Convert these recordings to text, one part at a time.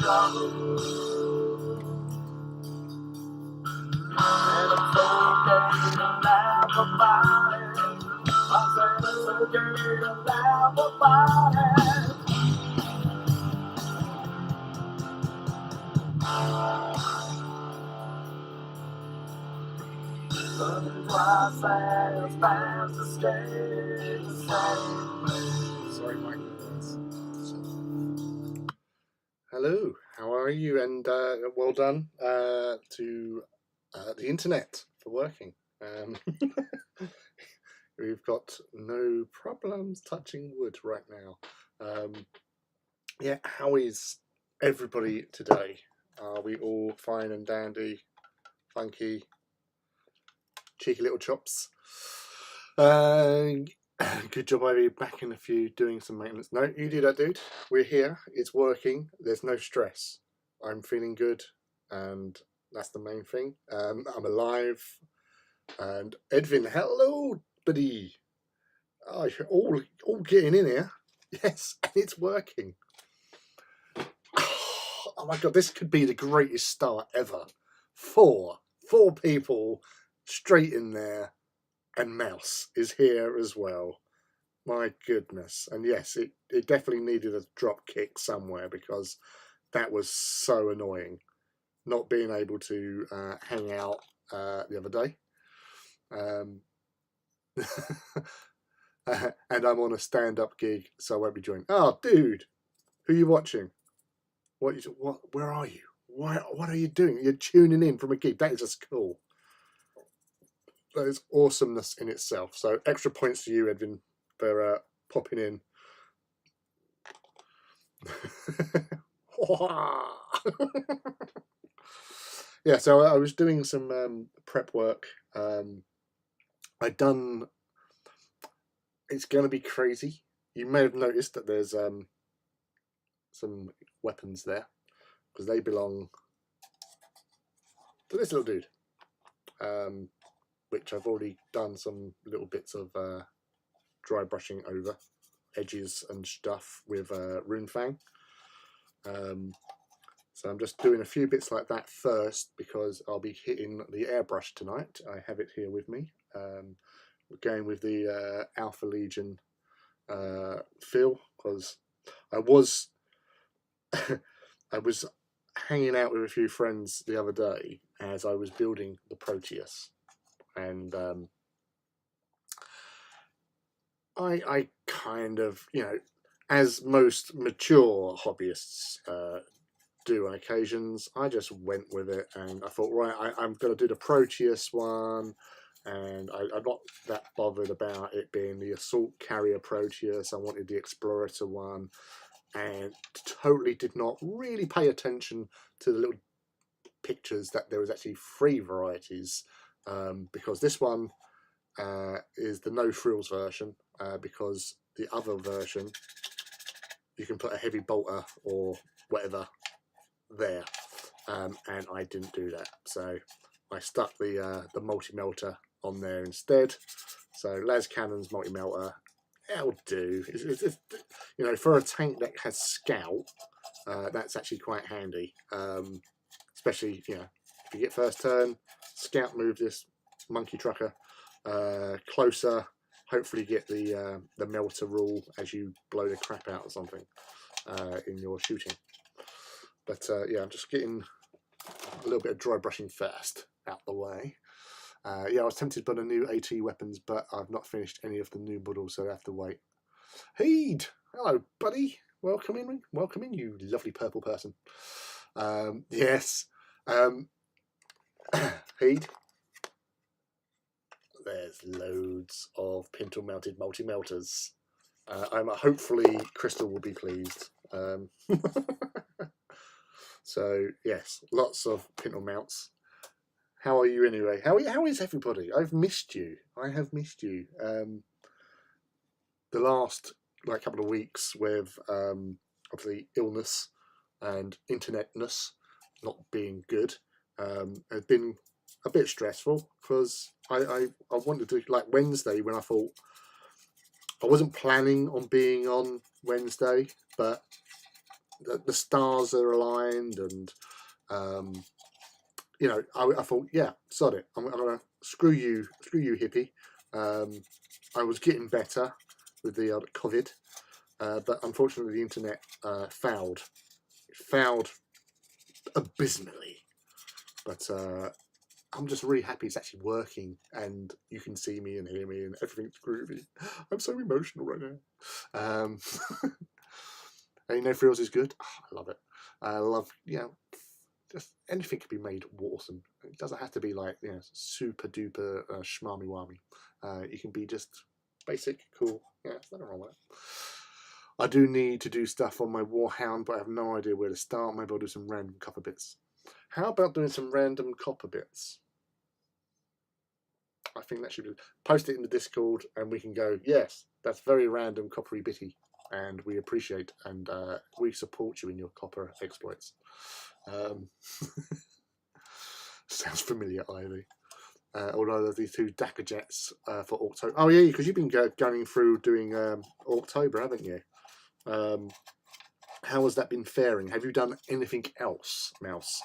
Sorry, Mike. Hello, how are you? And well done to the internet for working. We've got no problems touching wood right now. Yeah, how is everybody today? Are we all fine and dandy, funky, cheeky little chops? Good job, Ivy. Back in a few, doing some maintenance. No, you do that, dude. We're here. It's working. There's no stress. I'm feeling good, and that's the main thing. I'm alive. And Edwin, hello, buddy. Oh, you're all getting in here. Yes, and it's working. Oh my god, this could be the greatest start ever. Four people straight in there, and Mouse is here as well. My goodness. And yes, it definitely needed a drop kick somewhere, because that was so annoying not being able to hang out the other day. And I'm on a stand-up gig, so I won't be joining. Oh, dude, who are you watching? What? Where are you? What are you doing? You're tuning in from a gig. That is just cool. That is awesomeness in itself. So extra points to you, Edwin, for popping in. Yeah, so I was doing some prep work. I'd done. It's going to be crazy. You may have noticed that there's some weapons there, because they belong to this little dude, which I've already done some little bits of dry brushing over edges and stuff with Rune Fang. So I'm just doing a few bits like that first, because I'll be hitting the airbrush tonight. I have it here with me. We're going with the Alpha Legion feel, because I was I was hanging out with a few friends the other day as I was building the Proteus, and I kind of, as most mature hobbyists do on occasions, I just went with it, and I thought, right, I'm going to do the Proteus one, and I'm not that bothered about it being the assault carrier Proteus. I wanted the Explorator one, and totally did not really pay attention to the little pictures that there was actually 3 varieties, because this one is the no frills version, because the other version you can put a heavy bolter or whatever there, and I didn't do that, so I stuck the multi-melter on there instead. So las cannons, multi-melter, that'll do. It's, for a tank that has scout, that's actually quite handy, especially if you get first turn, scout move this monkey trucker closer, hopefully get the melter rule as you blow the crap out or something in your shooting. But yeah, I'm just getting a little bit of dry brushing first out the way. Yeah, I was tempted by the new AT weapons, but I've not finished any of the new models, so I have to wait. Heed! Hello, buddy. Welcome in, you lovely purple person. Yes. Heed. There's loads of pintle mounted multi-melters. Hopefully Crystal will be pleased. So yes, lots of pintle mounts. How are you anyway? How is everybody? I've missed you. I have missed you. The last couple of weeks with obviously illness and internetness not being good has been a bit stressful, because I wanted to, like Wednesday, when I thought I wasn't planning on being on Wednesday, but the stars are aligned, and you know, I thought, yeah, sod it. I'm gonna screw you, hippie. I was getting better with the COVID, but unfortunately, the internet fouled. It fouled abysmally. But I'm just really happy it's actually working, and you can see me and hear me, and everything's groovy. I'm so emotional right now. And you know, Frills is good. Oh, I love it. I love, you know, just anything can be made awesome. It doesn't have to be like, you know, super duper schmarmy whammy. You can be just basic, cool. Yeah, there's nothing wrong with it. I do need to do stuff on my Warhound, but I have no idea where to start. Maybe I'll do some random copper bits. How about doing some random copper bits? I think that should be. Post it in the Discord, and we can go, yes, that's very random, coppery bitty, and we appreciate and we support you in your copper exploits. Sounds familiar, Ivy. Although there's these 2 Dakar jets for October. Oh yeah, because you've been going through doing October, haven't you? How has that been faring? Have you done anything else, Mouse,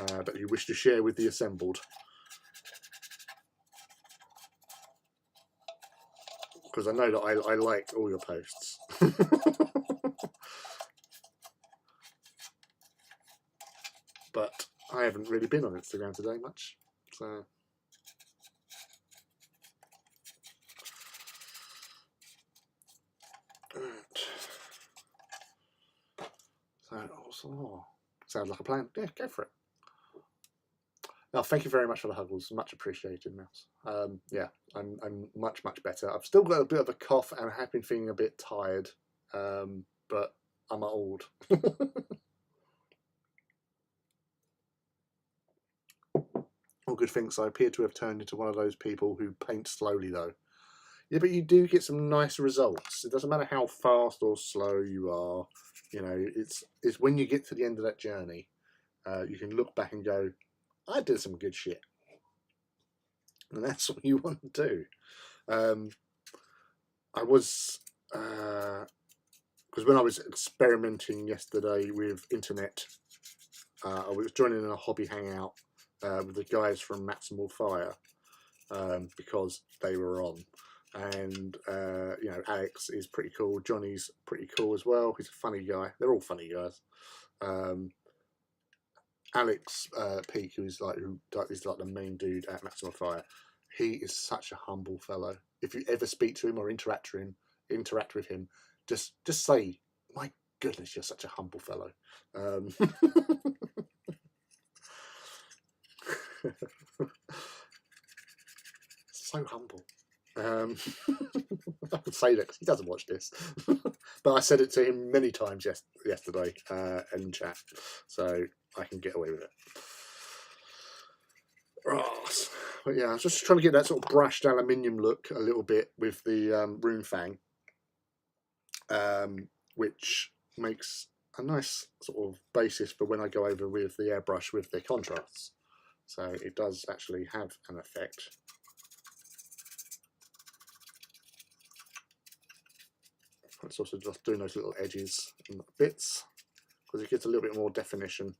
that you wish to share with the assembled? Because I know that I like all your posts. But I haven't really been on Instagram today much. So also sounds like a plan. Yeah, go for it. No, thank you very much for the huggles. Much appreciated, Mouse. Yeah, I'm much better. I've still got a bit of a cough and I have been feeling a bit tired, but I'm old. All good things. I appear to have turned into one of those people who paint slowly, though. Yeah, but you do get some nice results. It doesn't matter how fast or slow you are. You know, it's when you get to the end of that journey, you can look back and go, I did some good shit. And that's what you want to do. I was, because when I was experimenting yesterday with internet, I was joining in a hobby hangout with the guys from Maximal Fire because they were on. And, you know, Alex is pretty cool. Johnny's pretty cool as well. He's a funny guy. They're all funny guys. Alex Peake, who's like the main dude at Maximum Fire, he is such a humble fellow. If you ever speak to him or interact with him, just say, "My goodness, you're such a humble fellow." So humble. I could say that because he doesn't watch this, but I said it to him many times yesterday in chat, so I can get away with it. Right. But yeah, I was just trying to get that sort of brushed aluminium look a little bit with the rune fang, which makes a nice sort of basis for when I go over with the airbrush with the contrasts. So it does actually have an effect. It's also just doing those little edges and bits because it gets a little bit more definition.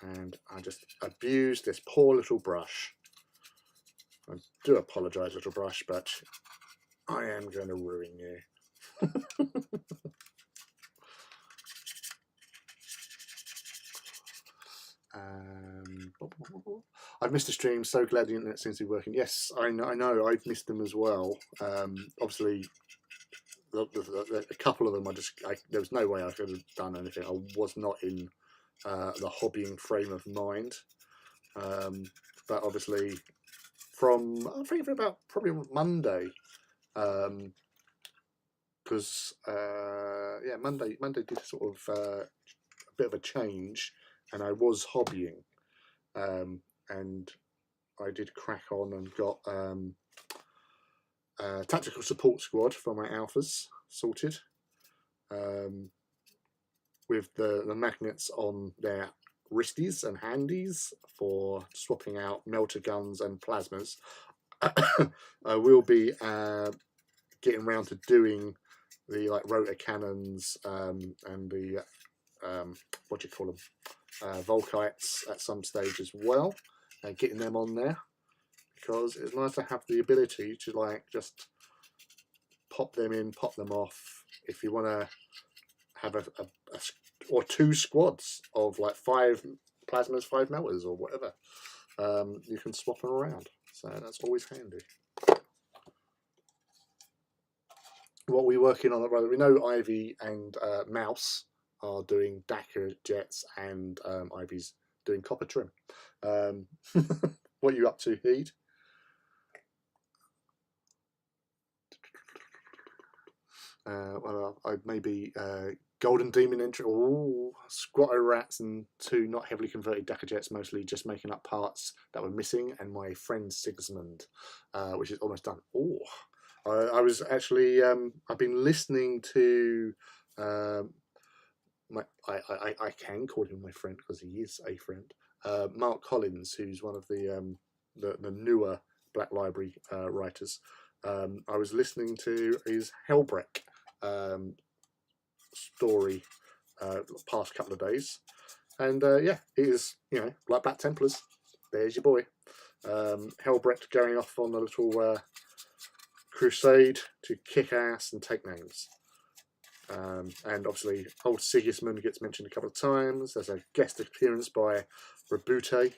And I just abuse this poor little brush. I do apologise, little brush, but I am going to ruin you. I've missed a stream. So glad the internet seems to be working. Yes, I know. I've missed them as well. Obviously, a couple of them, there was no way I could have done anything. I was not in the hobbying frame of mind. But obviously, I think for about probably Monday, because yeah, Monday did sort of a bit of a change, and I was hobbying, and I did crack on and got tactical support squad for my alphas sorted, with the magnets on their wristies and handies for swapping out melter guns and plasmas. I will be getting around to doing the like rotor cannons and the what do you call them, Volkites at some stage as well, and getting them on there, because it's nice to have the ability to like just pop them in, pop them off. If you want to have a or 2 squads of like 5 plasmas, 5 melters, or whatever, you can swap them around. So that's always handy. What we're working on, we know Ivy and Mouse are doing Dakar jets, and Ivy's doing copper trim. What are you up to, Heed? Well, I maybe Golden Demon entry. Oh, Squatter Rats and 2 not heavily converted Dakar jets, mostly just making up parts that were missing, and my friend Sigismund, which is almost done. Oh, I was actually I've been listening to I can call him my friend because he is a friend. Mark Collins, who's one of the newer Black Library writers. I was listening to his Hellbreak story past couple of days, and yeah, it is, you know, like Black Templars. There's your boy. Hellbreak going off on a little crusade to kick ass and take names. And obviously old Sigismund gets mentioned a couple of times. There's a guest appearance by Rabute.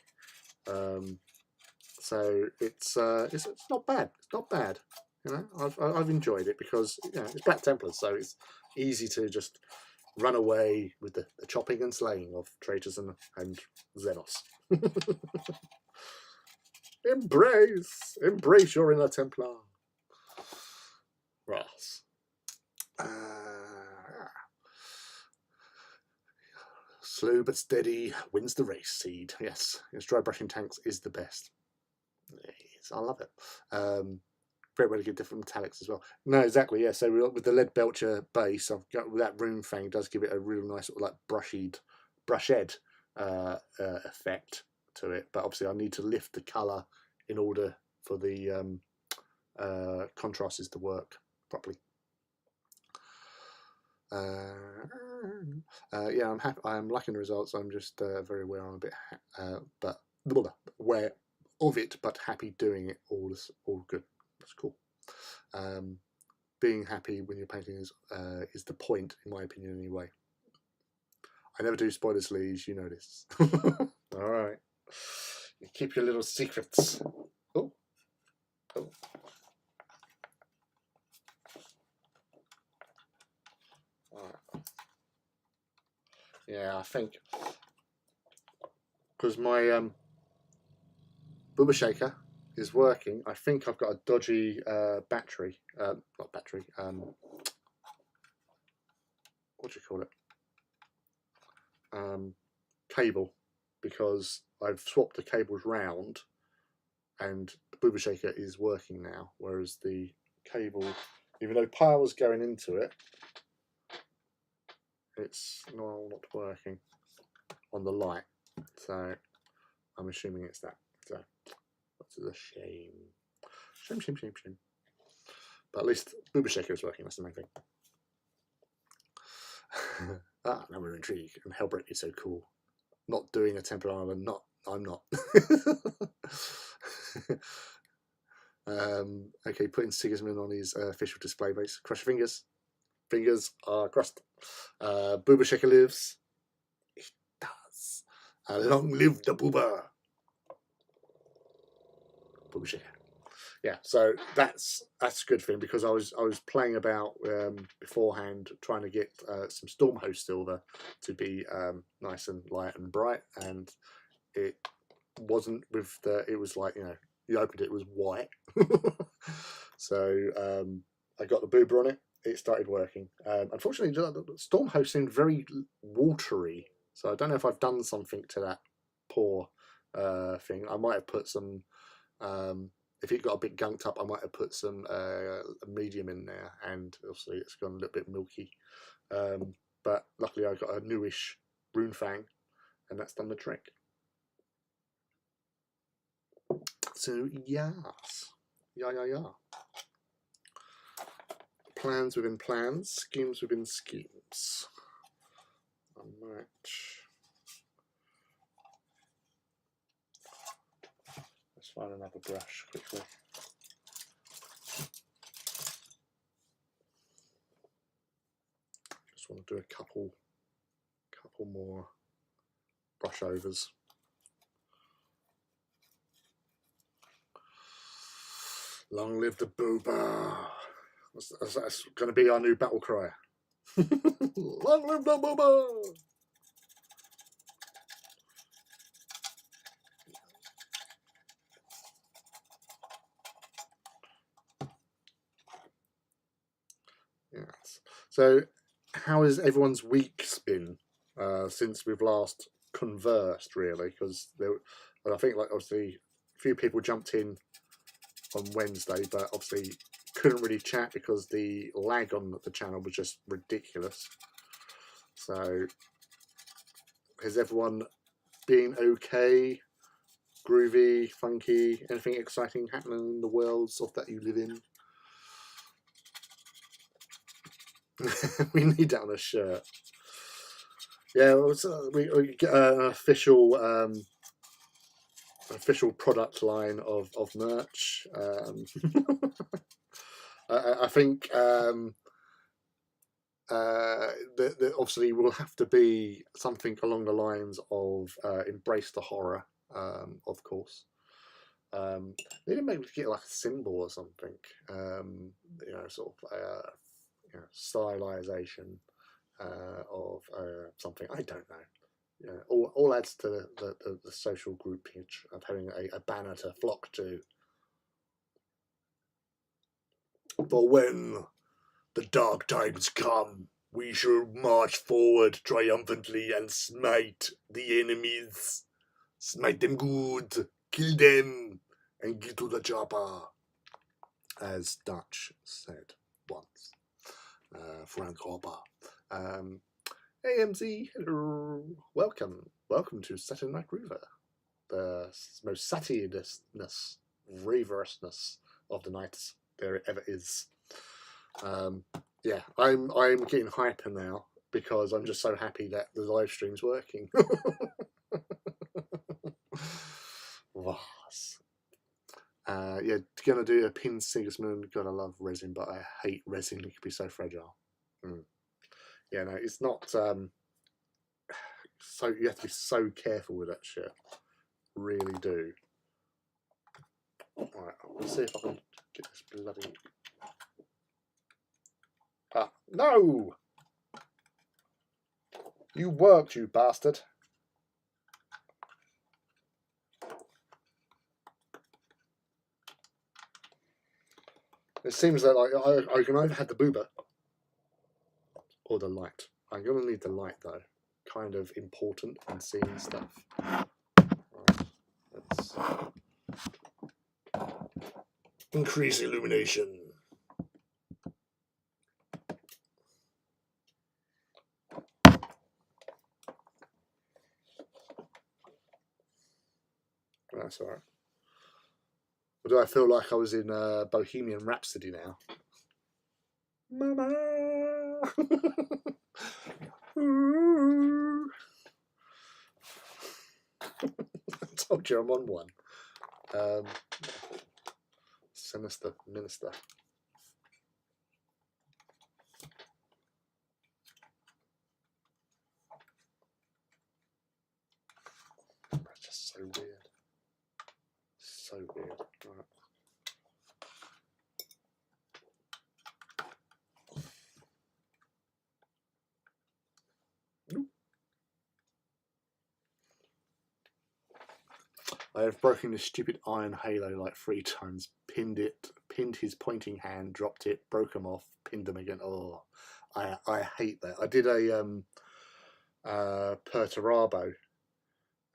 So it's not bad. It's not bad. You know, I've enjoyed it because, you know, it's Black Templars, so it's easy to just run away with the chopping and slaying of traitors and Xenos. Embrace your inner Templar. Ross. Slow but steady wins the race, Seed. Yes, dry brushing tanks is the best. Yes, I love it. Great way to get different metallics as well. No, exactly. Yeah. So with the lead belcher base, I've got that rune fang does give it a real nice sort of like brushed effect to it. But obviously, I need to lift the colour in order for the contrasts to work properly. Yeah, I'm happy. I'm liking the results. I'm just very aware. I'm a bit, but aware of it, but happy doing it. All good. That's cool. Being happy when you're painting is the point, in my opinion, anyway. I never do spoiler sleeves. You know this. All right. You keep your little secrets. Oh. Yeah, I think because my Booba Shaker is working. I think I've got a dodgy battery. Not battery. What do you call it? Cable, because I've swapped the cables round, and the Booba Shaker is working now. Whereas the cable, even though power's going into it, it's not working on the light. So I'm assuming it's that. So that's a shame. Shame. But at least Booba Shaker is working. That's the main thing. Now we're intrigued. And Hellbreak is so cool. Not doing a Templar Island. I'm not. Okay, putting Sigismund on his official display base. Crush your fingers. Fingers are crossed. Booba Shaker lives. It does. Long live the Booba. Booba Shaker. Yeah, so that's a good thing, because I was playing about beforehand, trying to get some Stormhost silver to be nice and light and bright, and it wasn't with the. It was like, you know, you opened it, it was white. So I got the boober on it. It started working. Unfortunately, the Stormhost seemed very watery, so I don't know if I've done something to that poor thing. I might have put some. If it got a bit gunked up, I might have put some medium in there, and obviously it's gone a little bit milky. But luckily I got a newish Rune Fang, and that's done the trick. So yes, yeah. plans within plans, schemes within schemes. I might. Let's find another brush quickly. Just want to do a couple more brush overs. Long live the booba. That's going to be our new battle cry. Long live the booba. Yes. So, how has everyone's weeks been since we've last conversed? Really, because I think like obviously a few people jumped in on Wednesday, but obviously couldn't really chat because the lag on the channel was just ridiculous. So, has everyone been okay? Groovy, funky, anything exciting happening in the worlds of that you live in? We need that on a shirt. Yeah, we get an official product line of merch. I think obviously will have to be something along the lines of embrace the horror, of course. They didn't maybe get like a symbol or something, you know, sort of you know, stylization of something. I don't know. You know, all adds to the social groupage of having a banner to flock to. For when the dark times come, we shall march forward triumphantly and smite the enemies. Smite them good, kill them, and get to the chopper, as Dutch said once. Frank Hopper. AMZ, hello. Welcome to Saturday Night Reaver, the most Saturday-ness, Reaverousness of the nights there ever is. Yeah, I'm getting hyper now because I'm just so happy that the live stream's working. Yeah, gonna do a pin Sigismund. Gotta love resin, but I hate resin. It can be so fragile. Yeah, no, it's not. So you have to be so careful with that shit. Really do. Alright, let's see if I can get this bloody. Ah, no! You worked, you bastard. It seems that like I can either have the booba or the light. I'm gonna need the light though. Kind of important in seeing stuff. Right, let's increase illumination. That's alright. Or do I feel like I was in Bohemian Rhapsody now? Mama! I told you I'm on one. Sinister Minister. That's just so weird. So weird. Right. I have broken this stupid iron halo like 3 times. Pinned his pointing hand, dropped it, broke him off, pinned him again. Oh, I hate that. I did a Perturabo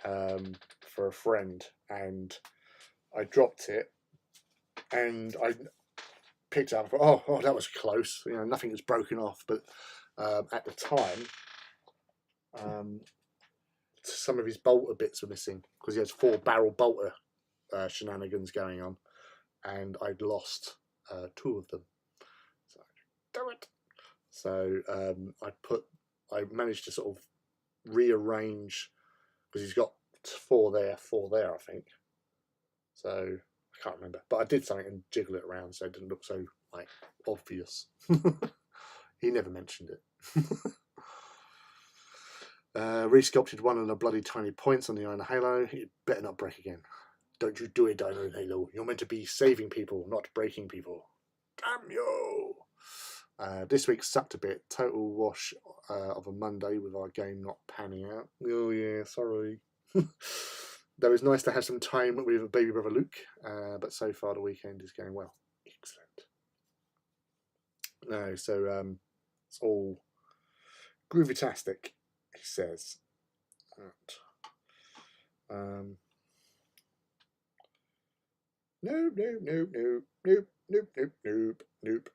for a friend, and I dropped it, and I picked it up. Oh, that was close. You know, nothing was broken off, but at the time, some of his bolter bits were missing because he has 4 barrel bolter shenanigans going on, and I'd lost 2 of them. So, So I managed to sort of rearrange, because he's got 4 there, 4 there, I think. So I can't remember, but I did something and jiggle it around so it didn't look so like obvious. He never mentioned it. Resculpted 1 and a bloody tiny points on the Iron Halo. It better not break again. Don't you do it, Iron Halo. You're meant to be saving people, not breaking people. Damn you! This week sucked a bit. Total wash of a Monday with our game not panning out. Oh yeah, sorry. Though it's nice to have some time with baby brother Luke, but so far the weekend is going well. Excellent. No, so it's all groovy-tastic, he says. Nope, nope, nope, nope, nope, nope, nope, nope, nope,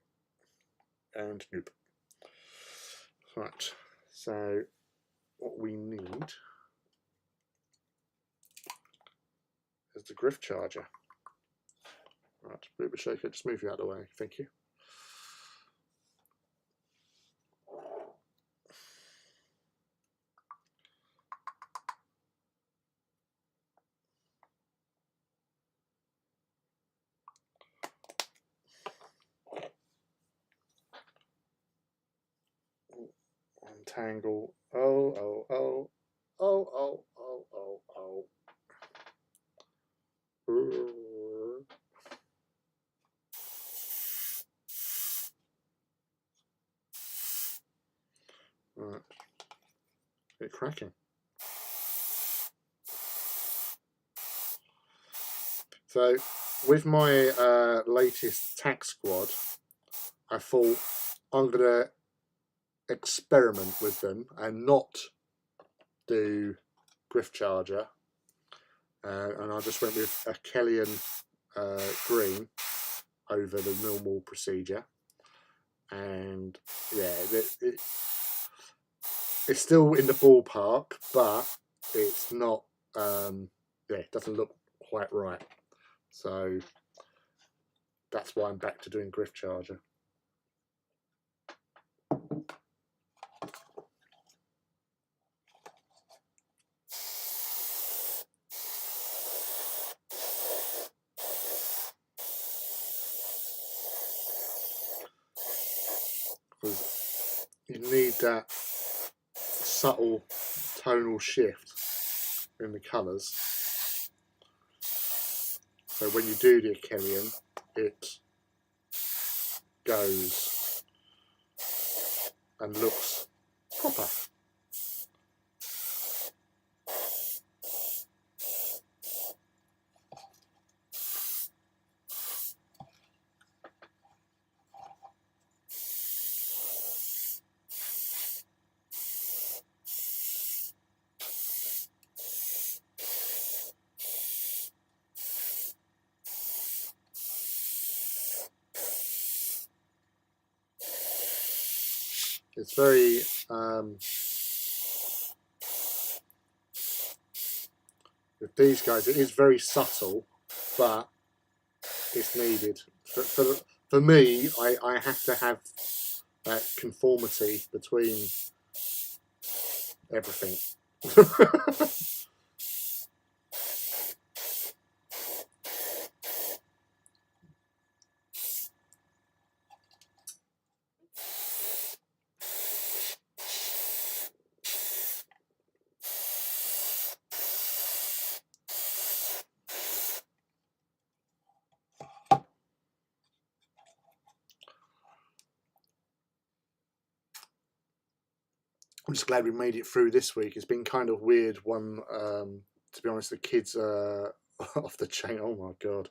and nope. Right, so what we need is the Griff Charger. Right, Rupert Shaker, just move you out of the way, thank you. Untangle. Oh. Right. Get cracking. So, with my latest tack squad, I thought I'm going to experiment with them and not do Griff Charger. And I just went with a Kellyan green over the normal procedure. And yeah, it's still in the ballpark, but it's not, it doesn't look quite right. So that's why I'm back to doing Griff Charger. Because you need that subtle tonal shift in the colours. So when you do the Kellyan, it goes and looks proper. It's very with these guys, it is very subtle, but it's needed. For me, I have to have that conformity between everything. I'm just glad we made it through this week. It's been kind of weird. To be honest, the kids are off the chain. Oh my god!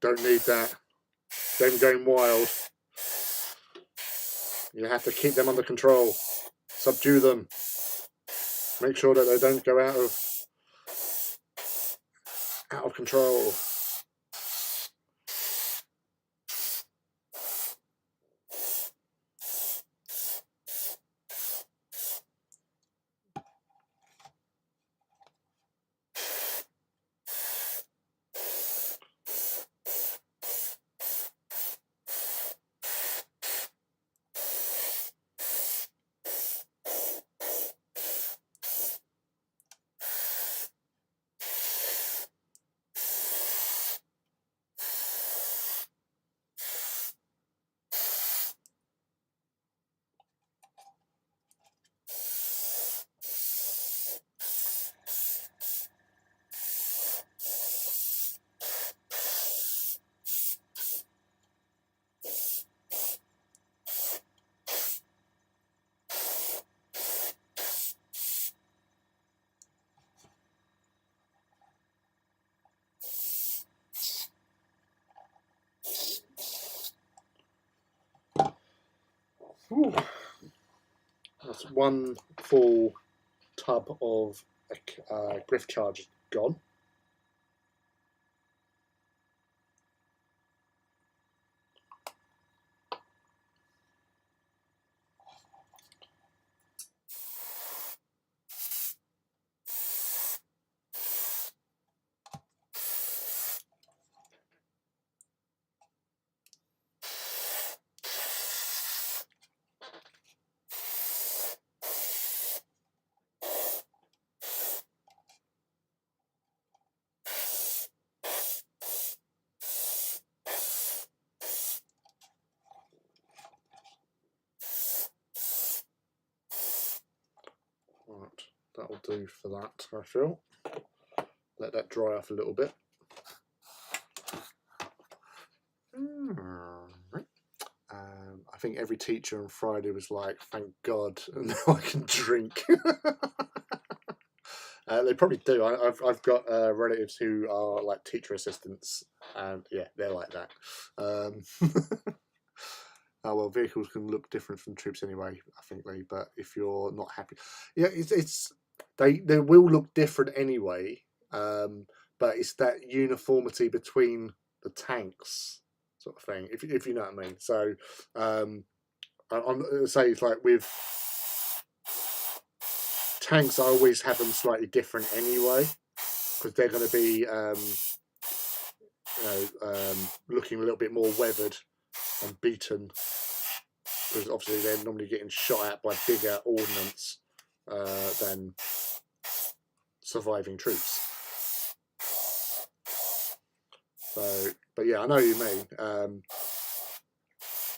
Don't need that. Them going wild. You have to keep them under control. Subdue them. Make sure that they don't go out of control. That's one full tub of griff charge gone. Right, that'll do for that, I feel. Let that dry off a little bit. I think every teacher on Friday was like, thank God, and now I can drink. They probably do. I've got relatives who are like teacher assistants, and yeah, they're like that. Oh well, vehicles can look different from troops anyway, I think, Lee. But if you're not happy, yeah, they will look different anyway. But it's that uniformity between the tanks, sort of thing. If you know what I mean. So, I'm say it's like with tanks, I always have them slightly different anyway, because they're going to be looking a little bit more weathered and beaten, because obviously they're normally getting shot at by bigger ordnance than surviving troops. So, but yeah, I know what you mean.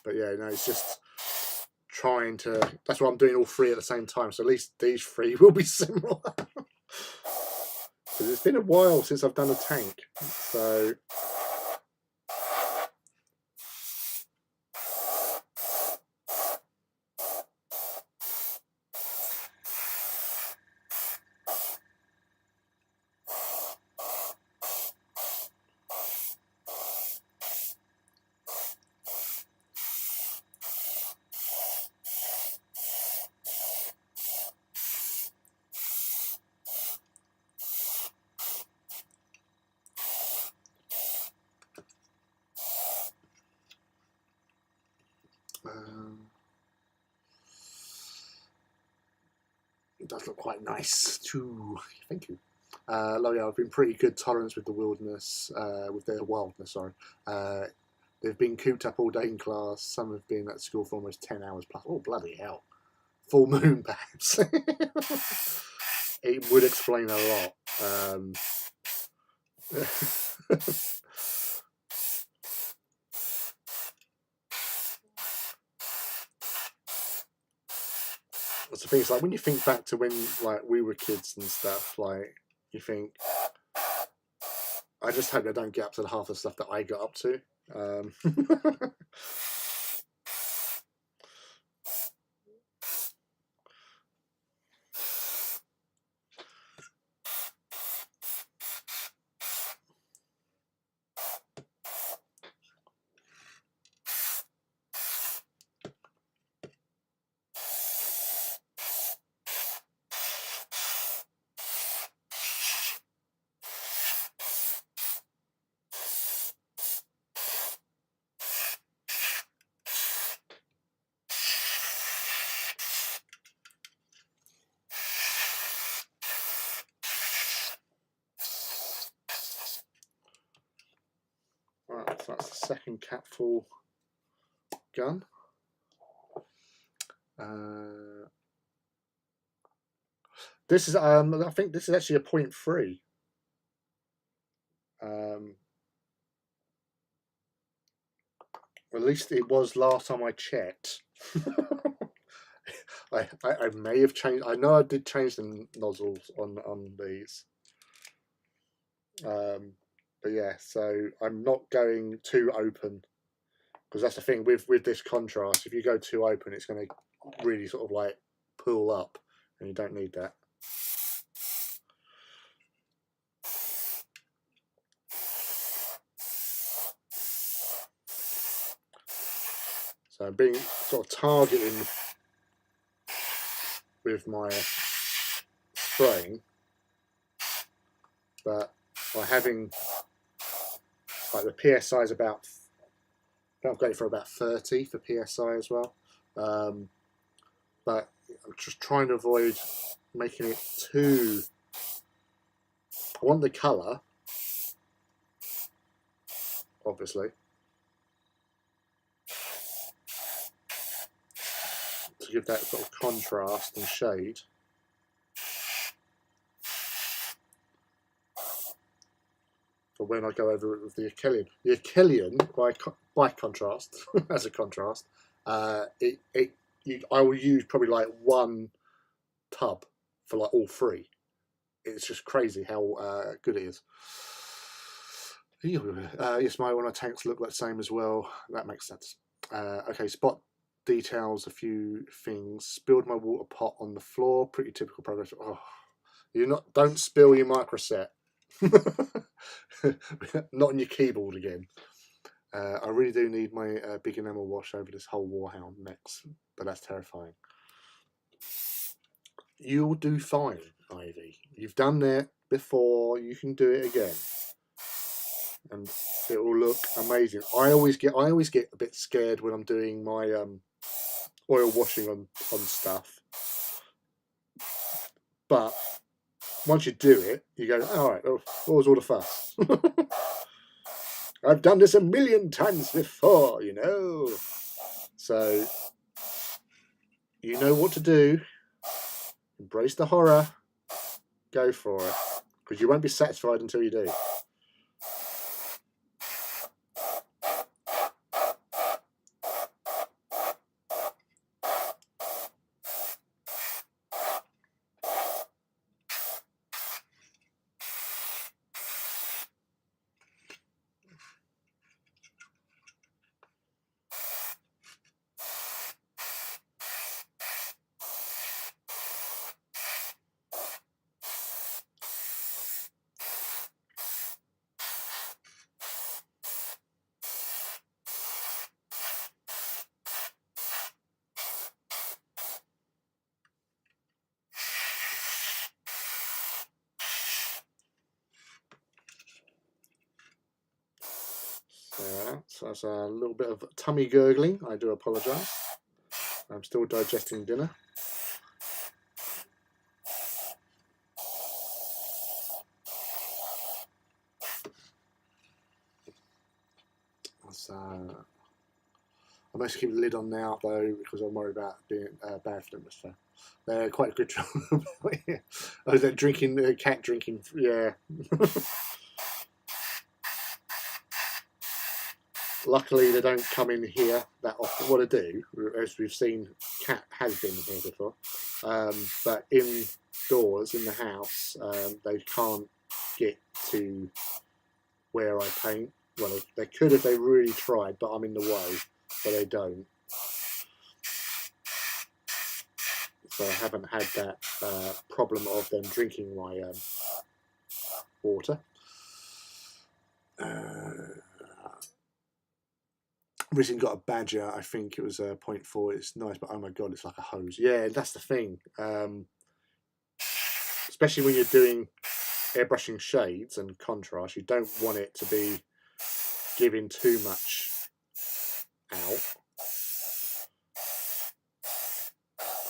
But yeah, no, it's just trying to. That's why I'm doing all three at the same time. So at least these three will be similar. Because it's been a while since I've done a tank. So. It does look quite nice too. Thank you. Yeah, I've been pretty good tolerance with the wildness, with their wildness. Sorry, they've been cooped up all day in class. Some have been at school for almost 10 hours plus. Oh bloody hell! Full moon, perhaps. It would explain a lot. That's the thing. It's like when you think back to when like we were kids and stuff. Like you think, I just hope they don't get up to half the stuff that I got up to. Right, so that's the second capful gun. This is I think this is actually a 0.3. At least it was last time I checked. I may have changed. I know I did change the nozzles on these. But yeah, so I'm not going too open, because that's the thing with this contrast. If you go too open, it's going to really sort of like pull up, and you don't need that. So I'm being sort of targeting with my spraying, but by having like the PSI is about, I've got it for about 30 for PSI as well, but I'm just trying to avoid making it too. I want the colour, obviously, to give that sort of contrast and shade. For when I go over it with the Achillean, by contrast, as a contrast, I will use probably like one tub for like all three. It's just crazy how good it is. Yes, my one of tanks look like the same as well. That makes sense. Okay, spot details, a few things. Spilled my water pot on the floor. Pretty typical progress. Oh, don't spill your microset. Not on your keyboard again. I really do need my big enamel wash over this whole Warhound next, but that's terrifying. You'll do fine, Ivy. You've done that before. You can do it again, and it will look amazing. I always get a bit scared when I'm doing my oil washing on stuff, but once you do it, you go, all right. What was all the fuss? I've done this a million times before, you know. So you know what to do. Embrace the horror. Go for it, because you won't be satisfied until you do. So that's a little bit of tummy gurgling. I do apologise. I'm still digesting dinner. I'm actually keeping the lid on now though, because I'm worried about being bad for them. So they're quite a good job. Yeah. Oh, they're drinking, cat drinking. Yeah. Luckily, they don't come in here that often. What they do, as we've seen, Cat has been here before, but indoors in the house, they can't get to where I paint. Well, they could if they really tried, but I'm in the way, but they don't. So I haven't had that problem of them drinking my water. Recently got a badger. I think it was a 0.4. It's nice, but oh my god, it's like a hose. Yeah, that's the thing. Especially when you're doing airbrushing shades and contrast, you don't want it to be giving too much out,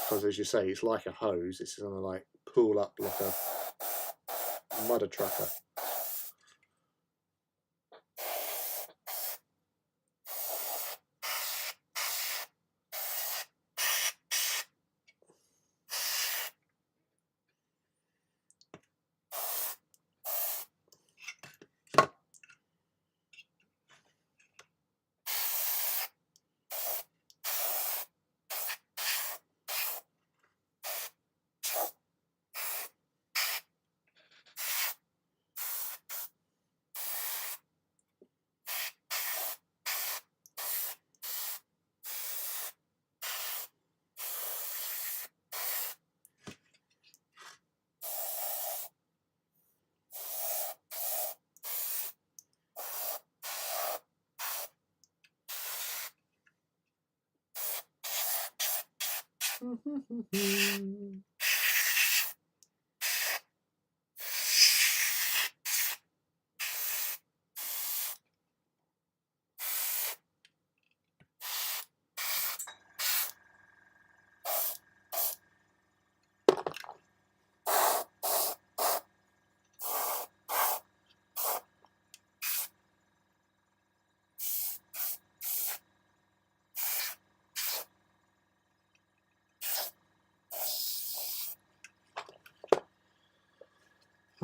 because as you say, it's like a hose. It's gonna like pull up like a mudder trucker.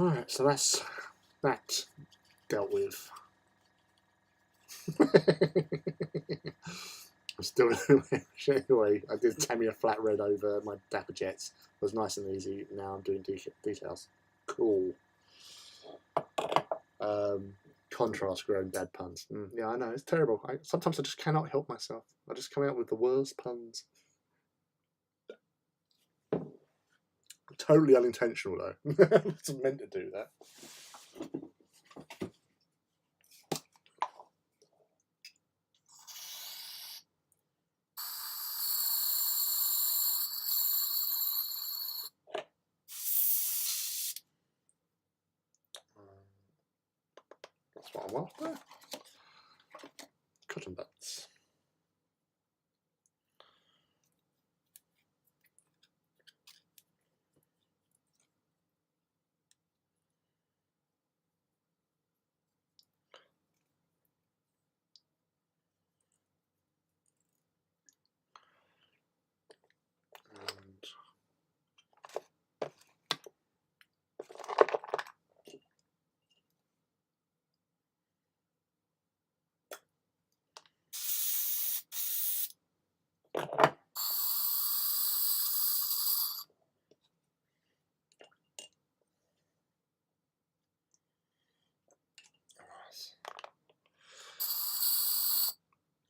Alright, so that's that dealt with. I'm still anyway. I did Tamiya flat red over my Dapper Jets. It was nice and easy. Now I'm doing details. Cool. Contrast grown dad puns. Yeah, I know, it's terrible. Sometimes I just cannot help myself. I just come out with the worst puns. Totally unintentional though. I wasn't meant to do that. That's what I'm after. Cotton buds.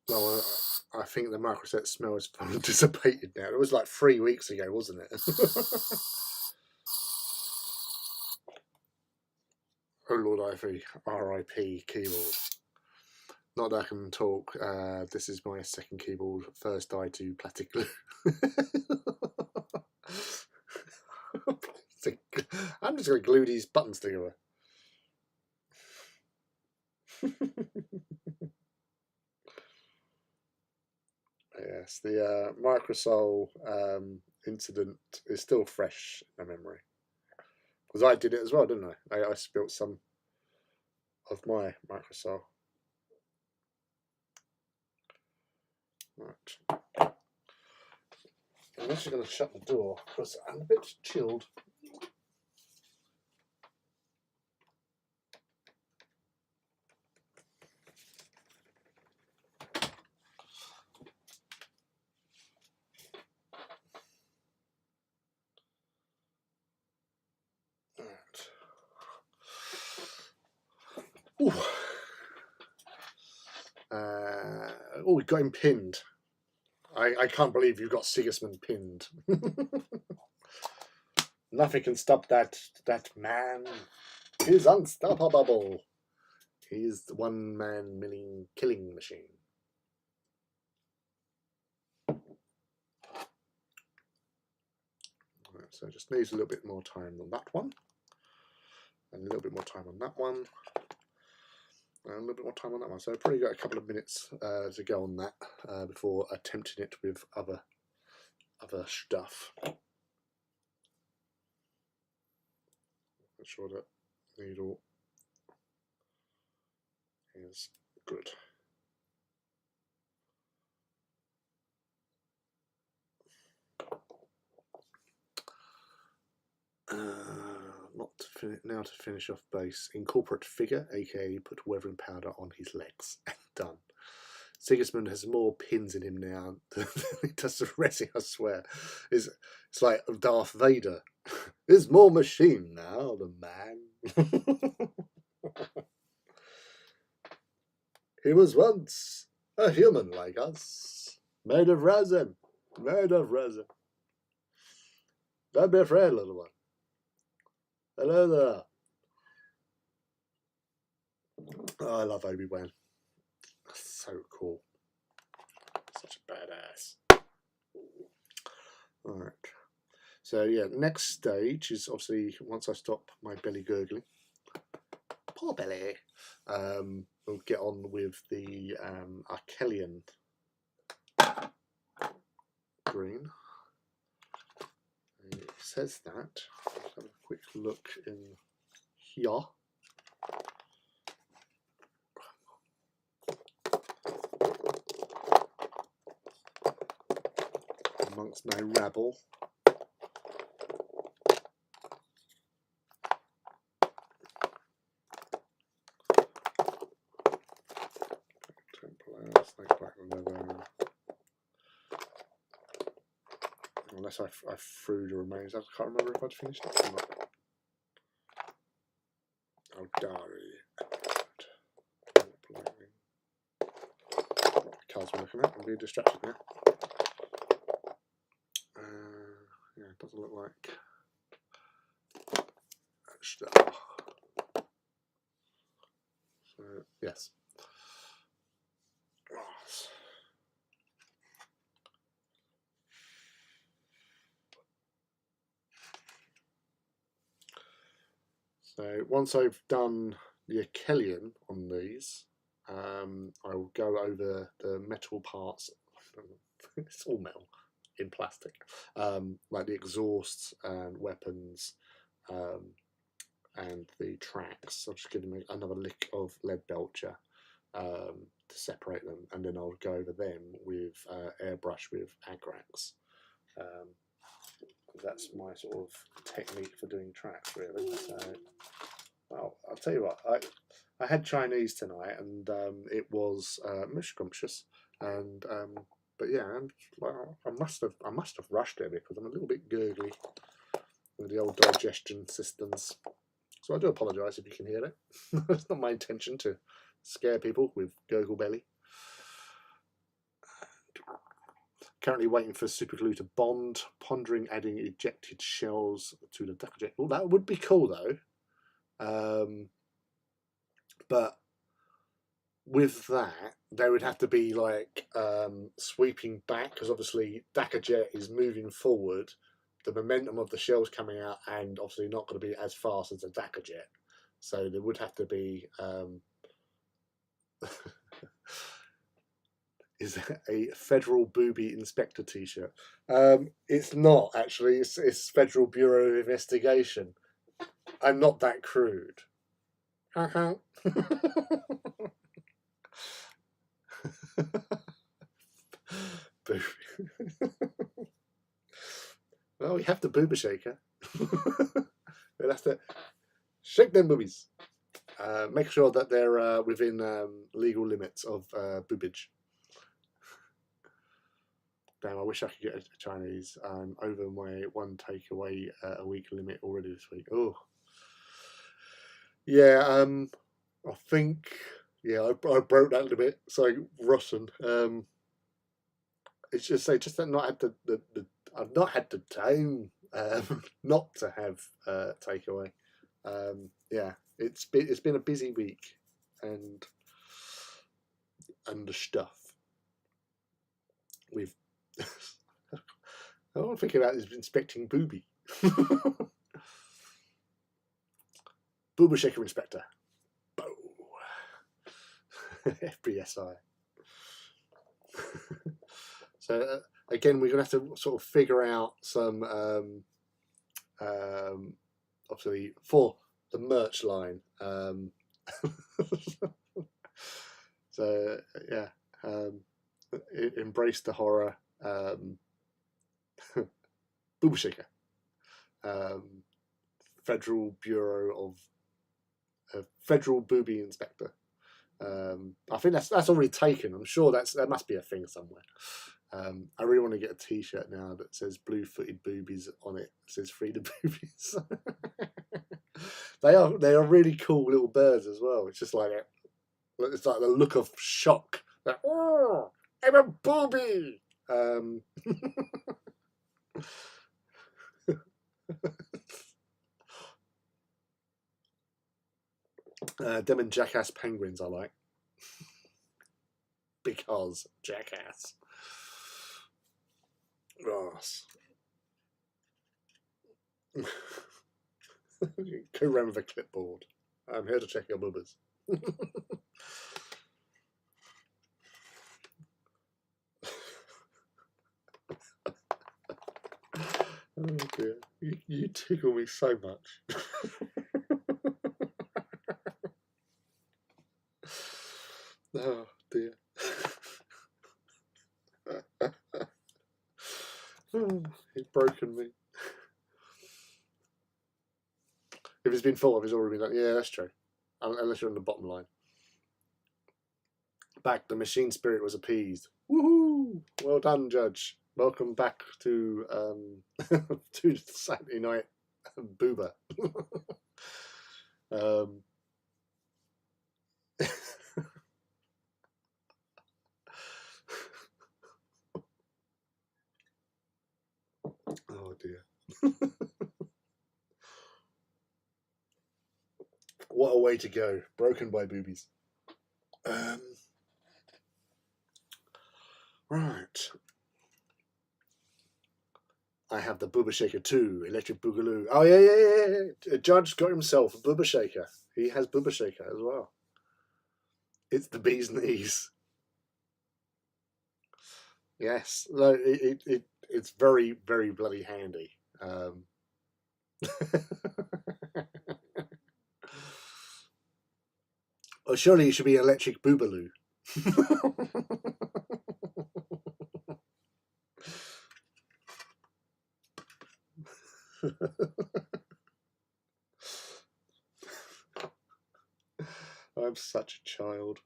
Well, I think the microset smell has dissipated now. It was like 3 weeks ago, wasn't it? Oh Lord Ivy, R.I.P. keyboard. Not that I can talk. This is my second keyboard. First died to plastic glue. I'm just going to glue these buttons together. Yes, the Microsol incident is still fresh in my memory. Because I did it as well, didn't I? I spilt some of my Microsol. Right. I'm actually going to shut the door because I'm a bit chilled. Ooh. Oh, we got him pinned. I can't believe you've got Sigismund pinned. Nothing can stop that man. He's unstoppable. He's the one-man killing machine. Right, so it just needs a little bit more time on that one. And a little bit more time on that one. And a little bit more time on that one. So I've probably got a couple of minutes to go on that before attempting it with other stuff. Make sure that needle is good. Now to finish off base. Incorporate figure, aka put weathering powder on his legs. Done. Sigismund has more pins in him now than he does the rest, I swear. It's like Darth Vader. There's more machine now than man. He was once a human like us, made of resin, made of resin. Don't be afraid, little one. Hello there. Oh, I love Obi-Wan. So cool. Such a badass. Alright. So yeah, next stage is obviously once I stop my belly gurgling. Poor belly. We'll get on with the Arkelian green. It says that. Let's have a quick look in here. Amongst my rabble. unless I threw the remains. I can't remember if I'd finished it or not. Aldari. Cards we're looking at. I'm being distracted now. Yeah, it doesn't look like that stuff. So, yes. So once I've done the Achillean on these, I will go over the metal parts. It's all metal in plastic, like the exhausts and weapons and the tracks. So I'll just give them another lick of lead belcher to separate them, and then I'll go over them with airbrush with Agrax. That's my sort of technique for doing tracks, really. So, well, I'll tell you what, I had Chinese tonight, and it was most scrumptious, and but yeah, well, I must have rushed it because I'm a little bit gurgly with the old digestion systems. So I do apologise if you can hear it. It's not my intention to scare people with gurgle belly. Currently waiting for super glue to bond, pondering adding ejected shells to the duck jet. Well, that would be cool though. But with that, there would have to be like sweeping back, because obviously Jet is moving forward, the momentum of the shells coming out, and obviously not going to be as fast as the Jet. So there would have to be is a Federal Booby Inspector t-shirt. It's not actually. It's Federal Bureau of Investigation. I'm not that crude. Well, we have the booba shaker. We'll have to shake them boobies. Make sure that they're within legal limits of boobage. Damn, I wish I could get a Chinese. I'm over my one takeaway a week limit already this week. Oh, yeah. I think I broke that limit. So rotten. It's just that not had I've not had the time not to have takeaway. Yeah, it's been a busy week and the stuff we've. All I'm thinking about is inspecting booby. Booba shaker inspector. Bo. FBSI. So again, we're going to have to sort of figure out some, obviously, for the merch line. So yeah, embrace the horror. Booba shaker. Federal Bureau of Federal Booby Inspector. I think that's already taken. I'm sure there must be a thing somewhere. I really want to get a T-shirt now that says "blue-footed boobies" on it. It says "free the boobies." They are really cool little birds as well. It's just like it's like the look of shock. Like, oh, I'm a booby. Them and Jackass penguins I like. Because Jackass. Ross. Go around with a clipboard. I'm here to check your bubbers. Oh dear. You tickle me so much. Oh dear. Oh, he's broken me. If it's been thought of, it's already been like, yeah, that's true. Unless you're on the bottom line. Back, the machine spirit was appeased. Woohoo! Well done, Judge. Welcome back to to Saturday night boober. um, oh dear. What a way to go. Broken by boobies. Um, right. I have the Booba Shaker 2, Electric Boogaloo. Oh, yeah. Judge got himself a Booba Shaker. He has Booba Shaker as well. It's the bee's knees. Yes. No, it's very, very bloody handy. Oh, surely it should be Electric Boobaloo. I'm such a child.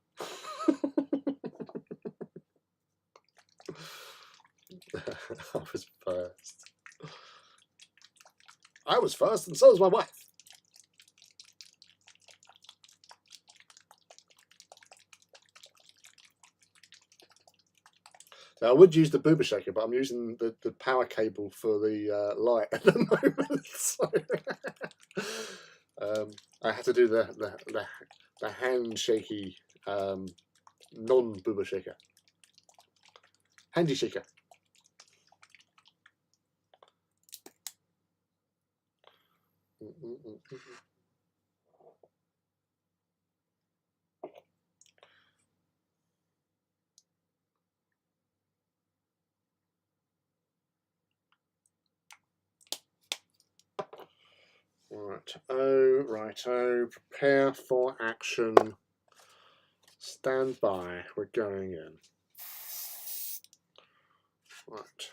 I was first. I was first, and so was my wife. So I would use the Booba Shaker, but I'm using the power cable for the light at the moment. So I have to do the hand shaky non Booba Shaker. Handy shaker. Righto. Prepare for action. Stand by. We're going in. Right.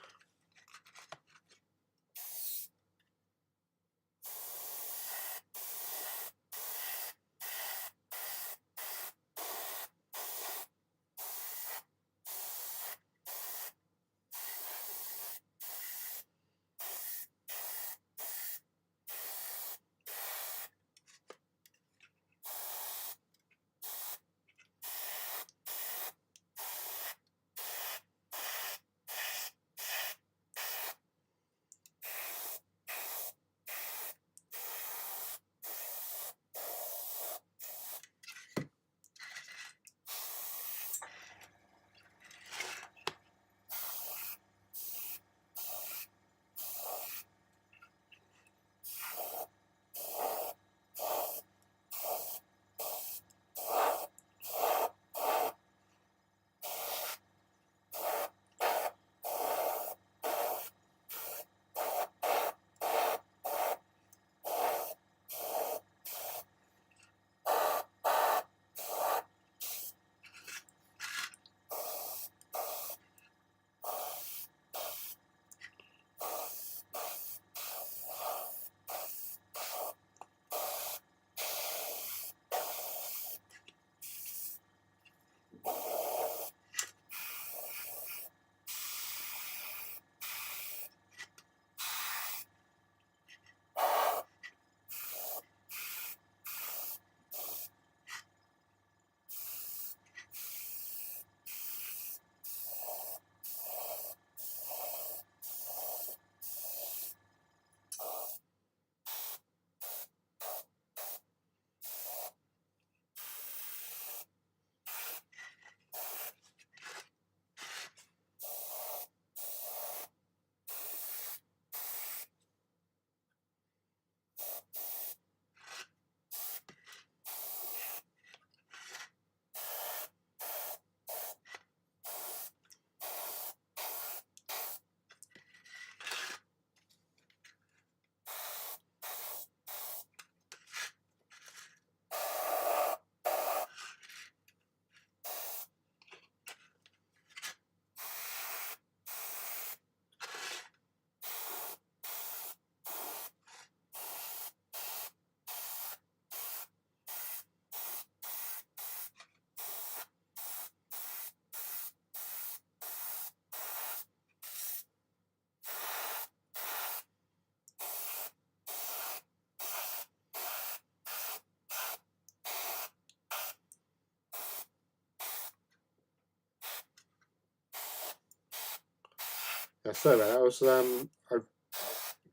Sorry about that. I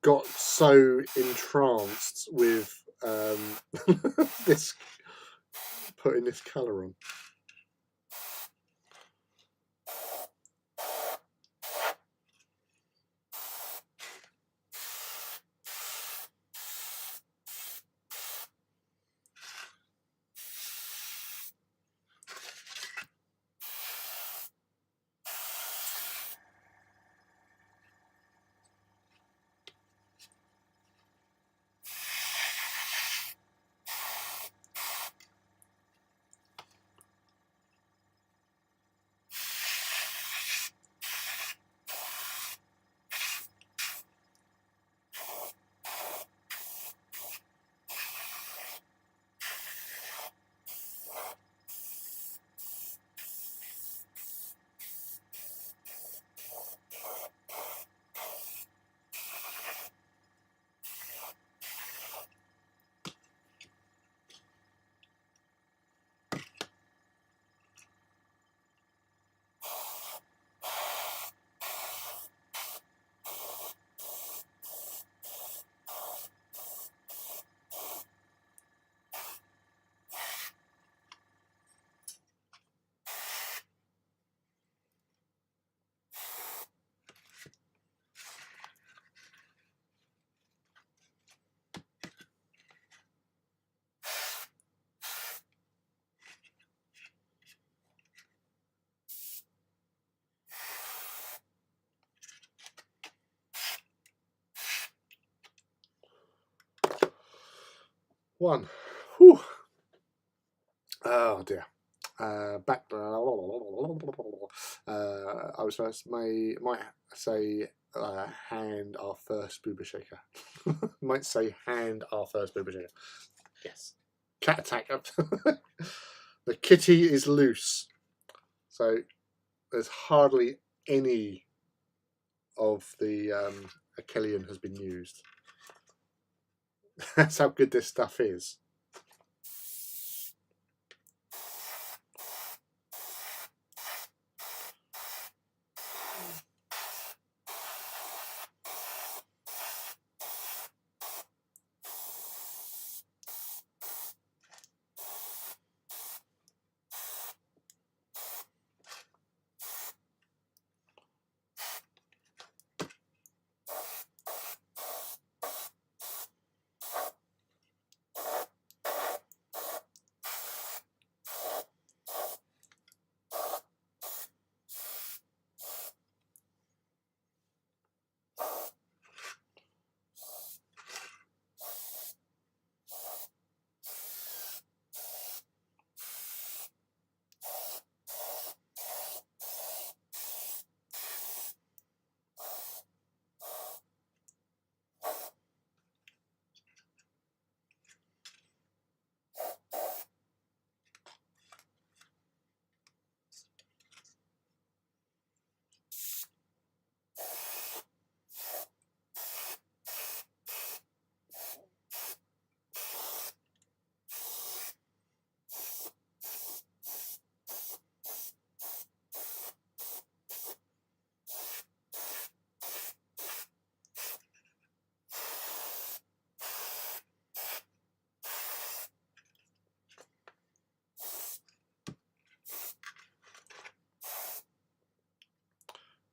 got so entranced with this putting this colour on. One. Whew. Oh dear. Back. I was supposed might say hand our first booba shaker. Might say hand our first booba shaker. Yes. Cat attack. The kitty is loose, so there's hardly any of the Achillean has been used. That's how good this stuff is.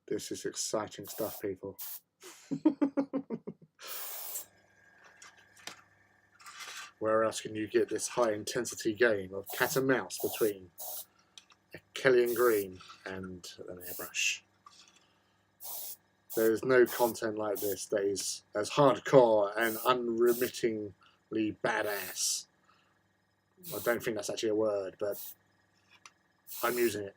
This is exciting stuff, people. Where else can you get this high intensity game of cat and mouse between a Kellyan green and an airbrush? There's no content like this that is as hardcore and unremittingly badass. I don't think that's actually a word, but I'm using it.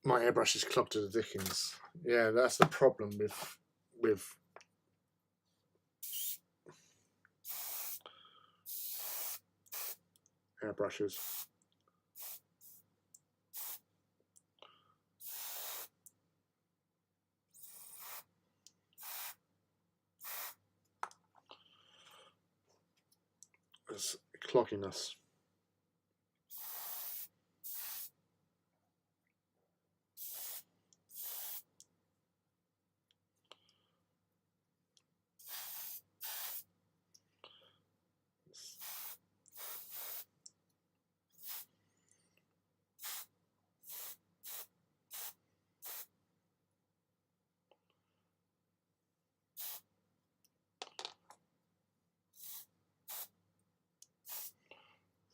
My airbrush is clogged to the dickens. Yeah, that's the problem with airbrushes. It's clogging us.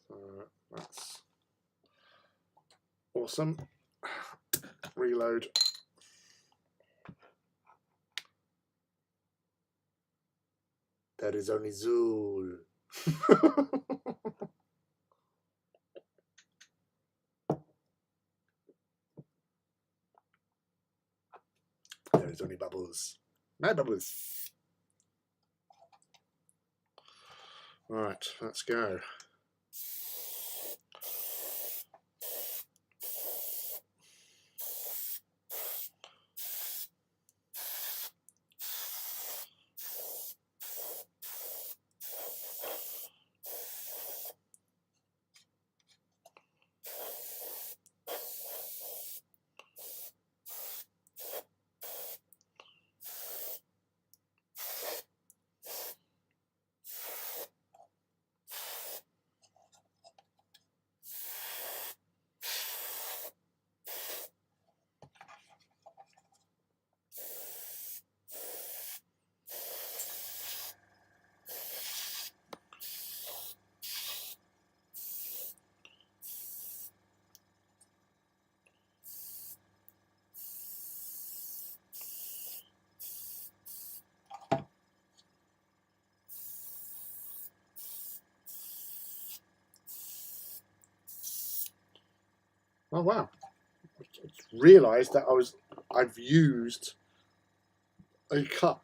So that's awesome. Reload. That is only Zool. There is only Bubbles. My Bubbles. Right, let's go. Oh wow! I realised that I've used a cup.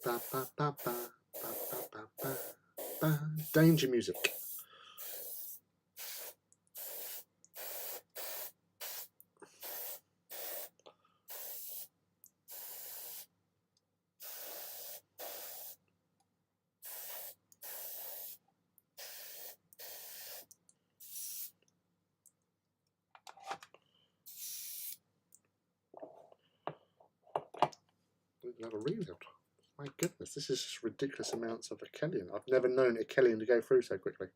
Ba, ba, ba, ba, ba, ba, ba, ba, ba. Danger music. Another reload. My goodness, this is just ridiculous amounts of Achelion. I've never known Achelion to go through so quickly.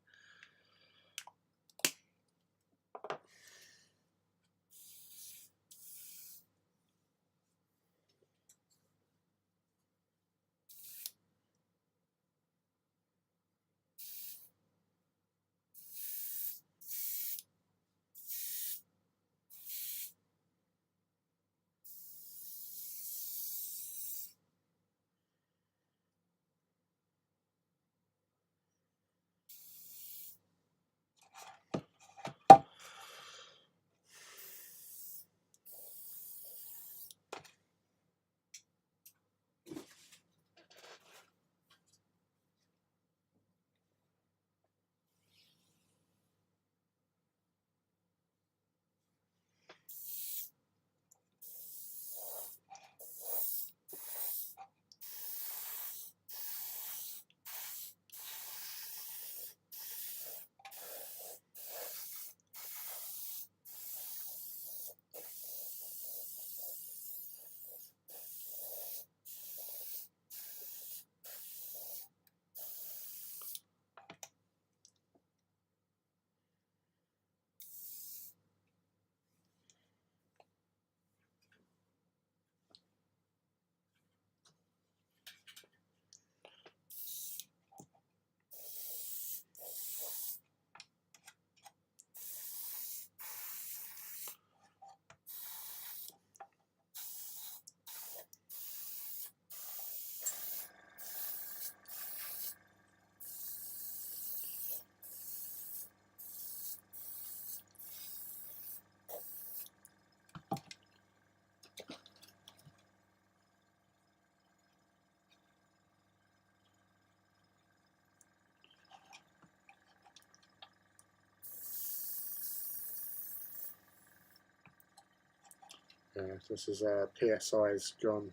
Yeah, this is PSI's gone.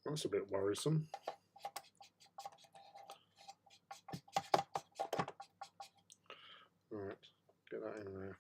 That's a bit worrisome. Alright, get that in there.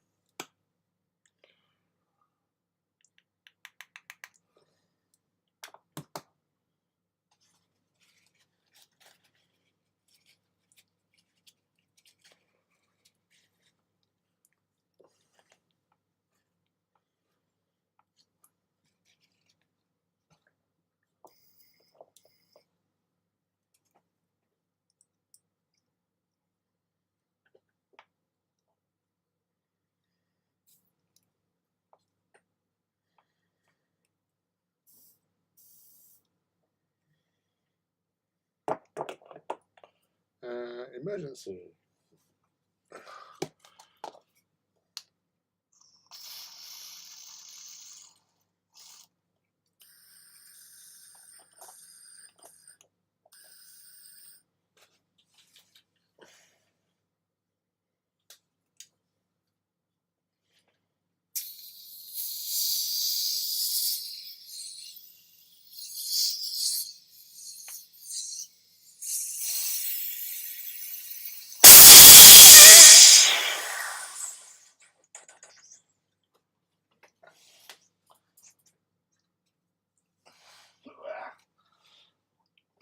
Emergency.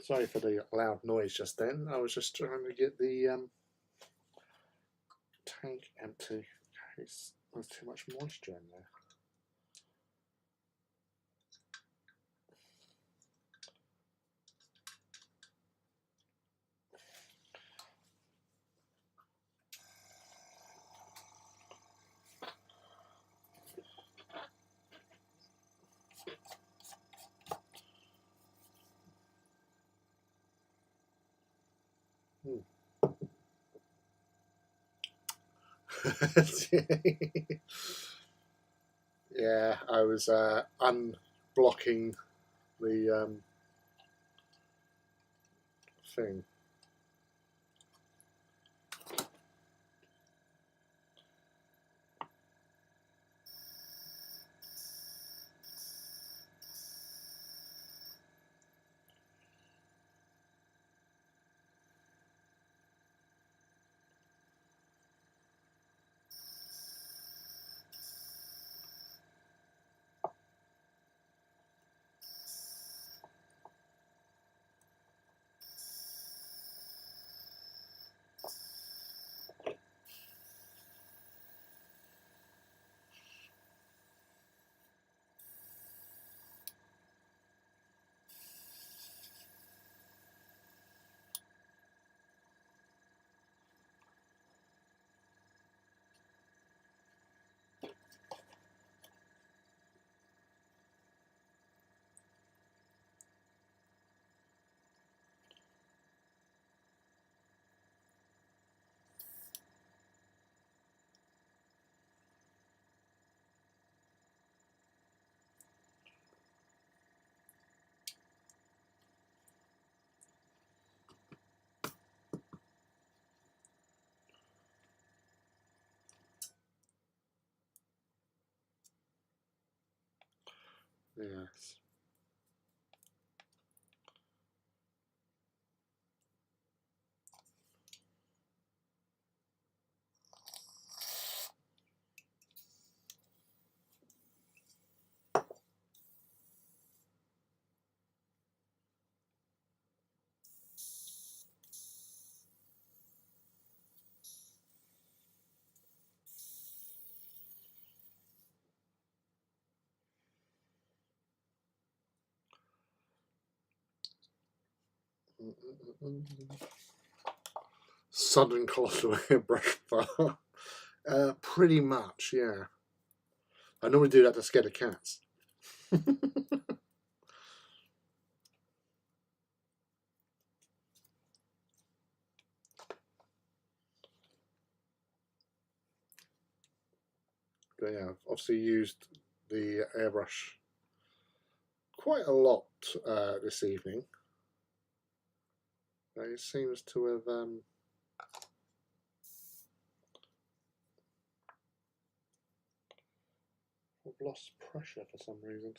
Sorry for the loud noise just then. I was just trying to get the tank empty. There's too much moisture in there. Yeah, I was unblocking the thing. Yes. Sudden Colosseum brush fire. Pretty much, yeah. I normally do that to scare the cats. But yeah, I've obviously used the airbrush quite a lot this evening. It seems to have lost pressure for some reason.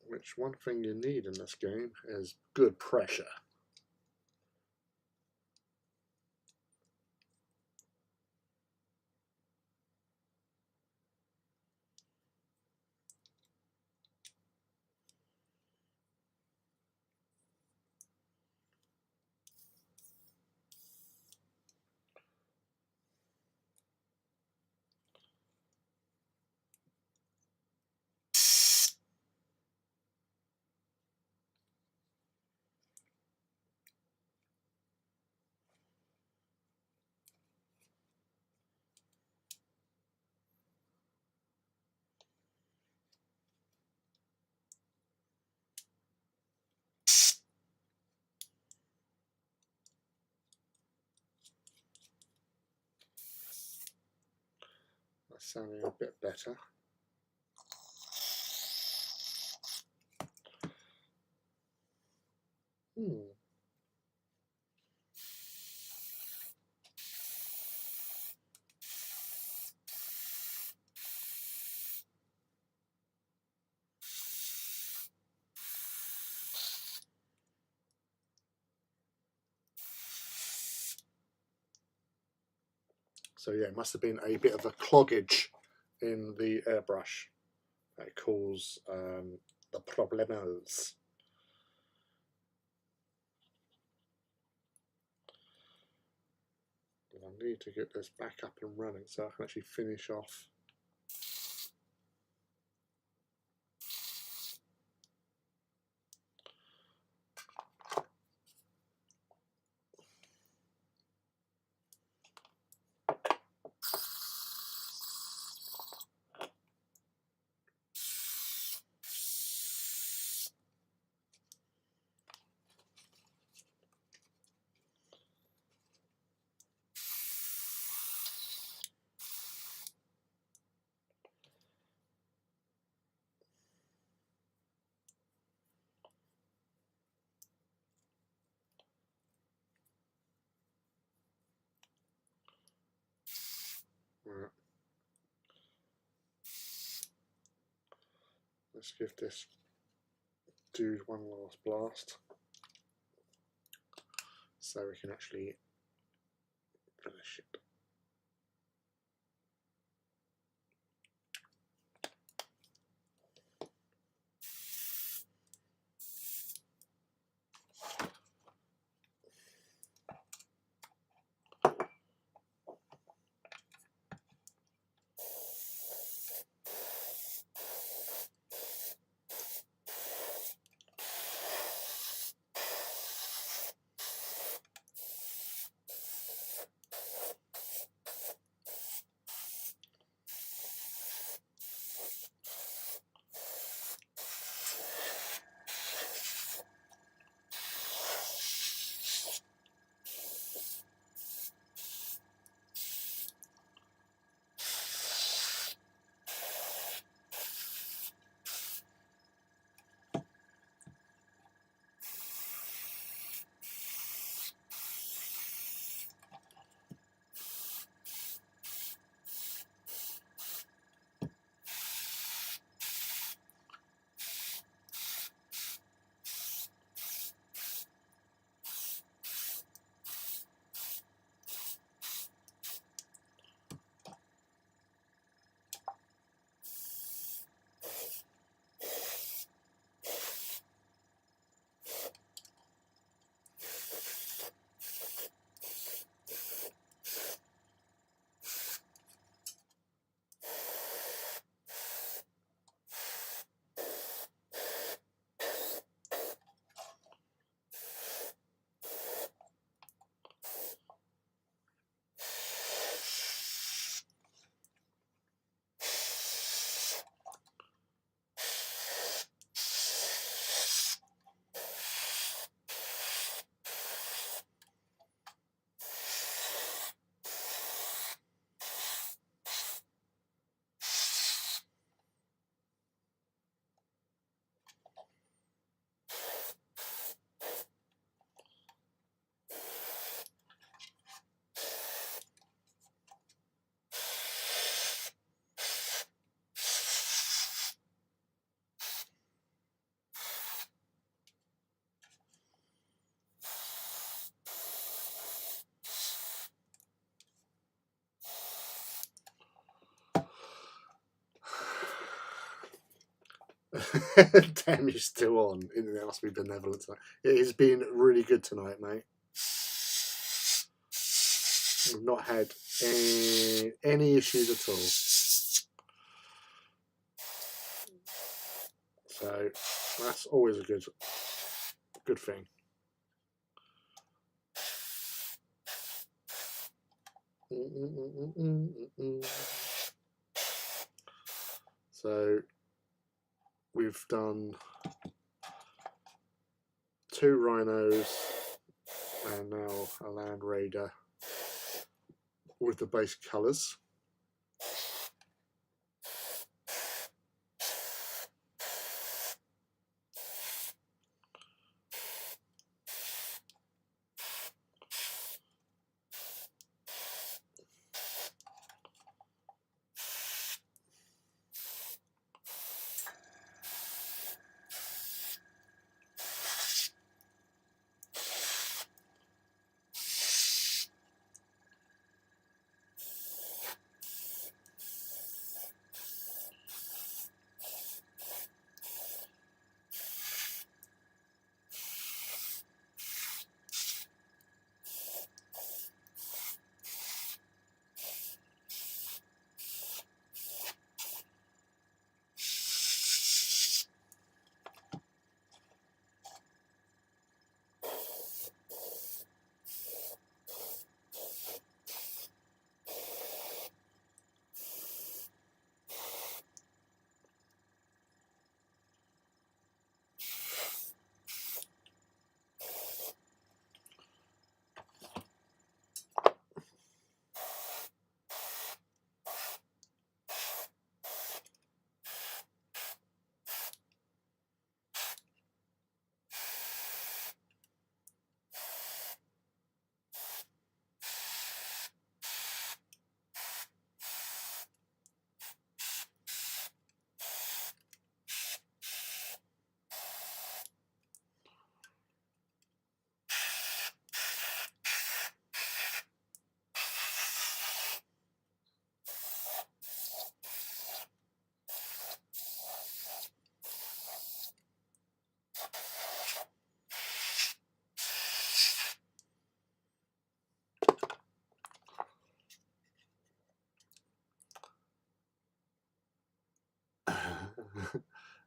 Which one thing you need in this game is good pressure. That's sounding a bit better. So yeah, it must have been a bit of a cloggage in the airbrush that caused the problemos. I need to get this back up and running so I can actually finish off. Right. Let's give this dude one last blast so we can actually finish it. Damn, you're still on. It must be benevolent tonight. It has been really good tonight, mate. We've not had any issues at all. So that's always a good thing. So we've done 2 rhinos and now a Land Raider with the base colours.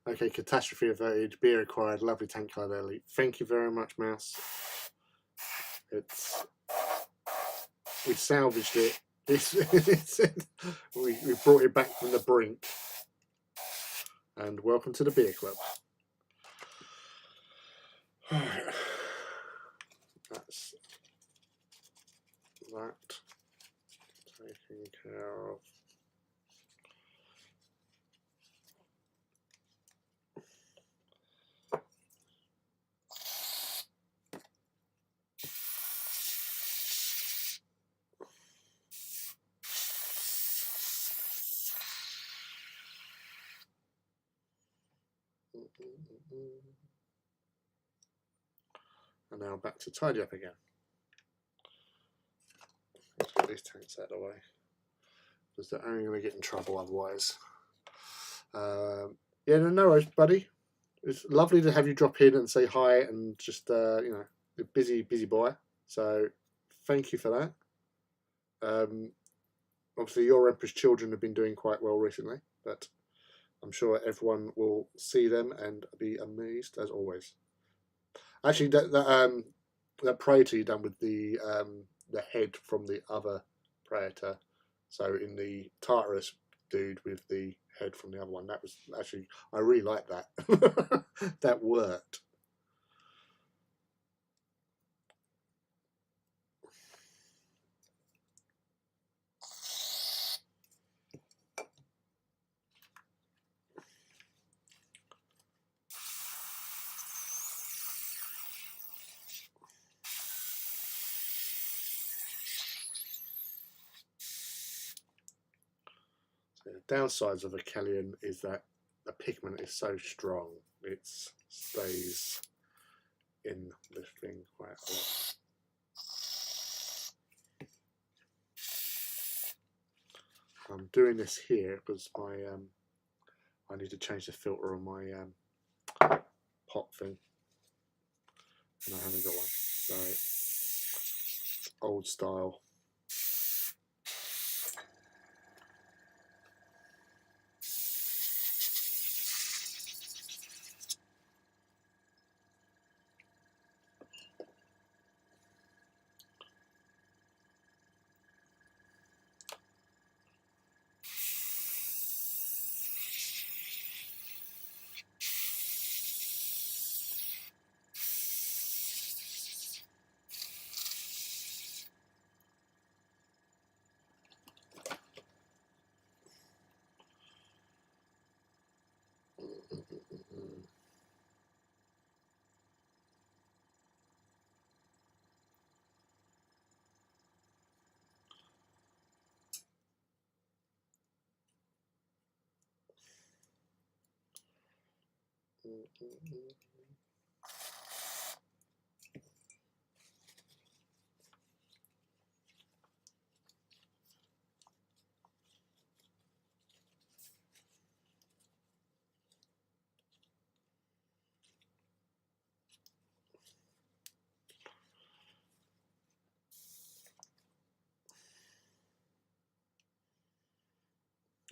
Okay, catastrophe averted, beer acquired, lovely tank card early. Thank you very much, Mouse. We salvaged it. We brought it back from the brink. And welcome to the beer club. That's that taken care of. And now back to tidy up again. Let's get these tanks out of the way, because they're only going to get in trouble otherwise. Yeah, no worries, buddy. It's lovely to have you drop in and say hi and just, you know, a busy boy. So thank you for that. Obviously, your Emperor's Children have been doing quite well recently, but I'm sure everyone will see them and be amazed as always. Actually, that Praetor you done with the head from the other Praetor. So in the Tartarus dude with the head from the other one, that was actually, I really like that. That worked. The downsides of a Kellion is that the pigment is so strong, it stays in the thing quite a lot. I'm doing this here because I I need to change the filter on my pot thing, and I haven't got one. So old style.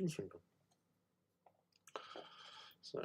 Sprinkle. So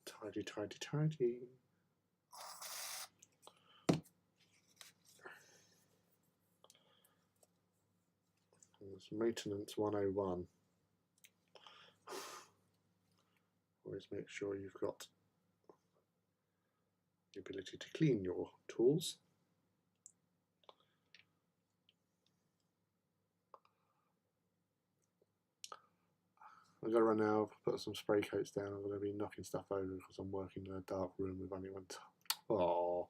tidy, tidy, tidy. It's maintenance 101. Always make sure you've got the ability to clean your tools. I've got to run now. I've put some spray coats down. I'm going to be knocking stuff over because I'm working in a dark room with only one. Oh,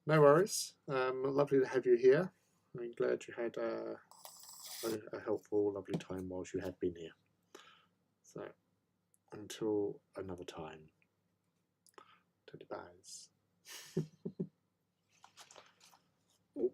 no worries. Lovely to have you here. I'm glad you had a helpful, lovely time whilst you have been here. So, until another time. Teddy bears. Oh.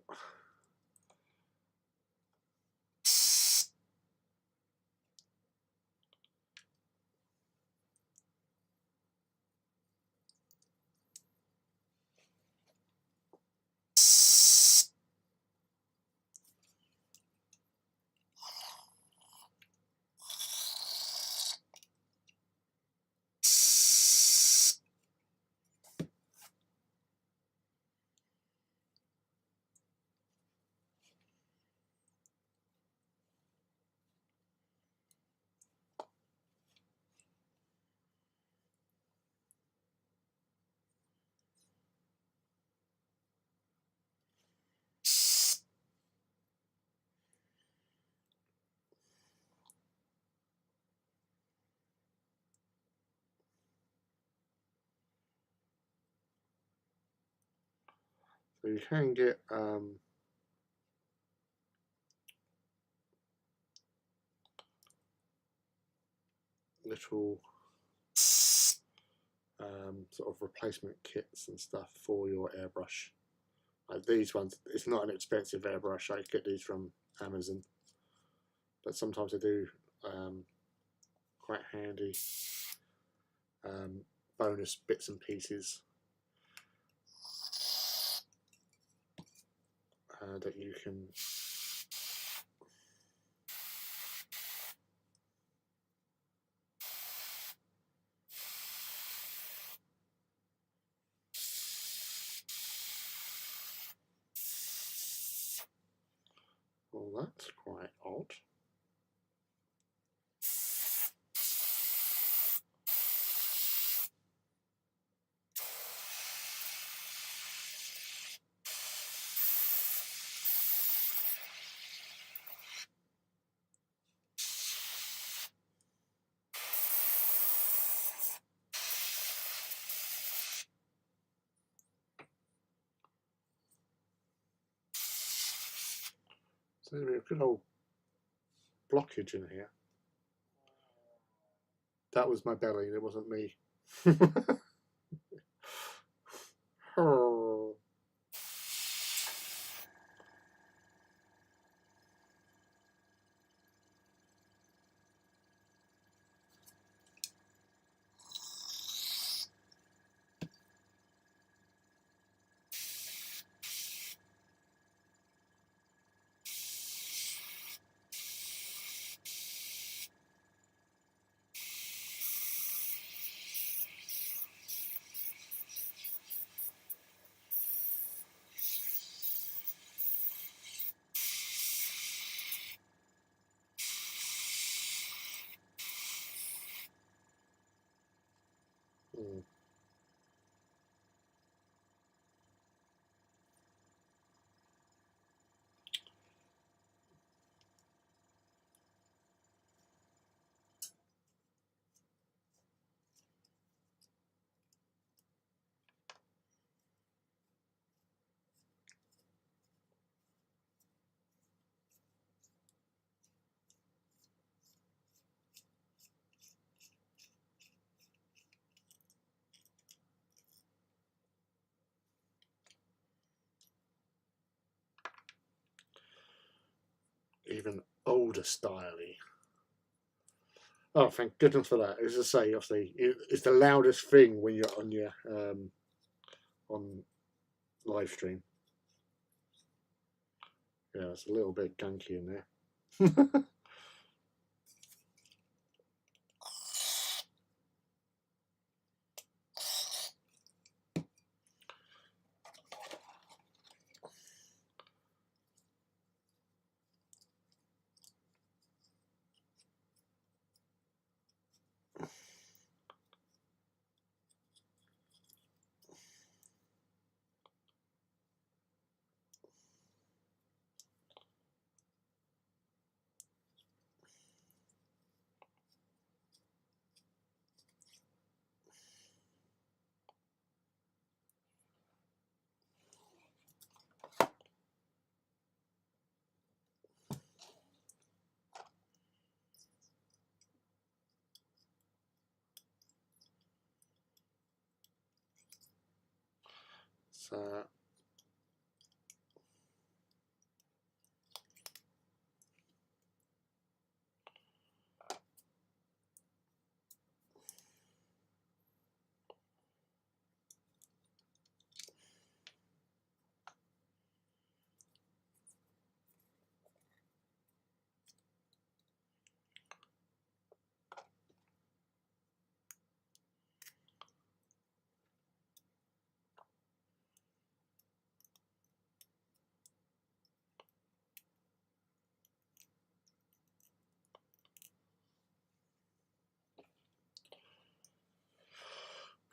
So you can get little sort of replacement kits and stuff for your airbrush. Like these ones, it's not an expensive airbrush. I get these from Amazon, but sometimes I do quite handy bonus bits and pieces that you can well, that's quite odd. So there's a good old blockage in here. That was my belly, it wasn't me. Oh. Mm. Even older styley. Oh, thank goodness for that. As I say, obviously, it's the loudest thing when you're on your on live stream. Yeah, it's a little bit gunky in there. So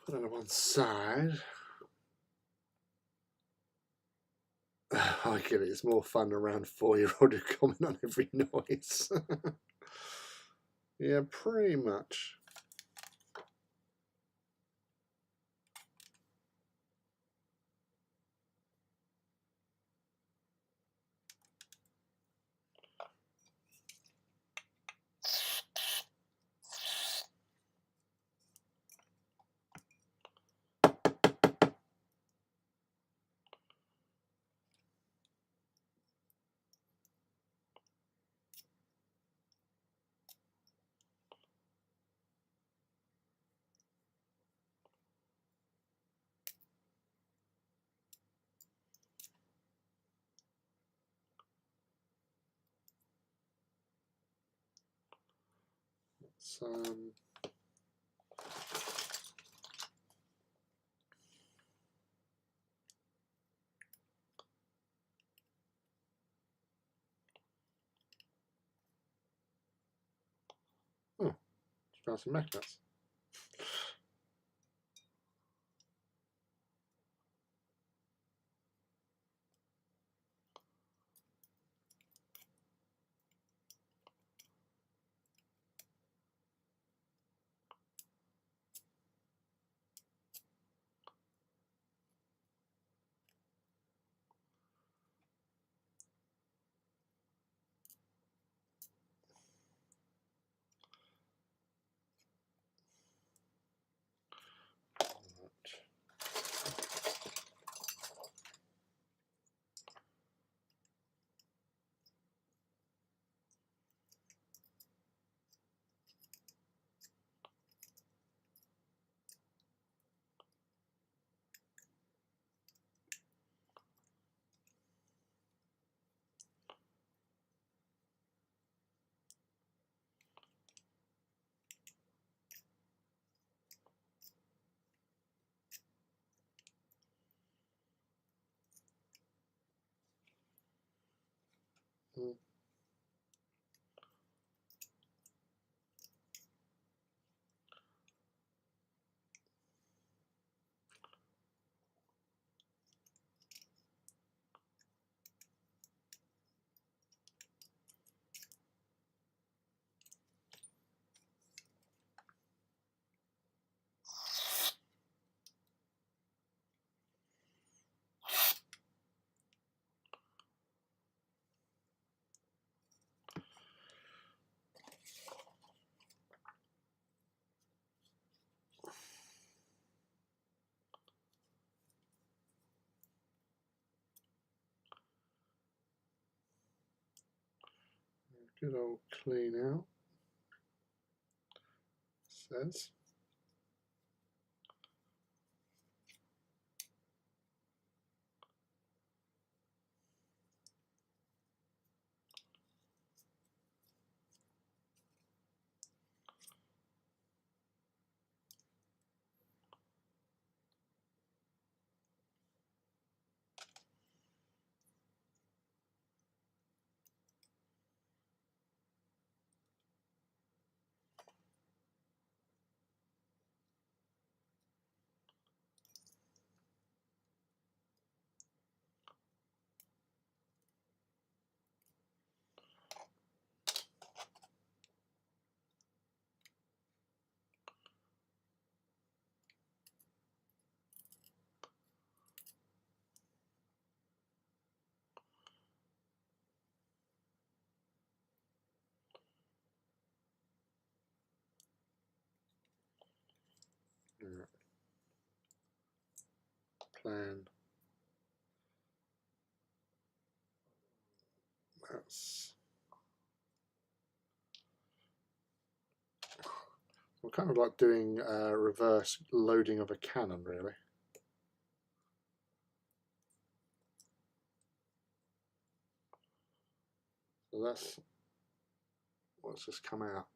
put it on one side. I get it. It's more fun around 4-year-old who comment on every noise. Yeah, pretty much. some oh, found some magnets. Mm. Good old clean out, says. Yeah. Plan. That's. I'm kind of like doing reverse loading of a cannon, really. So that's what's just come out.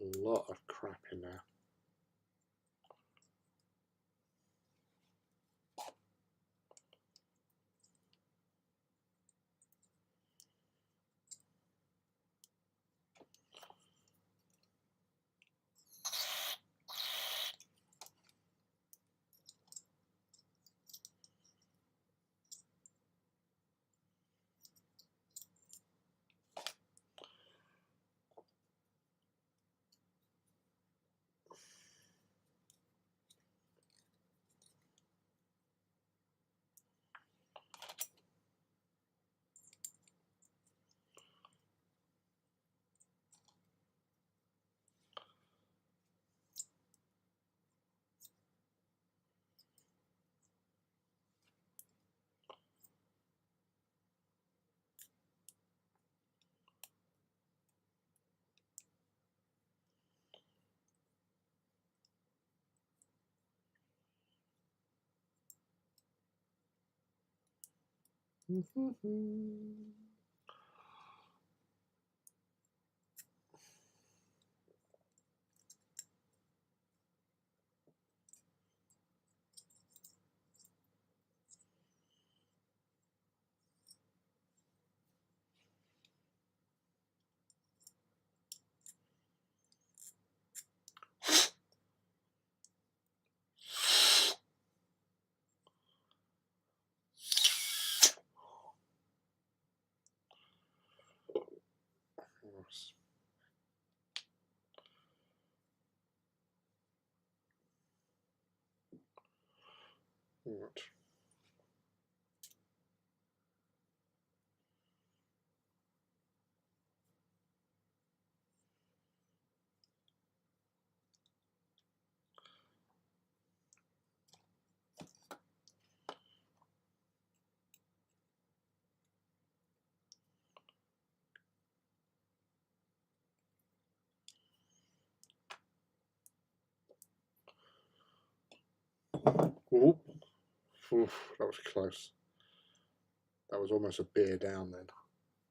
a lot of crap in there. Right. Ooh. Oof, that was close. That was almost a beer down then.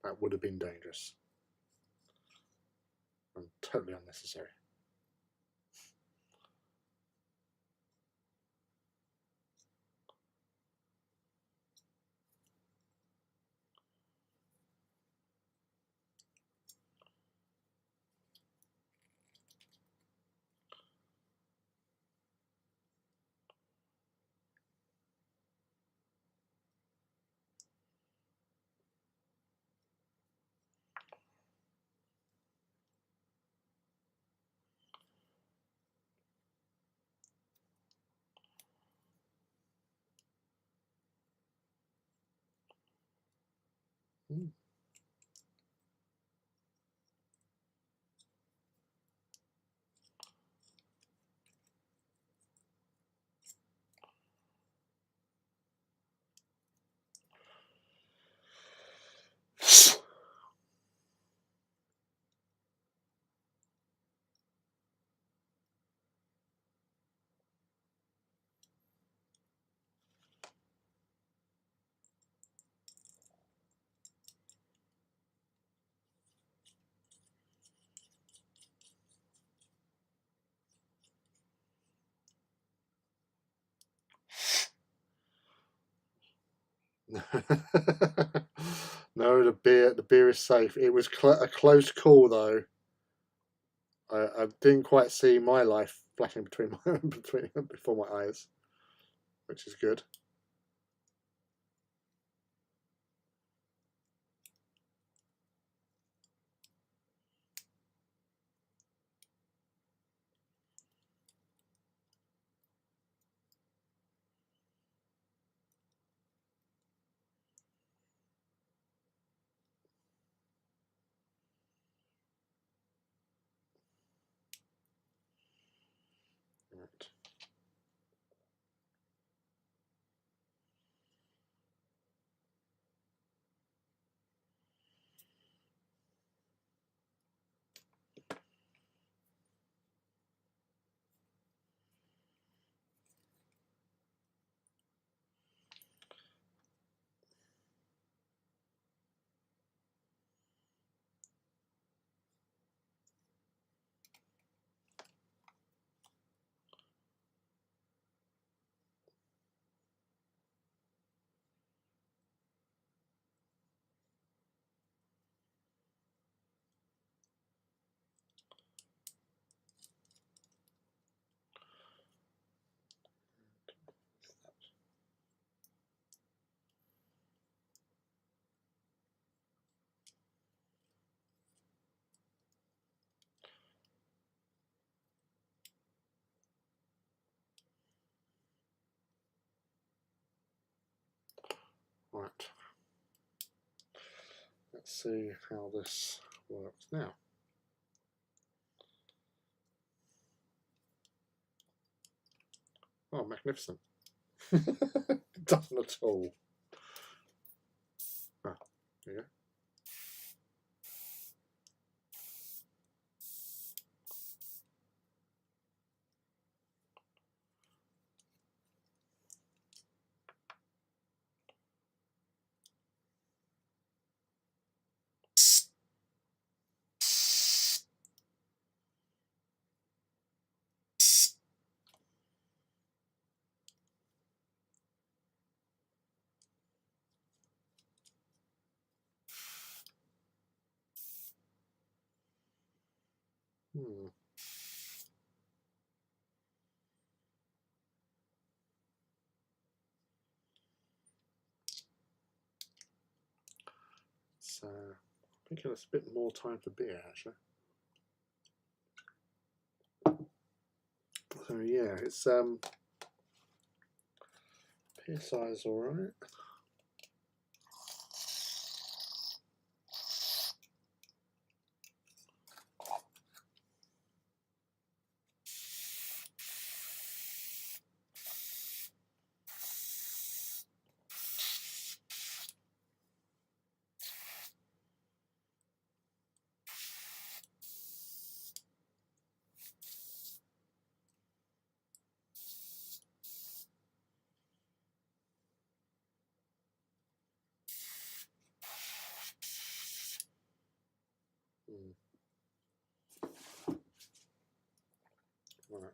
That would have been dangerous and totally unnecessary. Mm. No, the beer is safe. It was a close call though. I didn't quite see my life flashing between before my eyes, which is good. Right. Let's see how this works now. Oh, magnificent. Doesn't at all. Ah, there you go. So I think it's a bit more time for beer actually. So yeah, it's beer size all right. Right.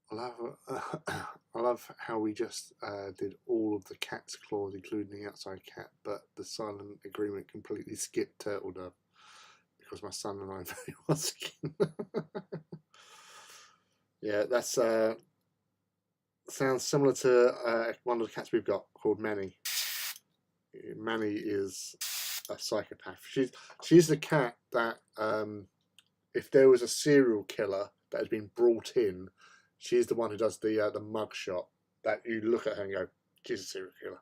I love how we just did all of the cat's claws, including the outside cat, but the silent agreement completely skipped turtle dove because my son and I very well skin. Yeah, that's sounds similar to one of the cats we've got called Manny. Manny is a psychopath. She's the cat that if there was a serial killer that has been brought in, she's the one who does the mug shot that you look at her and go, she's a serial killer.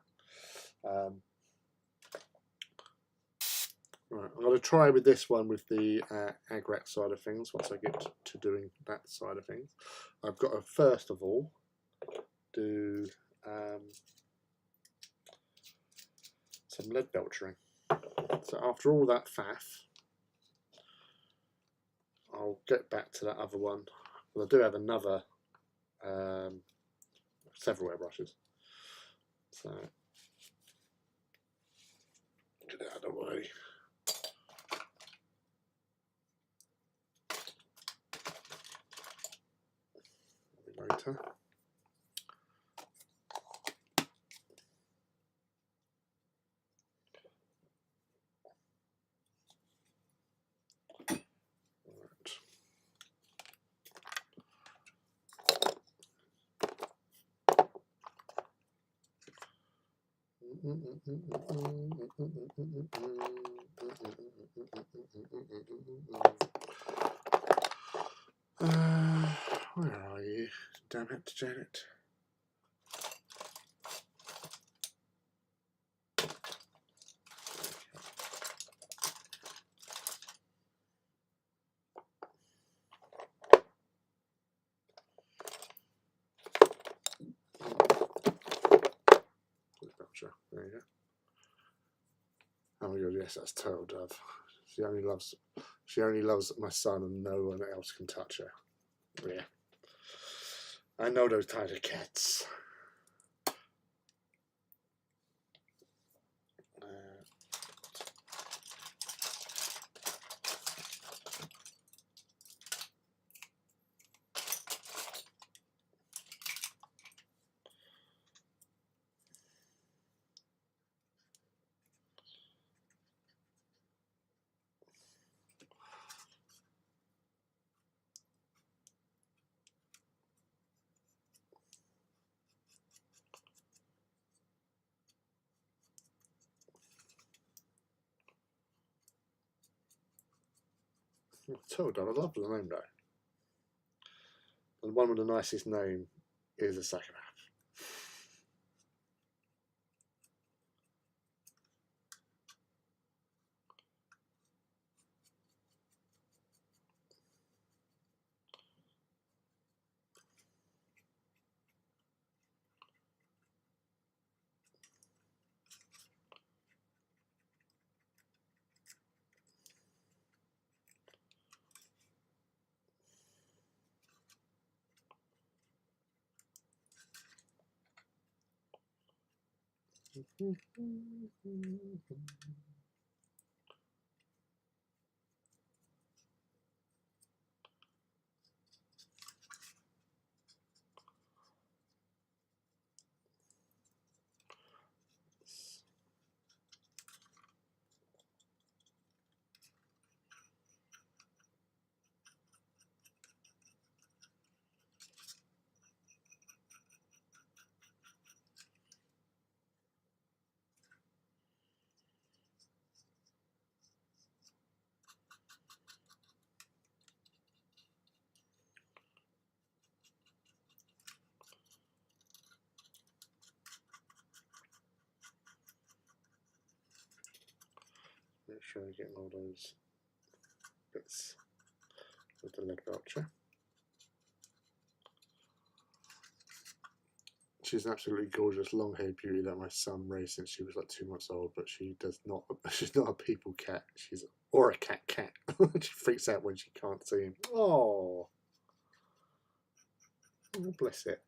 Right, I'm going to try with this one with the Agrat side of things once I get to doing that side of things. I've got to first of all do some lead belchering. So after all that faff, I'll get back to that other one. Well, I do have another several airbrushes. So get it out of the way. Later. Where are you? Damn it, Janet. There you go. Oh my god, yes, that's Turtle Dove. She only loves my son and no one else can touch her. Yeah. I know those types of cats. Turtle Dove, I love the name though. And one with the nicest name is a psychopath. Make sure I'm getting all those bits with the lead voucher. She's an absolutely gorgeous long-haired beauty that my son raised since she was like 2 months old, but she does not. She's not a people cat. Or a cat. She freaks out when she can't see him. Oh, bless it.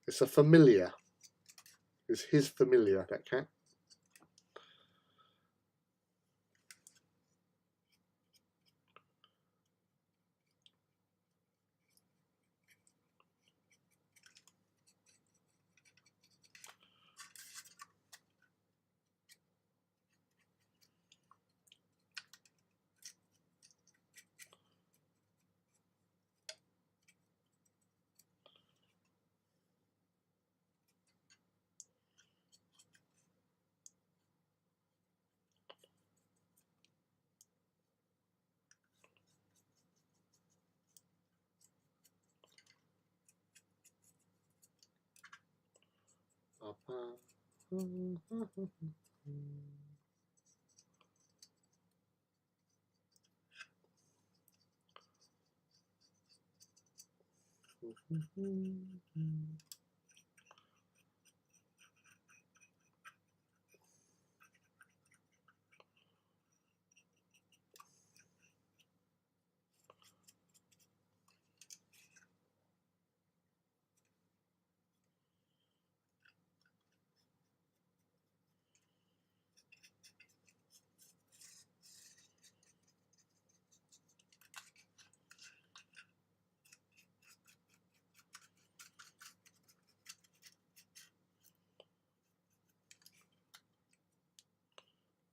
It's a familiar. It's his familiar, that cat.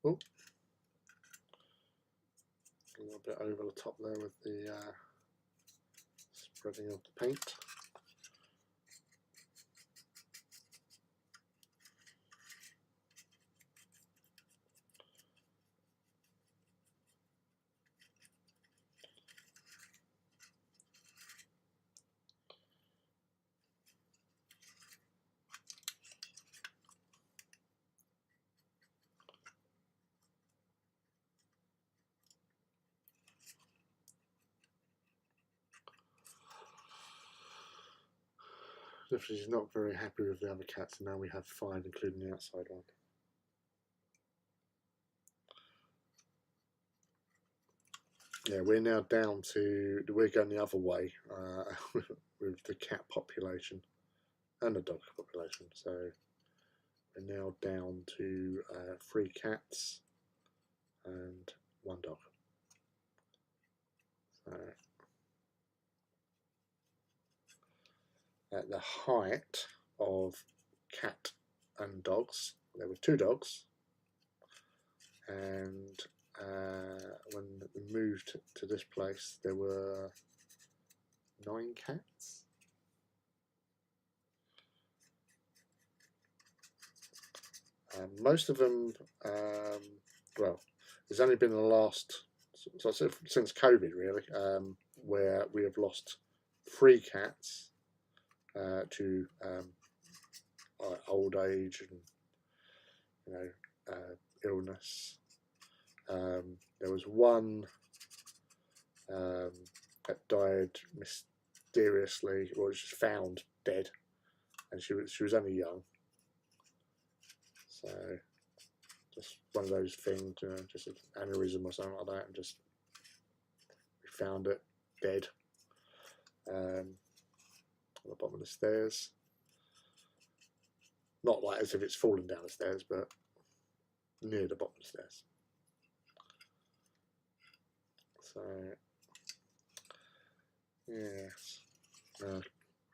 Oh, a little bit over the top there with the spreading of the paint. She's not very happy with the other cats, and now we have 5, including the outside one. Yeah, we're now down to, we're going the other way with the cat population and the dog population. So we're now down to 3 cats and 1 dog. So at the height of cat and dogs, there were 2 dogs, and when we moved to this place, there were 9 cats. Most of them, well, It's only been the last, so since COVID really, where we have lost 3 cats to old age and illness. There was one that died mysteriously, or was just found dead, and she was only young. So just one of those things, just an aneurysm or something like that, and just we found it dead on the bottom of the stairs. Not like as if it's fallen down the stairs, but near the bottom of the stairs. So yes,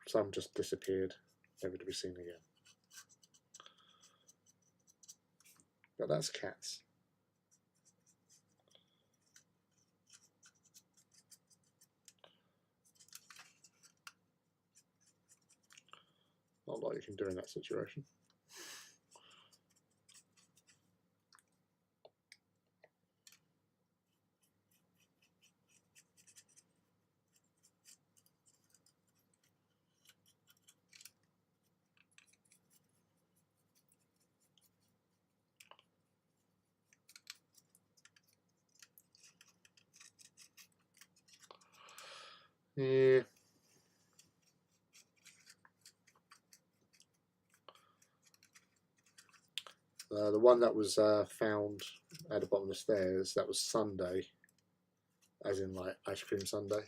some just disappeared, never to be seen again. But that's cats. Not a lot you can do in that situation. Yeah. The one that was found at the bottom of the stairs, that was Sunday, as in like ice cream Sunday.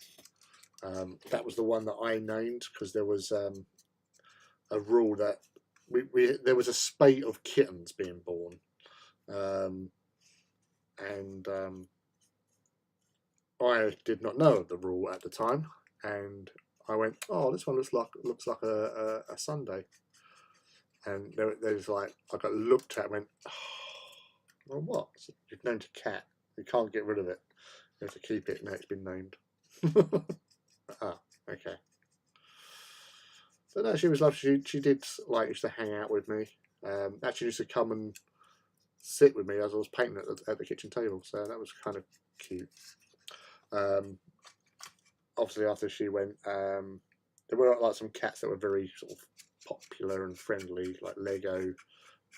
That was the one that I named because there was a rule that there was a spate of kittens being born, and I did not know of the rule at the time, and I went, "Oh, this one looks like a Sunday," and there's like I got looked at and went, "Oh, well, what? You've named a cat. You can't get rid of it. You have to keep it. Now it's been named." Ah, okay. But no, she was lovely. She did like used to hang out with me. Actually, used to come and sit with me as I was painting at the kitchen table. So that was kind of cute. Obviously, after she went, there were like some cats that were very sort of popular and friendly, like Lego,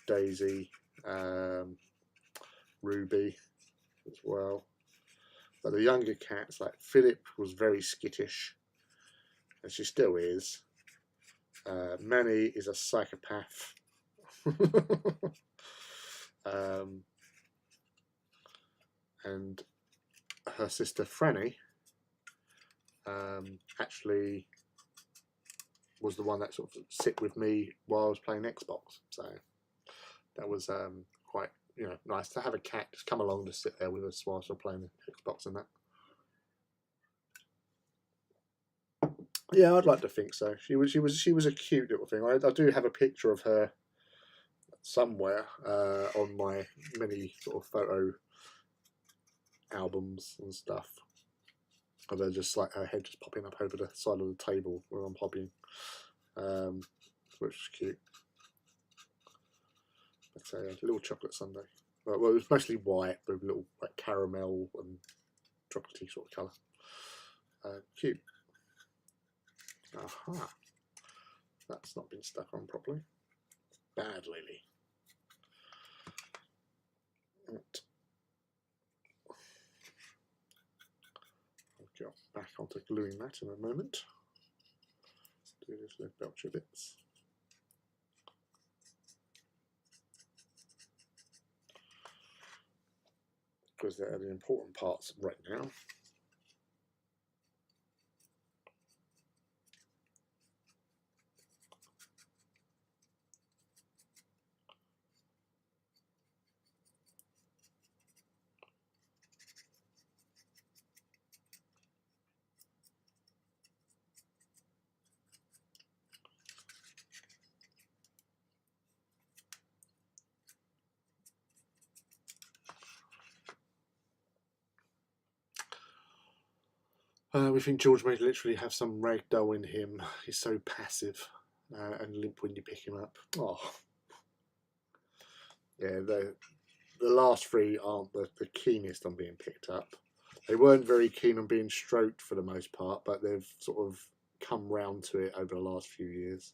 Daisy, Ruby, as well. But the younger cats, like Philip, was very skittish, and she still is. Manny is a psychopath. And her sister Franny actually was the one that sort of sit with me while I was playing Xbox. So that was quite nice to have a cat just come along to sit there with us whilst we're playing Xbox and that. Yeah, I'd like to think so. She was a cute little thing. I do have a picture of her somewhere on my many sort of photo albums and stuff. And they're just like her head just popping up over the side of the table where I'm hobbying, which is cute. It's a little chocolate sundae. Well, it was mostly white with little like caramel and chocolatey sort of colour. Cute. Aha. That's not been stuck on properly. Bad, Lily. Right. I'll get back onto gluing that in a moment. Do this with belcher bits. Because they're the important parts right now. We think George may literally have some ragdoll in him. He's so passive and limp when you pick him up. Oh, yeah. the last three aren't the keenest on being picked up. They weren't very keen on being stroked for the most part, but they've sort of come round to it over the last few years.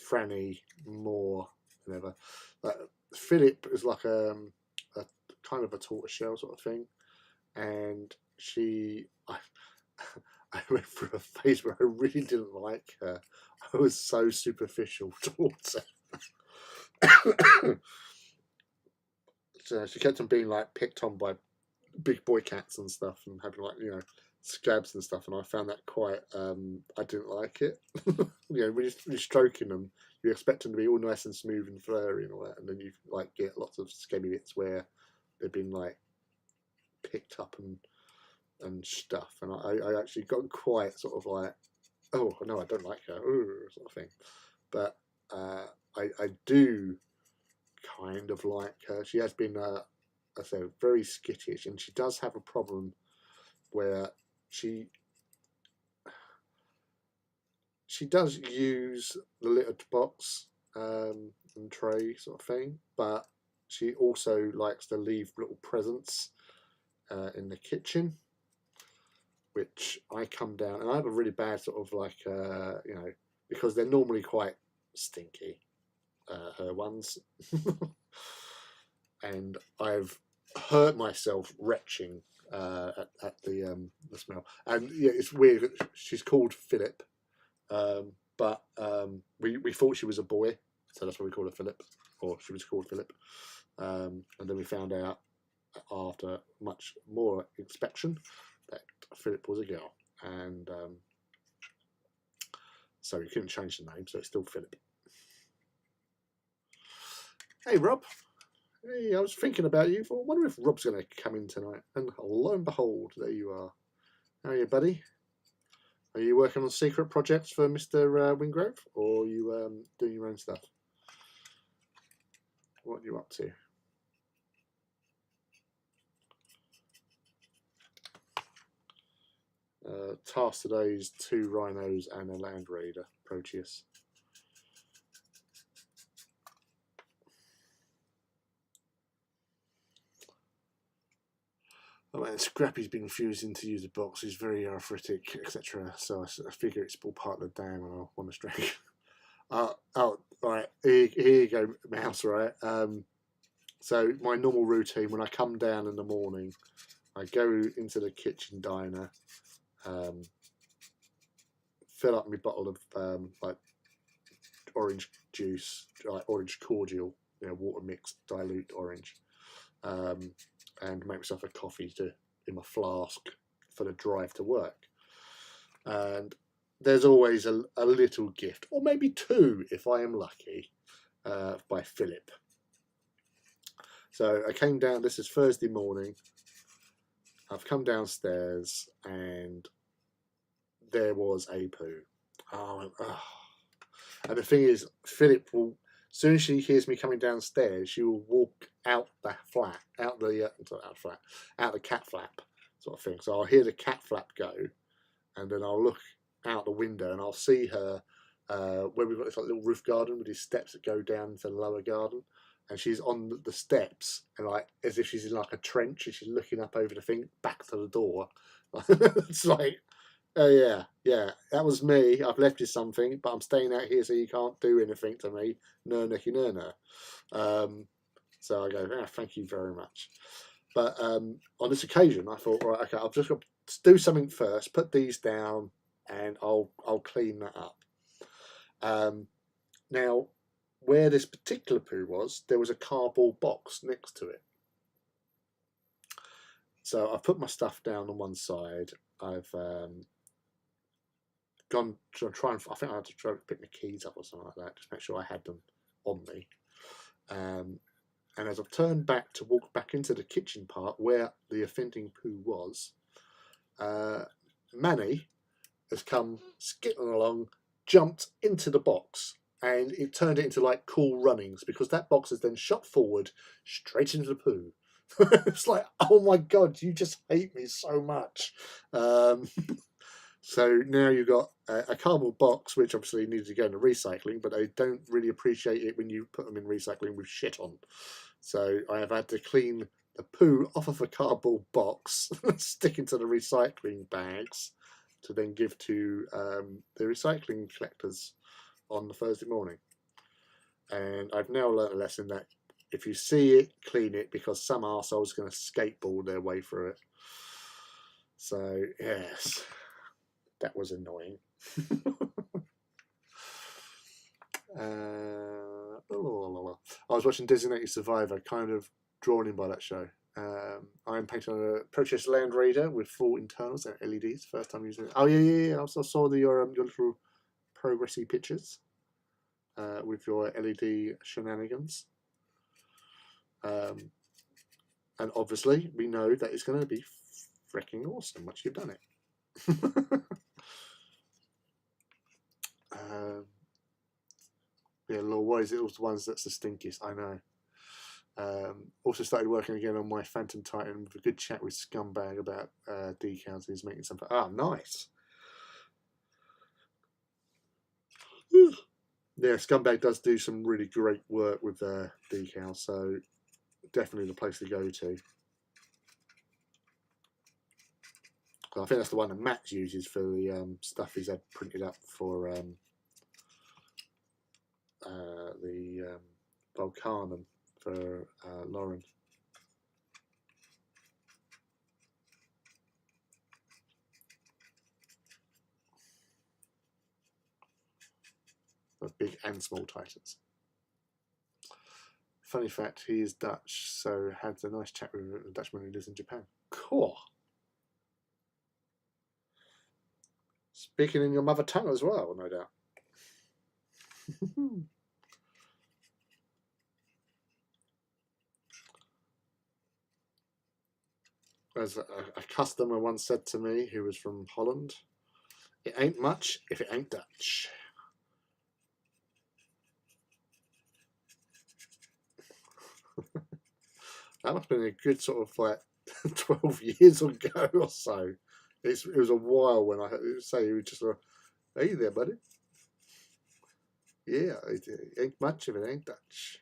Franny more than ever. Philip is like a kind of a tortoiseshell sort of thing, and I went through a phase where I really didn't like her. I was so superficial towards her. So she kept on being like picked on by big boy cats and stuff, and having like scabs and stuff, and I found that quite. I didn't like it. When you're stroking them, you expect them to be all nice and smooth and furry and all that, and then you like get lots of scabby bits where they've been like picked up and stuff, and I actually got quite sort of like, oh no, I don't like her, sort of thing. But I do kind of like her. She has been, I say, very skittish, and she does have a problem where she does use the littered box and tray sort of thing, but she also likes to leave little presents in the kitchen, which I come down, and I have a really bad sort of like, because they're normally quite stinky, her ones. And I've hurt myself retching at the smell. And yeah, it's weird. She's called Philip, but we thought she was a boy, so that's why we called her Philip, or she was called Philip. And then we found out after much more inspection that Philip was a girl, and so we couldn't change the name, so it's still Philip. Hey Rob, hey, I was thinking about you. I wonder if Rob's going to come in tonight, and lo and behold, there you are. How are you, buddy? Are you working on secret projects for Mr. Wingrove, or are you doing your own stuff? What are you up to? Task today is 2 rhinos and a Land Raider Proteus. Oh, and Scrappy's been refusing to use the box. He's very arthritic, etc. So I figure it's all part of the dam, and I want to drag. Oh, right. Here you go, Mouse. Right. So my normal routine when I come down in the morning, I go into the kitchen diner, fill up my bottle of like orange juice, like orange cordial, water mixed, dilute orange, and make myself a coffee in my flask for the drive to work. And there's always a little gift, or maybe 2 if I am lucky, by Philip. So I came down, this is Thursday morning, I've come downstairs and there was a poo. Oh. And the thing is, Philip will, as soon as she hears me coming downstairs, she will walk out the flat, out the cat flap sort of thing. So I'll hear the cat flap go, and then I'll look out the window and I'll see her where we've got this like little roof garden with these steps that go down to the lower garden, and she's on the steps and like as if she's in like a trench, and she's looking up over the thing back to the door. It's like, oh yeah, that was me. I've left you something, but I'm staying out here so you can't do anything to me. No, Nicky, no. So I go, thank you very much. But on this occasion, I thought, right, okay, I've just got to do something first. Put these down, and I'll clean that up. Now, where this particular poo was, there was a cardboard box next to it. So I've put my stuff down on one side. I've gone to try and, I think I had to try to pick my keys up or something like that, just make sure I had them on me. And as I've turned back to walk back into the kitchen part where the offending poo was, Manny has come skittering along, jumped into the box, and it turned it into like Cool Runnings, because that box has then shot forward straight into the poo. It's like, oh my god, you just hate me so much. So now you've got a cardboard box, which obviously needs to go into recycling, but they don't really appreciate it when you put them in recycling with shit on. So I have had to clean the poo off of a cardboard box, stick into the recycling bags, to then give to the recycling collectors on the Thursday morning. And I've now learnt a lesson that if you see it, clean it, because some arsehole's going to skateboard their way through it. So, yes, that was annoying. I was watching Designated Survivor, kind of drawn in by that show. I'm painting on a purchased Land Raider with full internals and LEDs. First time using it. Oh yeah. I also saw your little progressy pictures with your LED shenanigans. And obviously, we know that it's going to be freaking awesome once you've done it. Yeah, Lord, why is it all the ones that's the stinkiest? I know. Also started working again on my Phantom Titan with a good chat with Scumbag about decals. He's making something. Ah, nice. Yeah, Scumbag does do some really great work with decals, so definitely the place to go to. I think that's the one that Matt uses for the stuff he's had printed up for the Volcanum for Lauren. Big and small Titans. Funny fact, he is Dutch, so had a nice chat with a Dutchman who lives in Japan. Cool. Speaking in your mother tongue as well, no doubt. As a customer once said to me, who was from Holland, it ain't much if it ain't Dutch. That must have been a good sort of like 12 years ago or so. It was a while when I say you just hey there, buddy. Yeah, it ain't much if it ain't Dutch.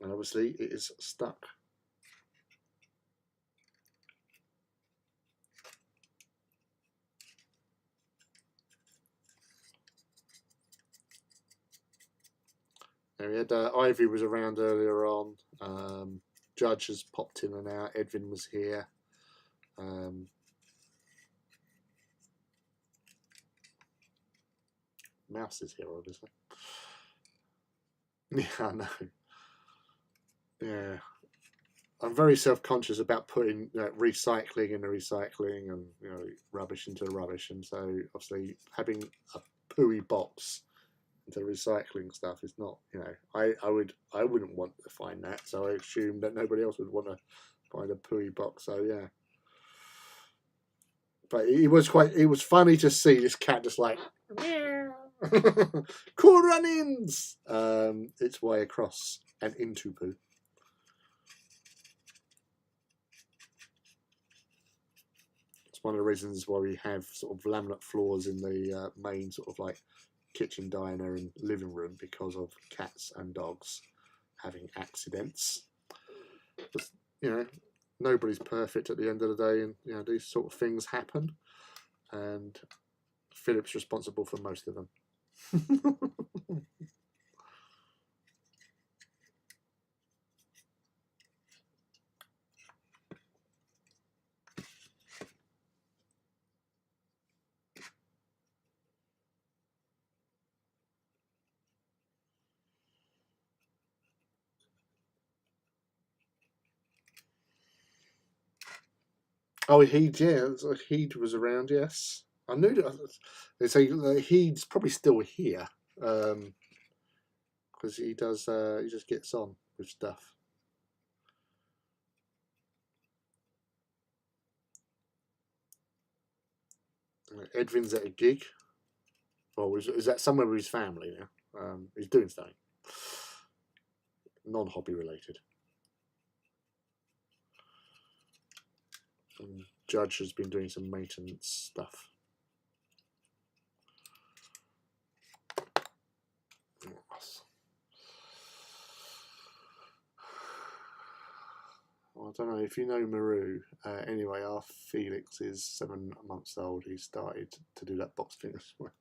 And obviously it is stuck. And we had Ivy was around earlier on. Judge has popped in and out. Edwin was here. Mouse is here, obviously. Yeah, I know. Yeah, I'm very self-conscious about putting recycling in the recycling and rubbish into the rubbish, and so obviously having a pooey box into recycling stuff is not. I wouldn't want to find that, so I assume that nobody else would want to find a pooey box. So yeah. But it was funny to see this cat just like cool run-ins its way across and into poo. It's one of the reasons why we have sort of laminate floors in the main sort of like kitchen, diner and living room, because of cats and dogs having accidents. But, nobody's perfect at the end of the day, and these sort of things happen, and Philip's responsible for most of them. Oh, Heed, yeah, Heed was around. Yes, I knew that. They say Heed's probably still here, because he does. He just gets on with stuff. Edwin's at a gig. Or is that somewhere with his family now? He's doing something non-hobby related. Judge has been doing some maintenance stuff. I don't know if you know Maru. Anyway, our Felix is 7 months old. He started to do that box thing as well.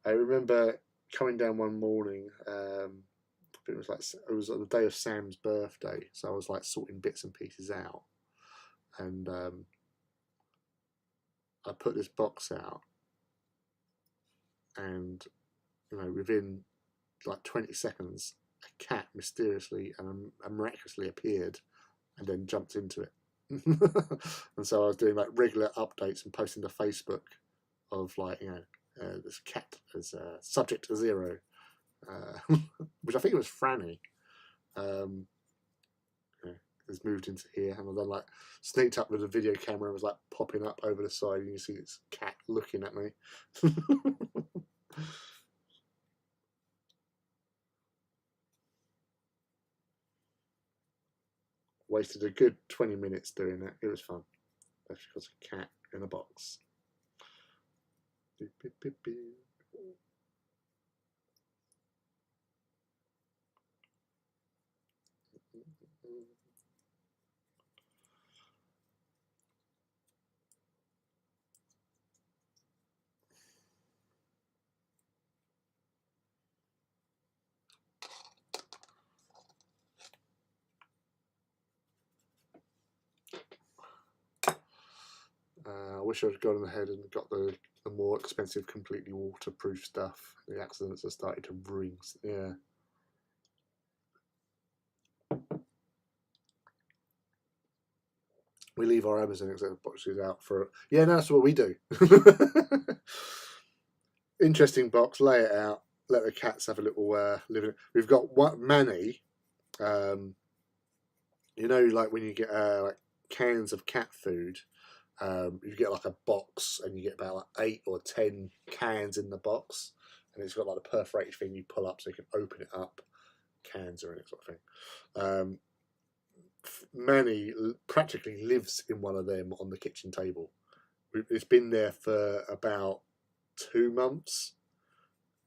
I remember coming down one morning. It was on the day of Sam's birthday, so I was like sorting bits and pieces out, and I put this box out, and within like 20 seconds, a cat mysteriously and miraculously appeared and then jumped into it. And so I was doing like regular updates and posting to Facebook of like, this cat as subject to 0, which I think it was Franny. Has moved into here, and I then like sneaked up with a video camera and was like popping up over the side, and you see this cat looking at me. Wasted a good 20 minutes doing that. It was fun. That's because a cat in a box. Beep, beep, beep, beep. I wish I'd gone ahead and got the more expensive, completely waterproof stuff. The accidents are starting to ring. Yeah. We leave our Amazon expensive boxes out for. Yeah, no, that's what we do. Interesting box. Lay it out. Let the cats have a little living. We've got what Manny. Like when you get like cans of cat food. You get like a box, and you get about like 8 or 10 cans in the box, and it's got like a perforated thing you pull up so you can open it up. Cans are in it, sort of thing. Manny practically lives in one of them on the kitchen table. It's been there for about 2 months,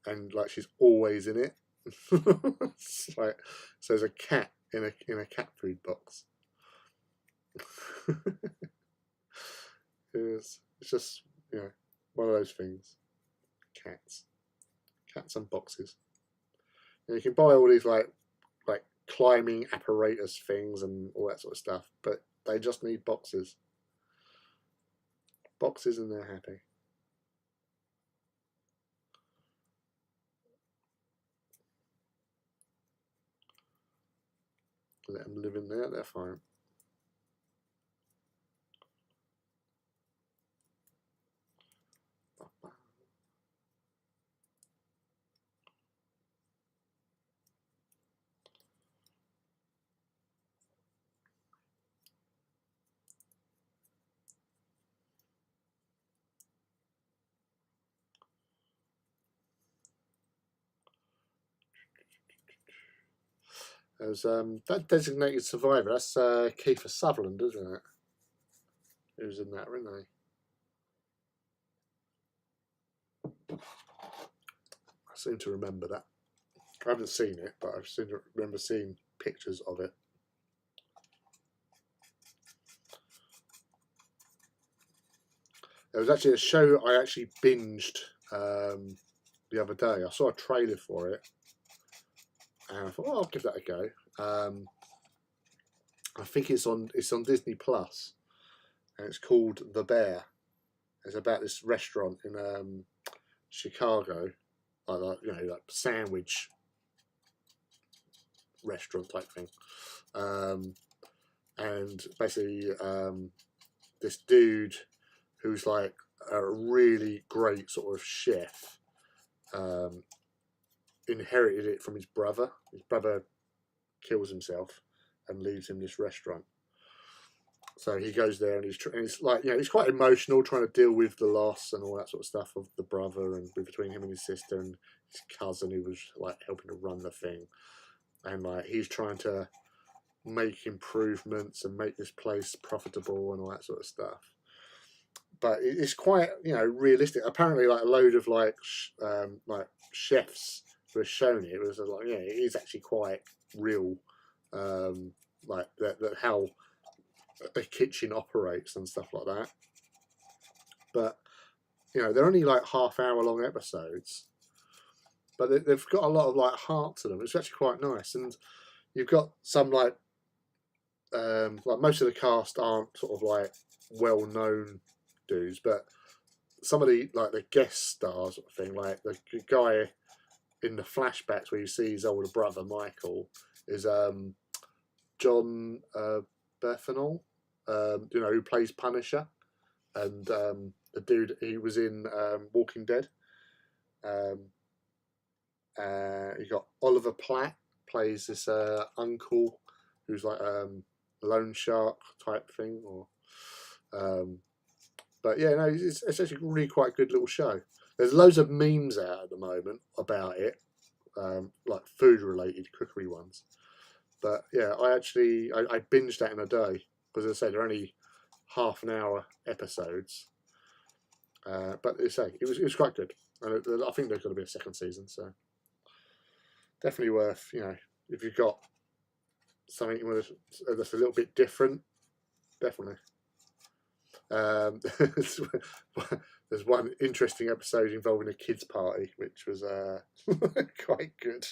and like she's always in it. It's like, so there's a cat in a cat food box. It's just one of those things. Cats and boxes. And you can buy all these like climbing apparatus things and all that sort of stuff, but they just need boxes. Boxes, and they're happy. Let them live in there, they're fine. There's that Designated Survivor. That's Kiefer Sutherland, isn't it? Who's in that, isn't they? I seem to remember that. I haven't seen it, but I seem to remember seeing pictures of it. There was actually a show I actually binged the other day. I saw a trailer for it, and I thought, I'll give that a go. I think it's on Disney Plus, and it's called The Bear. It's about this restaurant in Chicago, like sandwich restaurant type thing, and basically this dude who's like a really great sort of chef inherited it from his brother. His brother kills himself and leaves him this restaurant. So he goes there, and he's like, he's quite emotional, trying to deal with the loss and all that sort of stuff of the brother, and between him and his sister and his cousin who was like helping to run the thing, and like he's trying to make improvements and make this place profitable and all that sort of stuff. But it's quite, you know, realistic. Apparently, like a load of like chefs were shown it. It was like, yeah, it is actually quite real, like that how a kitchen operates and stuff like that. But you know, they're only like half-hour long episodes, but they've got a lot of like heart to them. It's actually quite nice, and you've got some like most of the cast aren't sort of like well-known dudes, but some of the like the guest stars sort of thing, like the guy in the flashbacks where you see his older brother Michael is John Bernthal, you know, who plays Punisher, and the dude he was in Walking Dead. You got Oliver Platt plays this uncle who's like loan shark type thing, or but yeah, no, it's actually really quite a good little show. There's loads of memes out at the moment about it, like food related cookery ones. But yeah, I binged that in a day because as I said, they're only half an hour episodes. But as I say, it was quite good, and I think there's going to be a second season, so definitely worth, you know, if you've got something that's a little bit different, definitely. There's one interesting episode involving a kids' party, which was quite good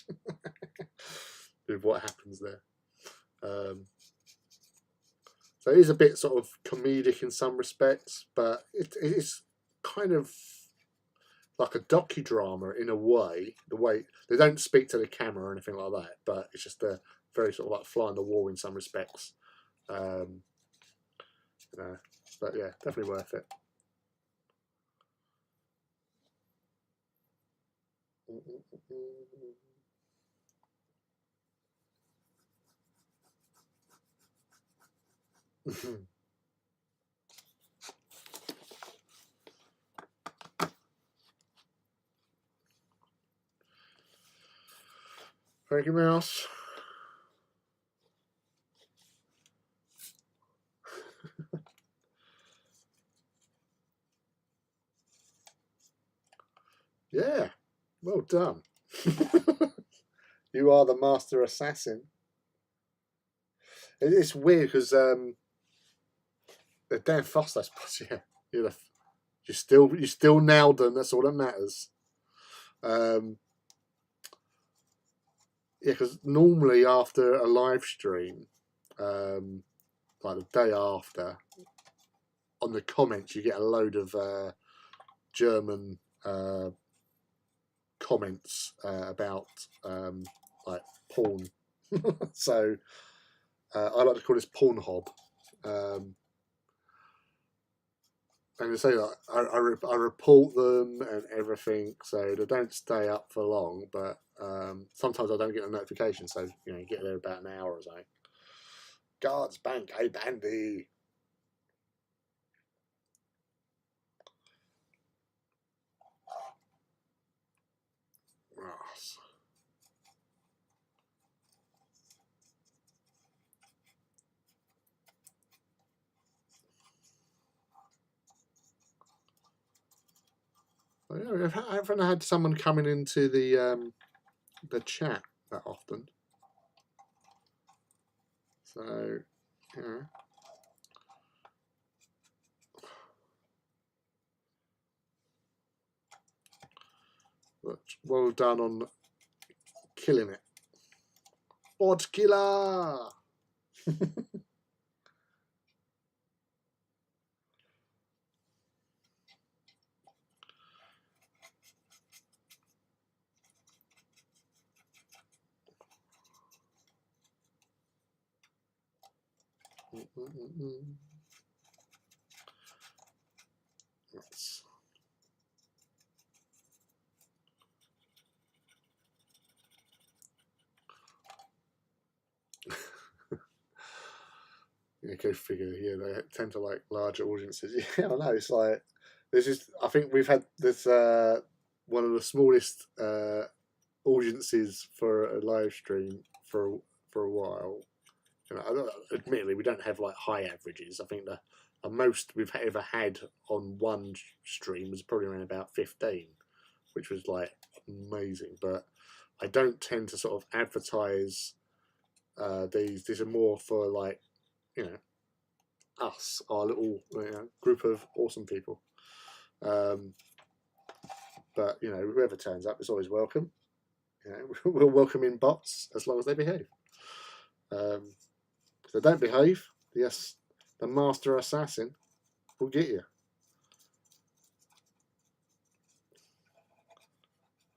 with what happens there. So it is a bit sort of comedic in some respects, but it's kind of like a docudrama in a way. The way they don't speak to the camera or anything like that, but it's just a very sort of like fly on the wall in some respects. You know, but yeah, definitely worth it. Thank you, Mouse. Yeah, well done. You are the master assassin. It's weird because Dan Foster, I suppose, yeah, you still nailed them. That's all that matters. Yeah, because normally after a live stream, like the day after, on the comments you get a load of German comments about like porn. So I like to call this Pornhub. And to say that I report them and everything, so they don't stay up for long. But sometimes I don't get a notification, so you know, you get there about an hour or so. Guards bank a bandy. Yes. I haven't had someone coming into the chat that often. So, yeah. But well done on killing it. Odd killer! That's... Yeah, go figure. Yeah, they tend to like larger audiences. Yeah, I know. It's like this is. I think we've had this one of the smallest audiences for a live stream for a while, You know, admittedly, we don't have like high averages. I think the most we've ever had on one stream was probably around about 15, which was like amazing. But I don't tend to sort of advertise these. These are more for like, you know, us, our little, you know, group of awesome people. But you know, whoever turns up is always welcome. You know, we'll welcome in bots as long as they behave. If they don't behave, yes, the master assassin will get you.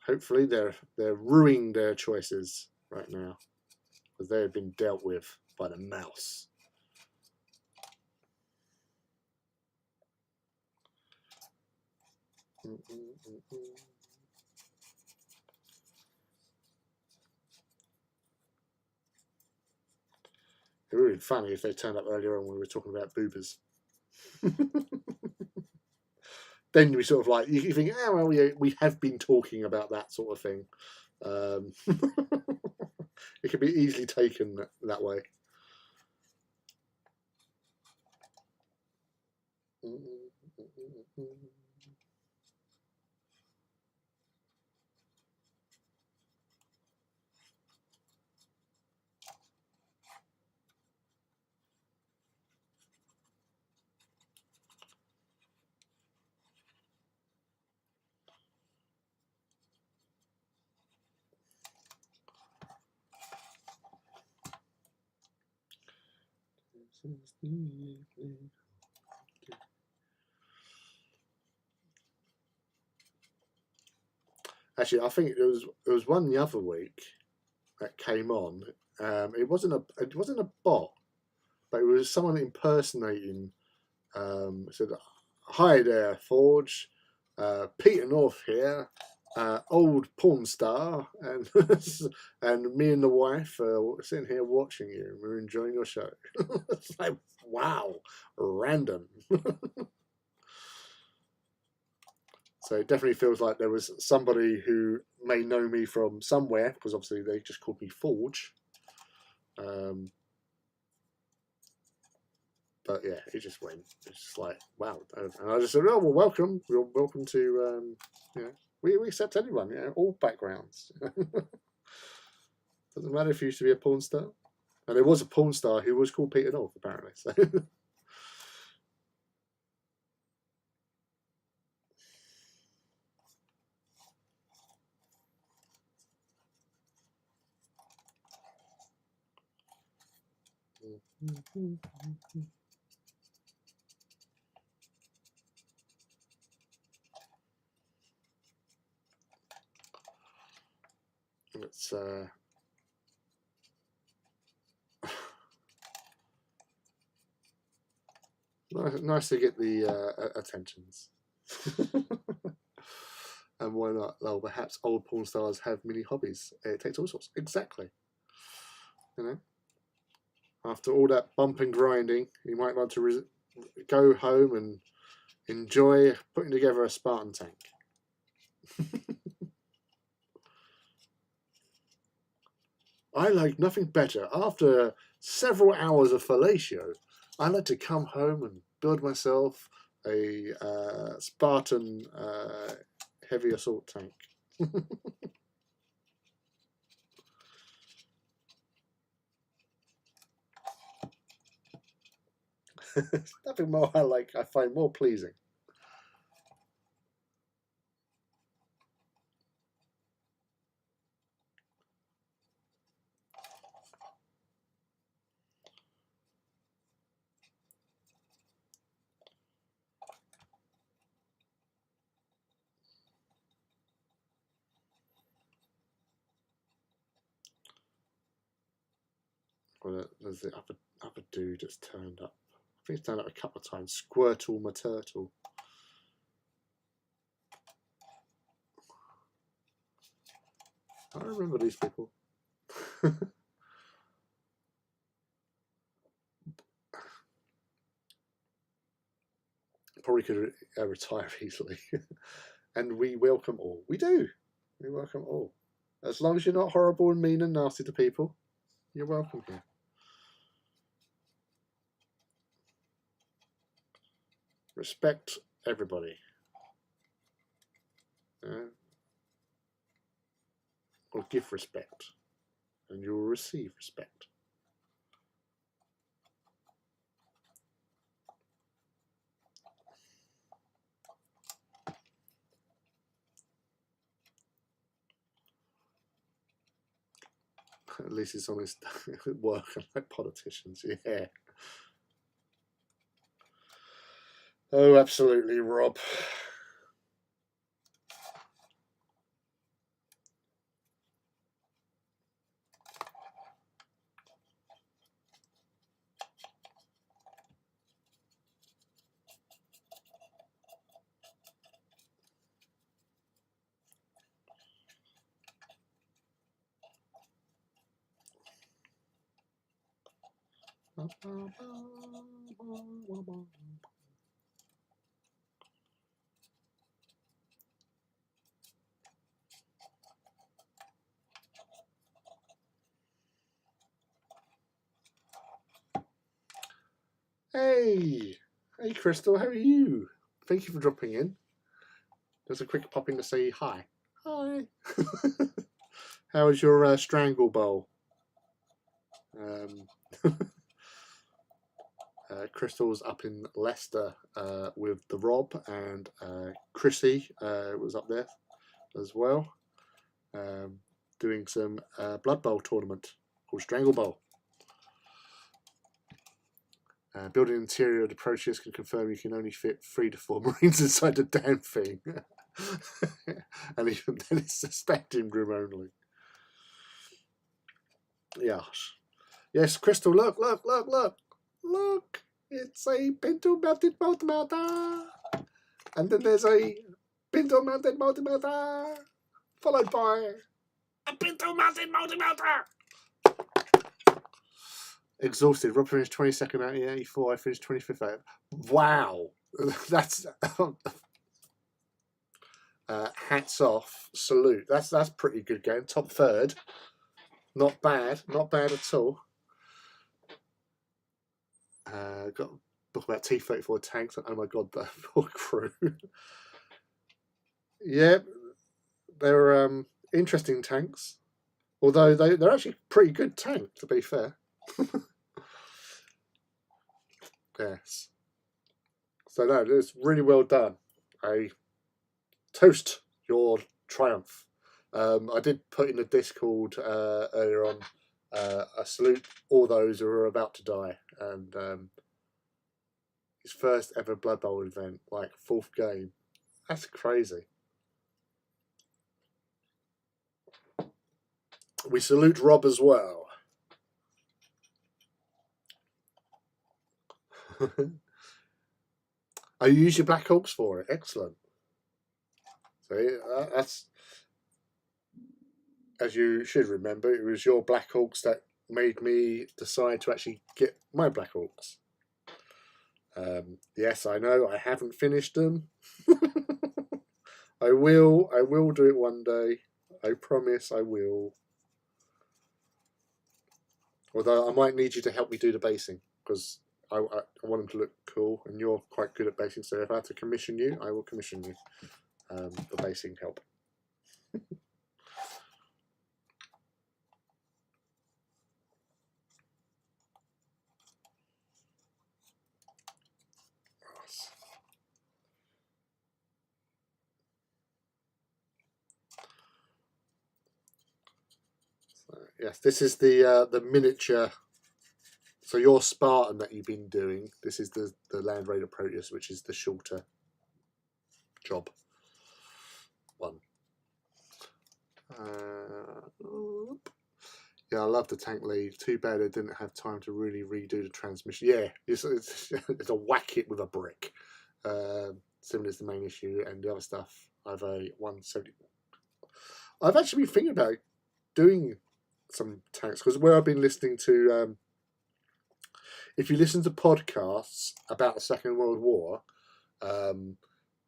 Hopefully, they're ruining their choices right now, because they have been dealt with by the mouse. It would have been funny if they turned up earlier on when we were talking about boobers. Then we sort of like, you think, oh, well, we have been talking about that sort of thing. It can be easily taken that way. Actually, I think there was one the other week that came on. It wasn't a bot, but it was someone impersonating. Said, "Hi there, Forge. Peter North here, old porn star, and and me and the wife are sitting here watching you. We're enjoying your show." It's like, wow, random. So it definitely feels like there was somebody who may know me from somewhere, because obviously they just called me Forge. But yeah, it just went. It's just like, wow. And I just said, oh, well, welcome. You're welcome to, you know, we accept anyone, you know, all backgrounds. Doesn't matter if you used to be a porn star. And there was a porn star who was called Peter North, apparently. So. It's nice to get the attentions. And why not? Well, perhaps old porn stars have many hobbies. It takes all sorts. Exactly. You know, after all that bump and grinding, you might want to go home and enjoy putting together a Spartan tank. I like nothing better. After several hours of fellatio, I like to come home and build myself a Spartan heavy assault tank. Nothing more I find more pleasing. Well, there's the other dude that's turned up. I think he's turned up a couple of times. Squirtle Maturtle. I remember these people. Probably could retire easily. And we welcome all. We do. We welcome all. As long as you're not horrible and mean and nasty to people, you're welcome here. Respect everybody. Or give respect, and you will receive respect. At least it's honest work, like politicians, yeah. Oh, absolutely, Rob. Hey, hey, Crystal, how are you? Thank you for dropping in. There's a quick pop in to say hi. Hi. How was your strangle bowl? Crystal's up in Leicester with the Rob, and Chrissy was up there as well, doing some Blood Bowl tournament called Strangle Bowl. Building interior of the Proteus can confirm you can only fit 3 to 4 Marines inside the damn thing. And even then it's a standing room only. Yes. Yes, Crystal, look. Look. It's a pinto mounted multi-mounter. And then there's a pinto mounted multi-mounter. Followed by a pinto mounted multi-mounter. Exhausted. Rob finished 22nd out of 84. I finished 25th out. Wow. That's hats off. Salute. That's pretty good game. Top third. Not bad at all. Got a book about T-34 tanks. Oh my god, the poor crew. Yeah, they're interesting tanks. Although they're actually pretty good tank, to be fair. Yes. So no, it's really well done. I toast your triumph. I did put in the Discord earlier on. I salute all those who are about to die, and his first ever Blood Bowl event, like 4th game. That's crazy. We salute Rob as well. Oh, you use your Black Hawks for it. Excellent. So that's, as you should remember, it was your Black Hawks that made me decide to actually get my Black Hawks. Yes, I know I haven't finished them. I will do it one day. I promise I will. Although I might need you to help me do the basing, because I want them to look cool, and you're quite good at basing. So if I have to commission you, I will commission you for basing help. So, yes, this is the miniature. So your Spartan that you've been doing, this is the Land Raider Proteus, which is the shorter job one. Yeah, I love the tank lead. Too bad they didn't have time to really redo the transmission. Yeah, it's a whack it with a brick. Similar is the main issue, and the other stuff. I've a 170. I've actually been thinking about doing some tanks, because where I've been listening to, if you listen to podcasts about the Second World War,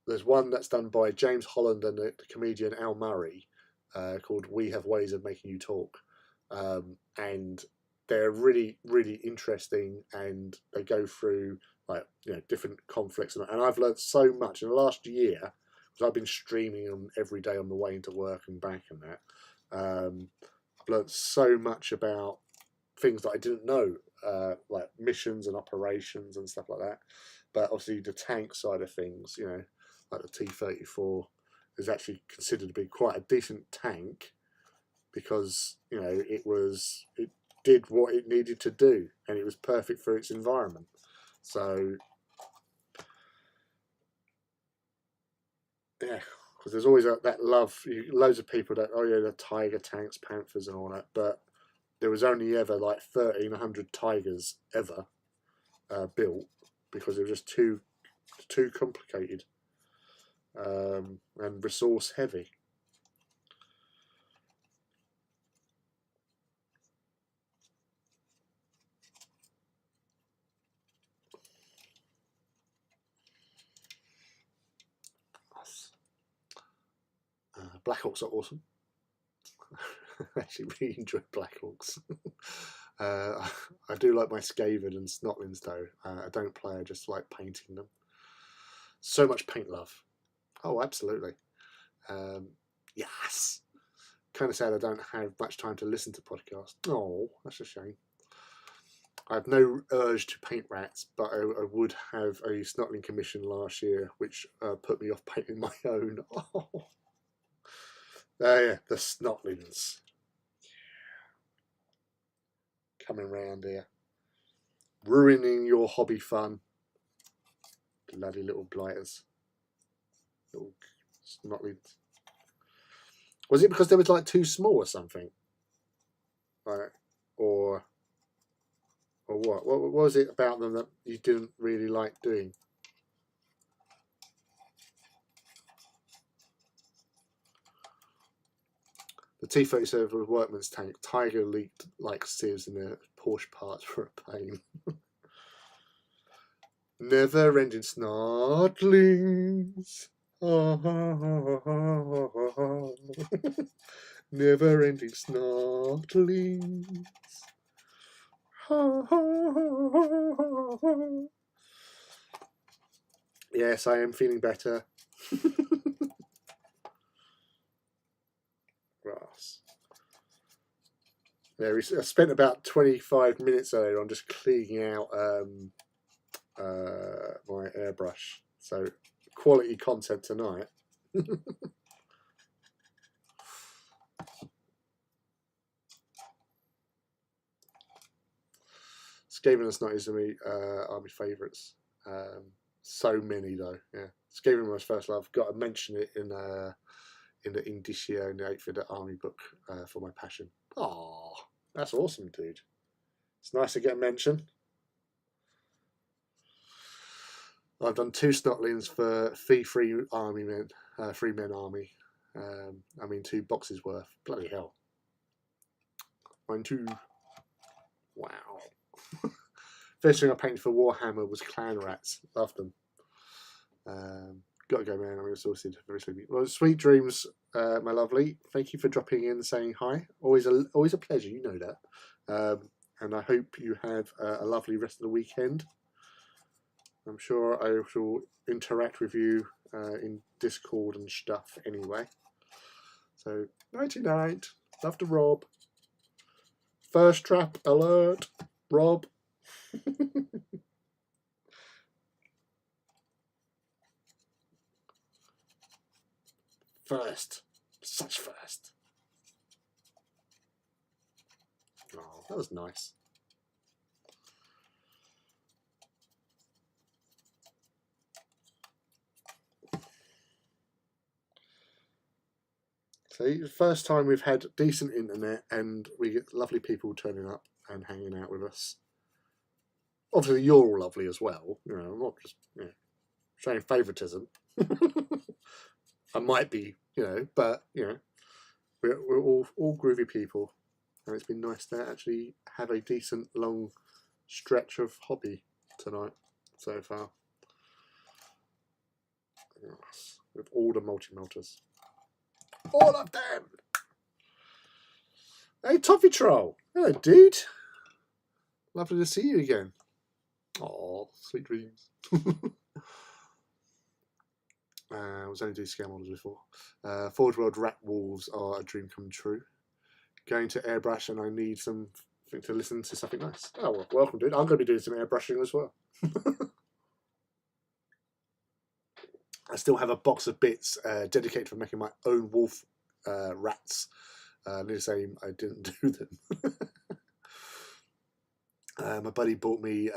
there's one that's done by James Holland and the comedian Al Murray, called "We Have Ways of Making You Talk," and they're really, really interesting, and they go through like, you know, different conflicts, and I've learned so much in the last year because I've been streaming them every day on the way into work and back and that. I've learned so much about things that I didn't know, like missions and operations and stuff like that. But obviously the tank side of things, you know, like the T-34 is actually considered to be quite a decent tank because, you know, it did what it needed to do and it was perfect for its environment. So yeah, because there's always that love. Loads of people that, oh yeah, the Tiger tanks, Panthers, and all that, but there was only ever like 1,300 Tigers ever built because it was just too complicated and resource heavy. Black Hawks are awesome. I actually really enjoy Black Hawks. I do like my Skaven and Snotlings though. I don't play, I just like painting them. So much paint love. Oh, absolutely. Yes. Kind of sad I don't have much time to listen to podcasts. Oh, that's a shame. I have no urge to paint rats, but I would have a Snotling commission last year, which put me off painting my own. Oh. Yeah, the Snotlings. Coming round here. Ruining your hobby fun. Bloody little blighters. Little Snotlings. Was it because they were like too small or something? Like, or what? What was it about them that you didn't really like doing? The T-37 was workman's tank. Tiger leaked like sieves in their Porsche parts for a pain. Never-ending Snotlings. Never-ending Snotlings. Yes, I am feeling better. Grass. Yeah, I spent about 25 minutes earlier on just cleaning out my airbrush. So quality content tonight. Skaven and Snotties are my favourites. So many though. Yeah, Skaven was first love. Got to mention it in the Indicia in the 8th Edit Army book for my passion. Oh, that's awesome, dude. It's nice to get a mention. I've done 2 Snotlings for fee free army men, 3-men army. I mean 2 boxes worth. Bloody hell. Mine too. Wow. First thing I painted for Warhammer was clan rats. Loved them. Got to go, man. I'm exhausted. Very sleepy. Well, sweet dreams, my lovely. Thank you for dropping in and saying hi. Always a pleasure. You know that. And I hope you have a lovely rest of the weekend. I'm sure I shall interact with you in Discord and stuff anyway. So, nighty night. Love to Rob. First trap alert, Rob. First. Such first. Oh, that was nice. See, the first time we've had decent internet and we get lovely people turning up and hanging out with us. Obviously, you're all lovely as well. You know, I'm not just showing favouritism. I might be, but we're all groovy people, and it's been nice to actually have a decent long stretch of hobby tonight so far. Yes, with all the multi-melters. All of them! Hey, Toffee Troll! Hello, dude! Lovely to see you again. Oh, sweet dreams. I was only doing scale models before. Forge World Rat Wolves are a dream come true. Going to airbrush and I need something to listen to something nice. Oh, well, welcome, dude. I'm going to be doing some airbrushing as well. I still have a box of bits dedicated for making my own wolf rats. The same, I didn't do them. My buddy bought me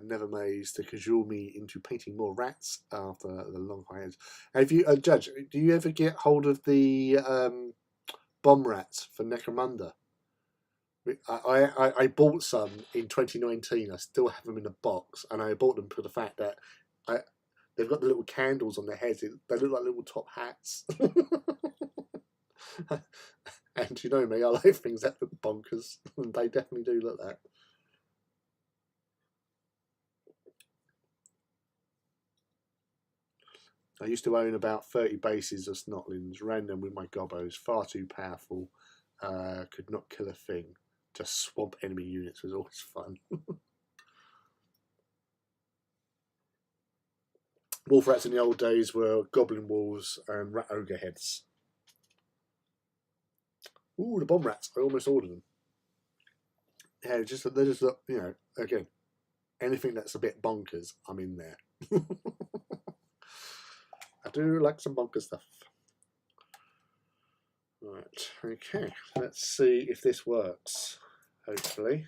Never Maze to cajole me into painting more rats after the long hiatus. Have you, Judge, do you ever get hold of the bomb rats for Necromunda? I bought some in 2019. I still have them in a box, and I bought them for the fact that they've got the little candles on their heads. They look like little top hats. And you know me, I like things that look bonkers, and they definitely do look that. I used to own about 30 bases of Snotlings, random with my gobos, far too powerful, could not kill a thing. Just swamp enemy units was always fun. Wolf rats in the old days were goblin wolves and rat ogre heads. Ooh, the bomb rats! I almost ordered them. Yeah, they just look, you know, again, anything that's a bit bonkers, I'm in there. I do like some bonkers stuff. Right, okay, let's see if this works. Hopefully.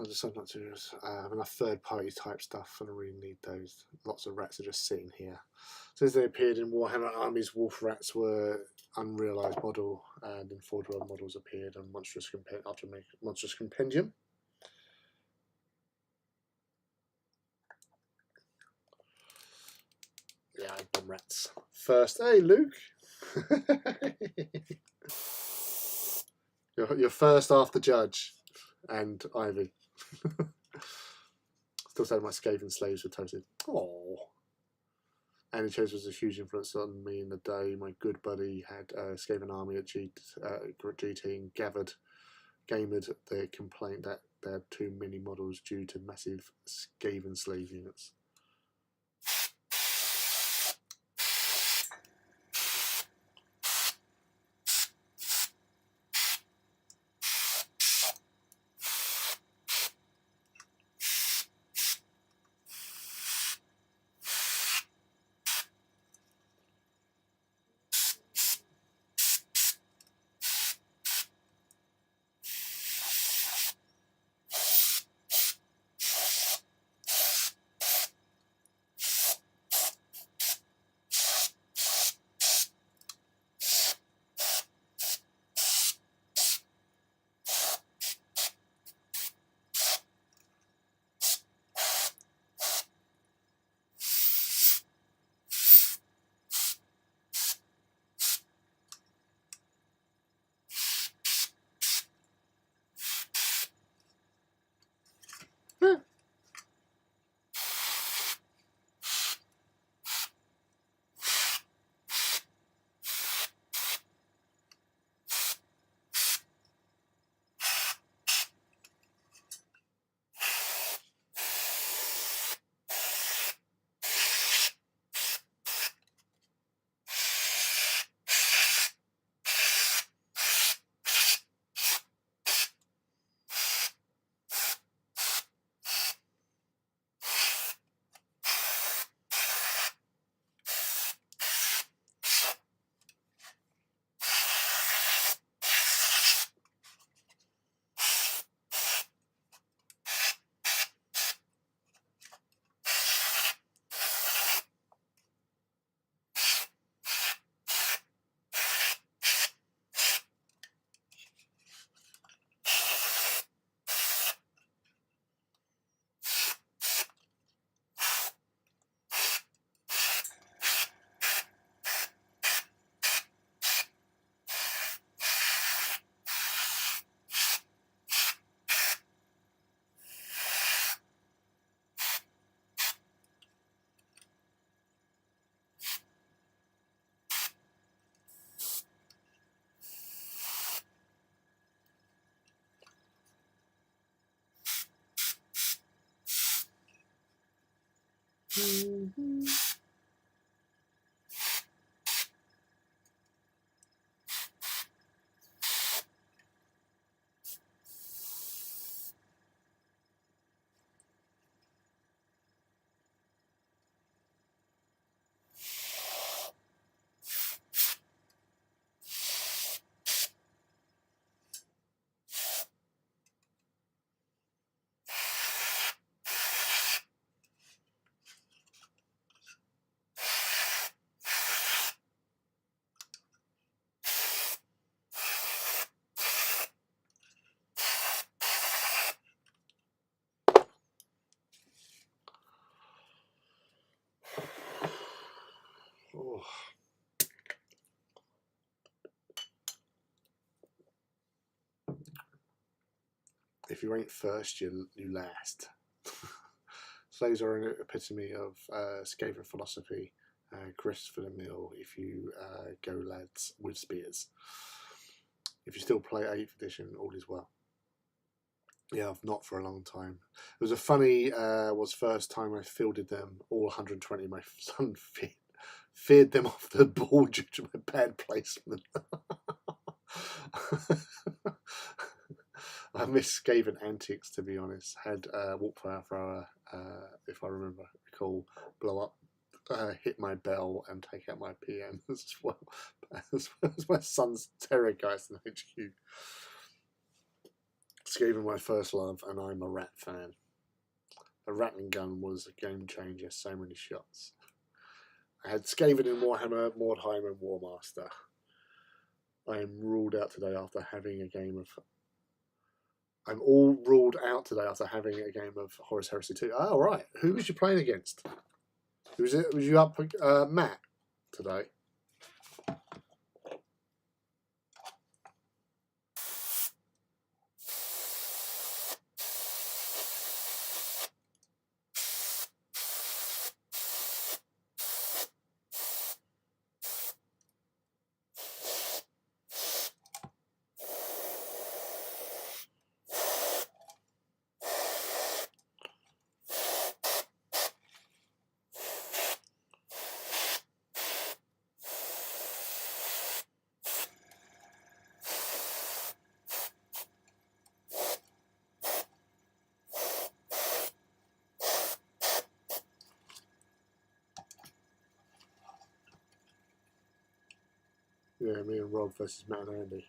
decided not to have enough third-party type stuff, and I really need those. Lots of rats are just sitting here. Since they appeared in Warhammer Armies, wolf rats were unrealized model, and then 4-12 models appeared on after Monstrous Compendium. Yeah, I've done rats first. Hey, Luke. you're first after Judge and Ivy. Still saying my Skaven slaves were toasted. Oh. Andy Chase was a huge influence on me in the day. My good buddy had a Skaven army at GT and gamered their complaint that they had too many models due to massive Skaven slave units. Oh. If you ain't first, you last. Slaves are an epitome of Skaven philosophy. Grist for the mill if you go lads with spears. If you still play 8th edition, all is well. Yeah, I've not for a long time. It was a funny, was first time I fielded them, all 120. My son feared them off the board due to my bad placement. I miss Skaven antics, to be honest. Had Walk Fire Thrower, if I recall, blow up, hit my bell and take out my PM as well as my son's Terrorgeist in HQ. Skaven my first love, and I'm a rat fan. The Rattling gun was a game changer. So many shots. I had Skaven in Warhammer, Mordheim, and Warmaster. I am ruled out today after having a game of. I'm all ruled out today after having a game of Horus Heresy 2. Oh, right. Who was you playing against? Was you up, Matt, today? Yeah, me and Rob versus Matt and Andy.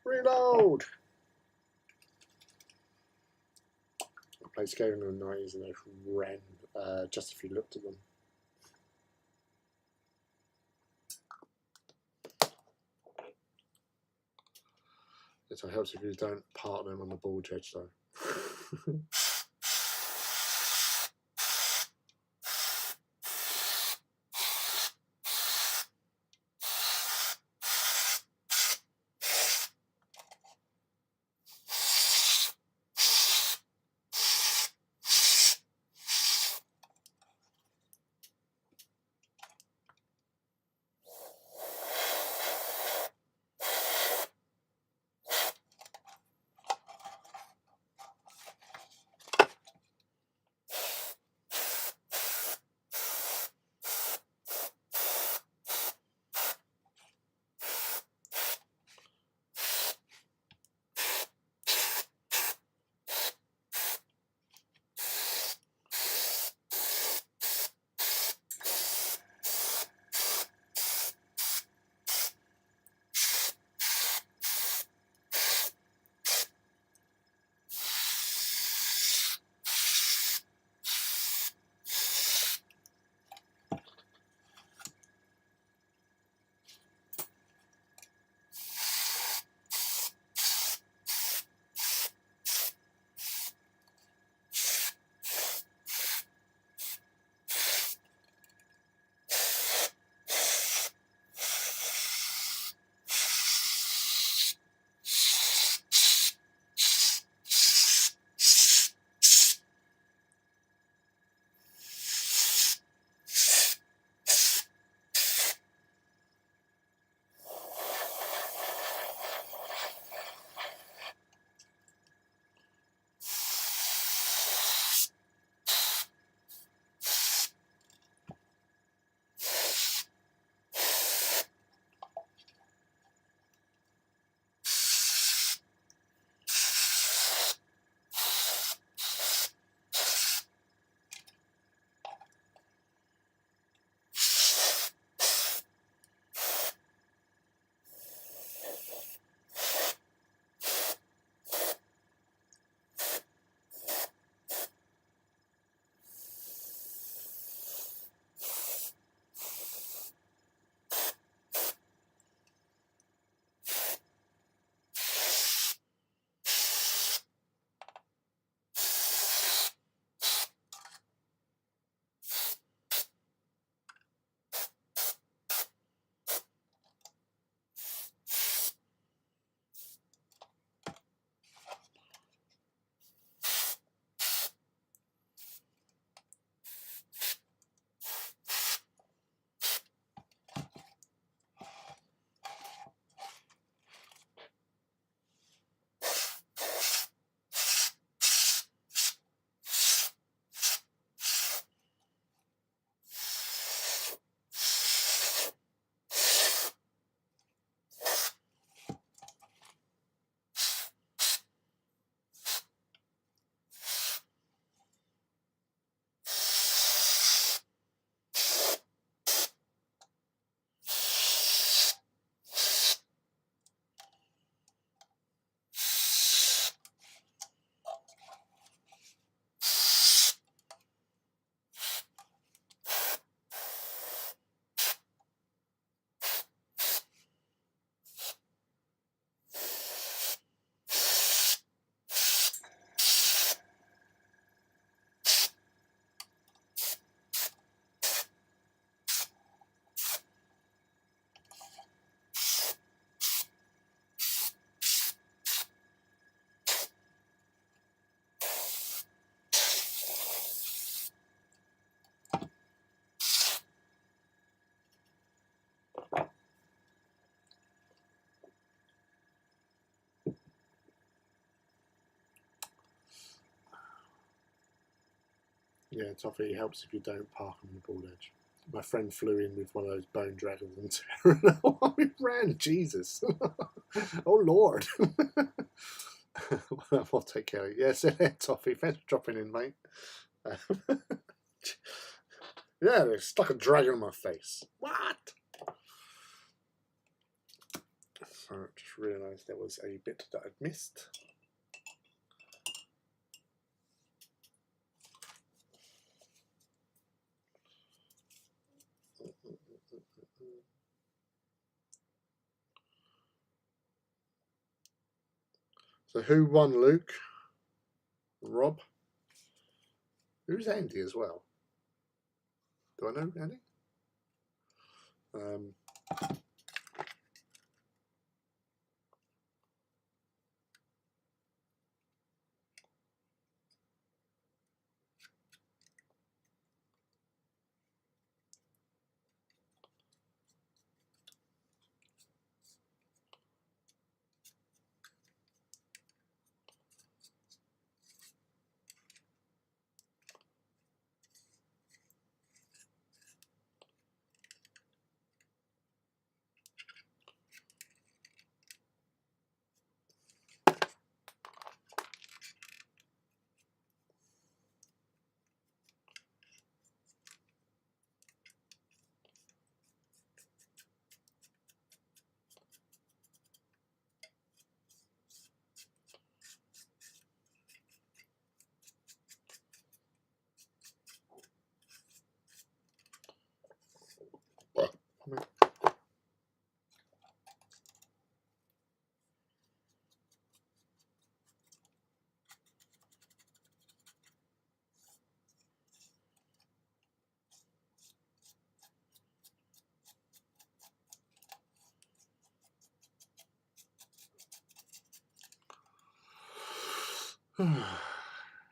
Reload! I played Skaven in the 90s and they ran just if you looked at them. It helps if you don't part them on the bulge edge though. Yeah, Toffee helps if you don't park on the board edge. My friend flew in with one of those bone dragons and Terran. We ran, Jesus. Oh, Lord. I'll take care of it. Yes, Toffee. Thanks for dropping in, mate. Yeah, they stuck a dragon on my face. What? So I just realised there was a bit that I'd missed. So who won, Luke? Rob? Who's Andy as well? Do I know Andy?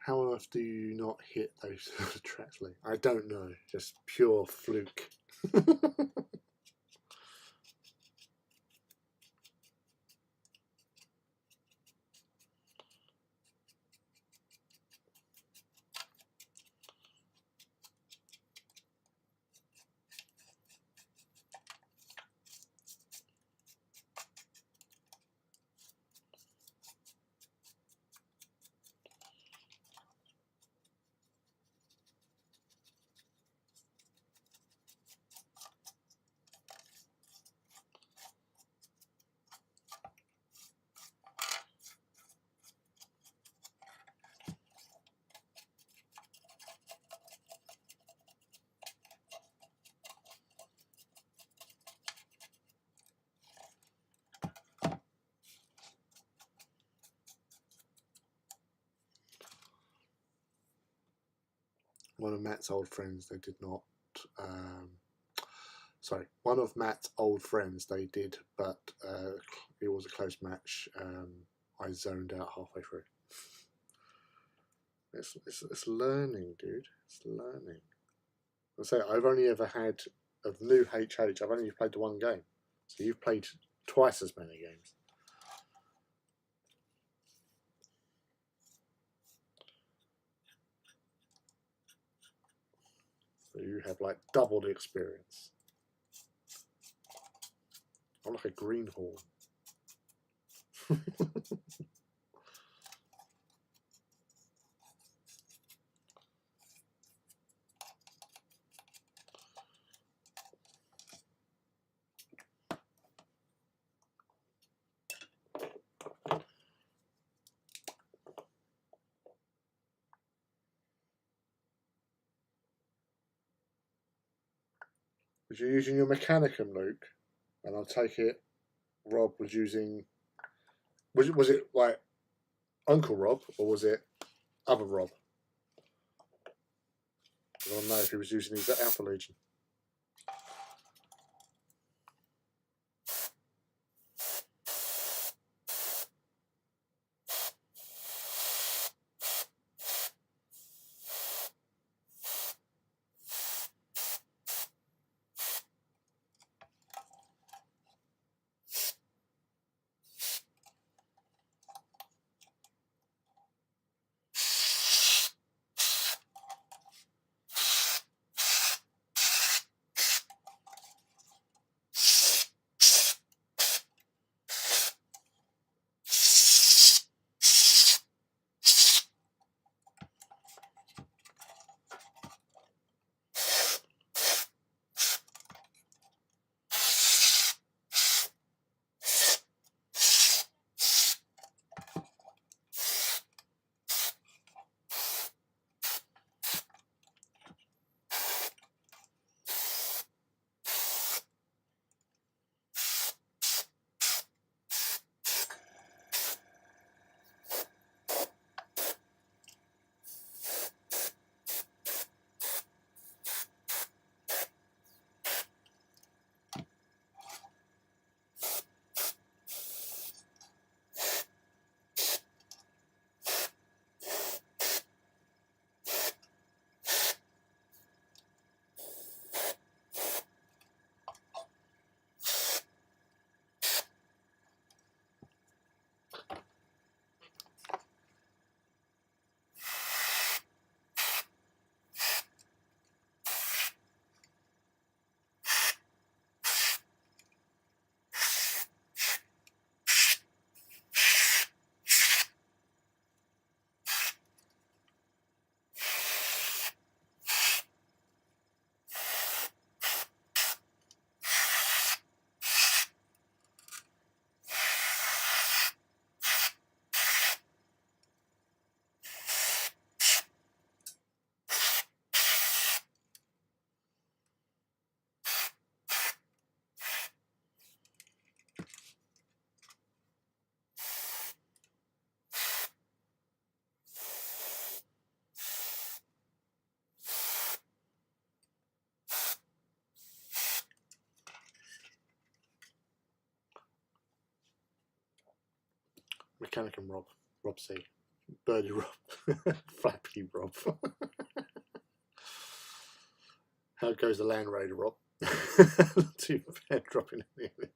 How on earth do you not hit those tracks, Lee? I don't know. Just pure fluke. One of Matt's old friends, they did not. Sorry, one of Matt's old friends, they did, but it was a close match. I zoned out halfway through. It's learning, dude. It's learning. I say I've only ever had of new HH. I've only played the one game, so you've played twice as many games. So you have like double the experience. I'm like a greenhorn. Was you using your Mechanicum, Luke? And I'll take it Rob was using. Was it like Uncle Rob or was it other Rob? I don't know if he was using his Alpha Legion. Mechanical Rob, Rob C, Birdie Rob, Flappy Rob. How goes the Land Raider, Rob? Too bad dropping in the image.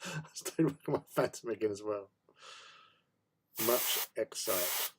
I stayed with my Phantom again as well. Much excite.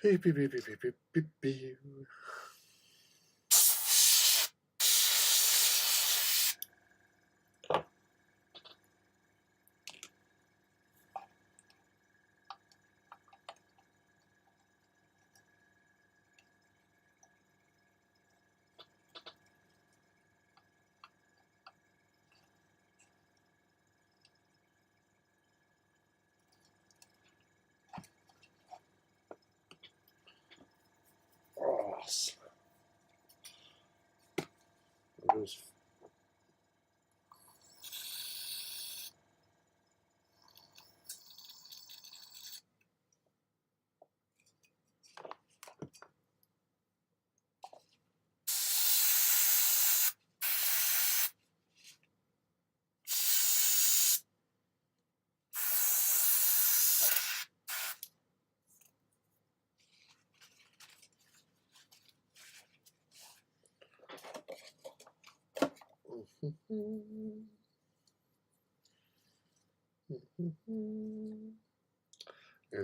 Beep, beep, beep, beep, beep, beep, beep. Oh, it was In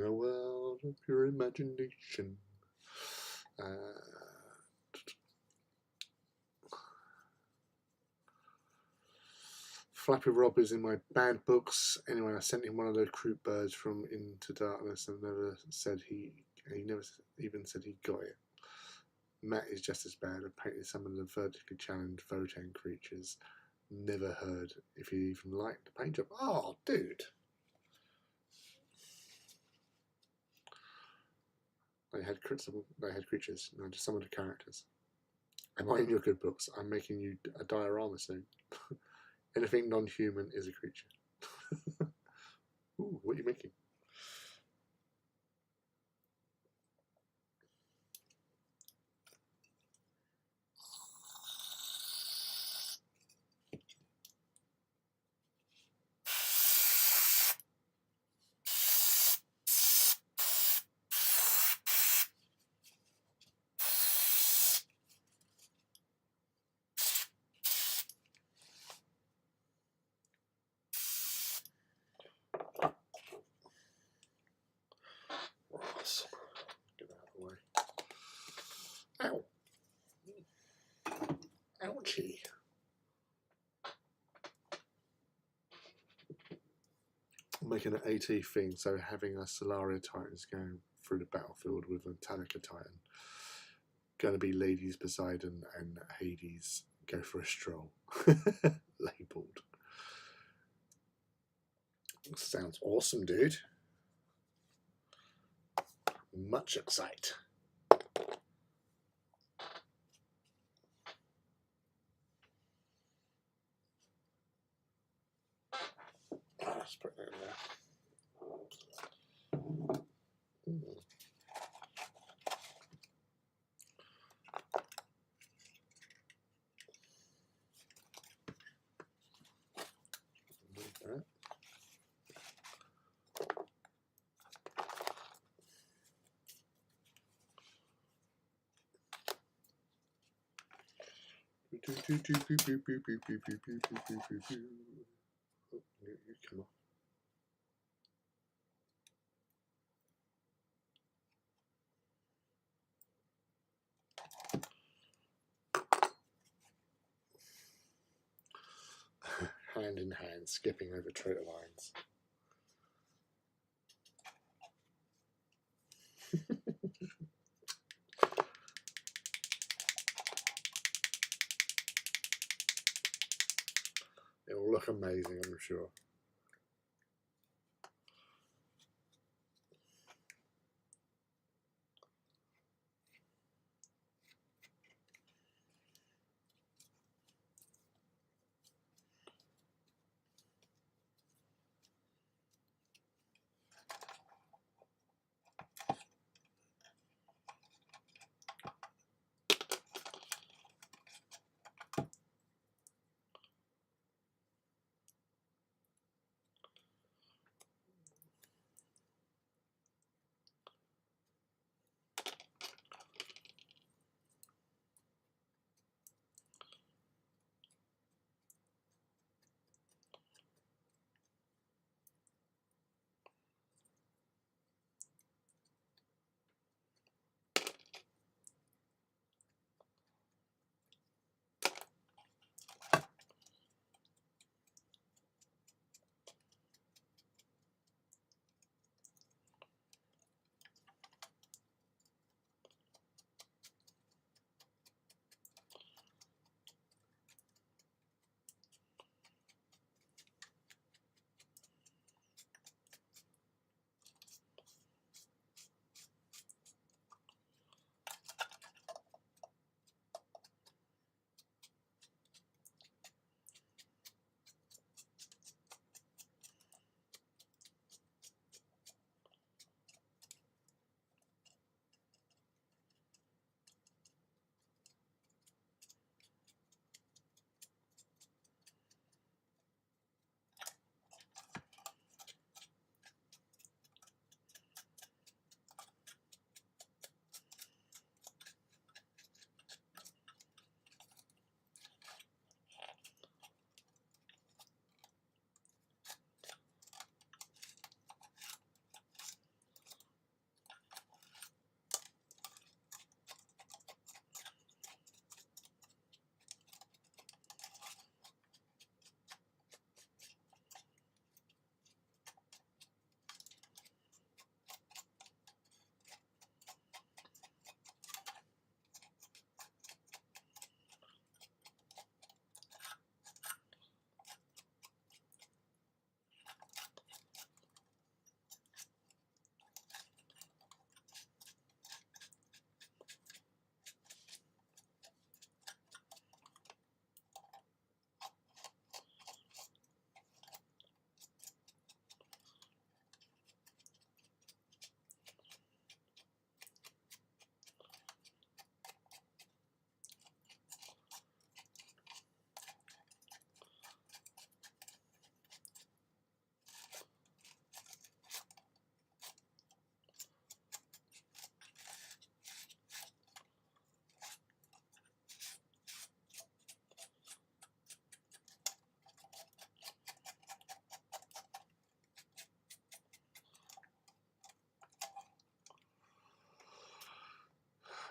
a world of pure imagination. Flappy Rob is in my bad books. Anyway, I sent him one of those crude birds from Into Darkness and never said he never even said he got it. Matt is just as bad. I painted some of the vertically challenged Votan creatures. Never heard if he even liked the paint job. Oh, dude. They had creatures, no, just some of the characters. Am I in your good books? I'm making you a diorama soon. Anything non-human is a creature. Ooh, what are you making? Ross. Get that out of the way. Ow. Ouchie. I'm making an AT thing, so having a Solaria Titans going through the battlefield with a Metallica Titan. Going to be Ladies Poseidon and Hades go for a stroll. Labelled. Sounds awesome, dude. Much excite. Let's put that in there. That. You come on. Hand in hand, skipping over traitor lines. It'll look amazing, I'm sure.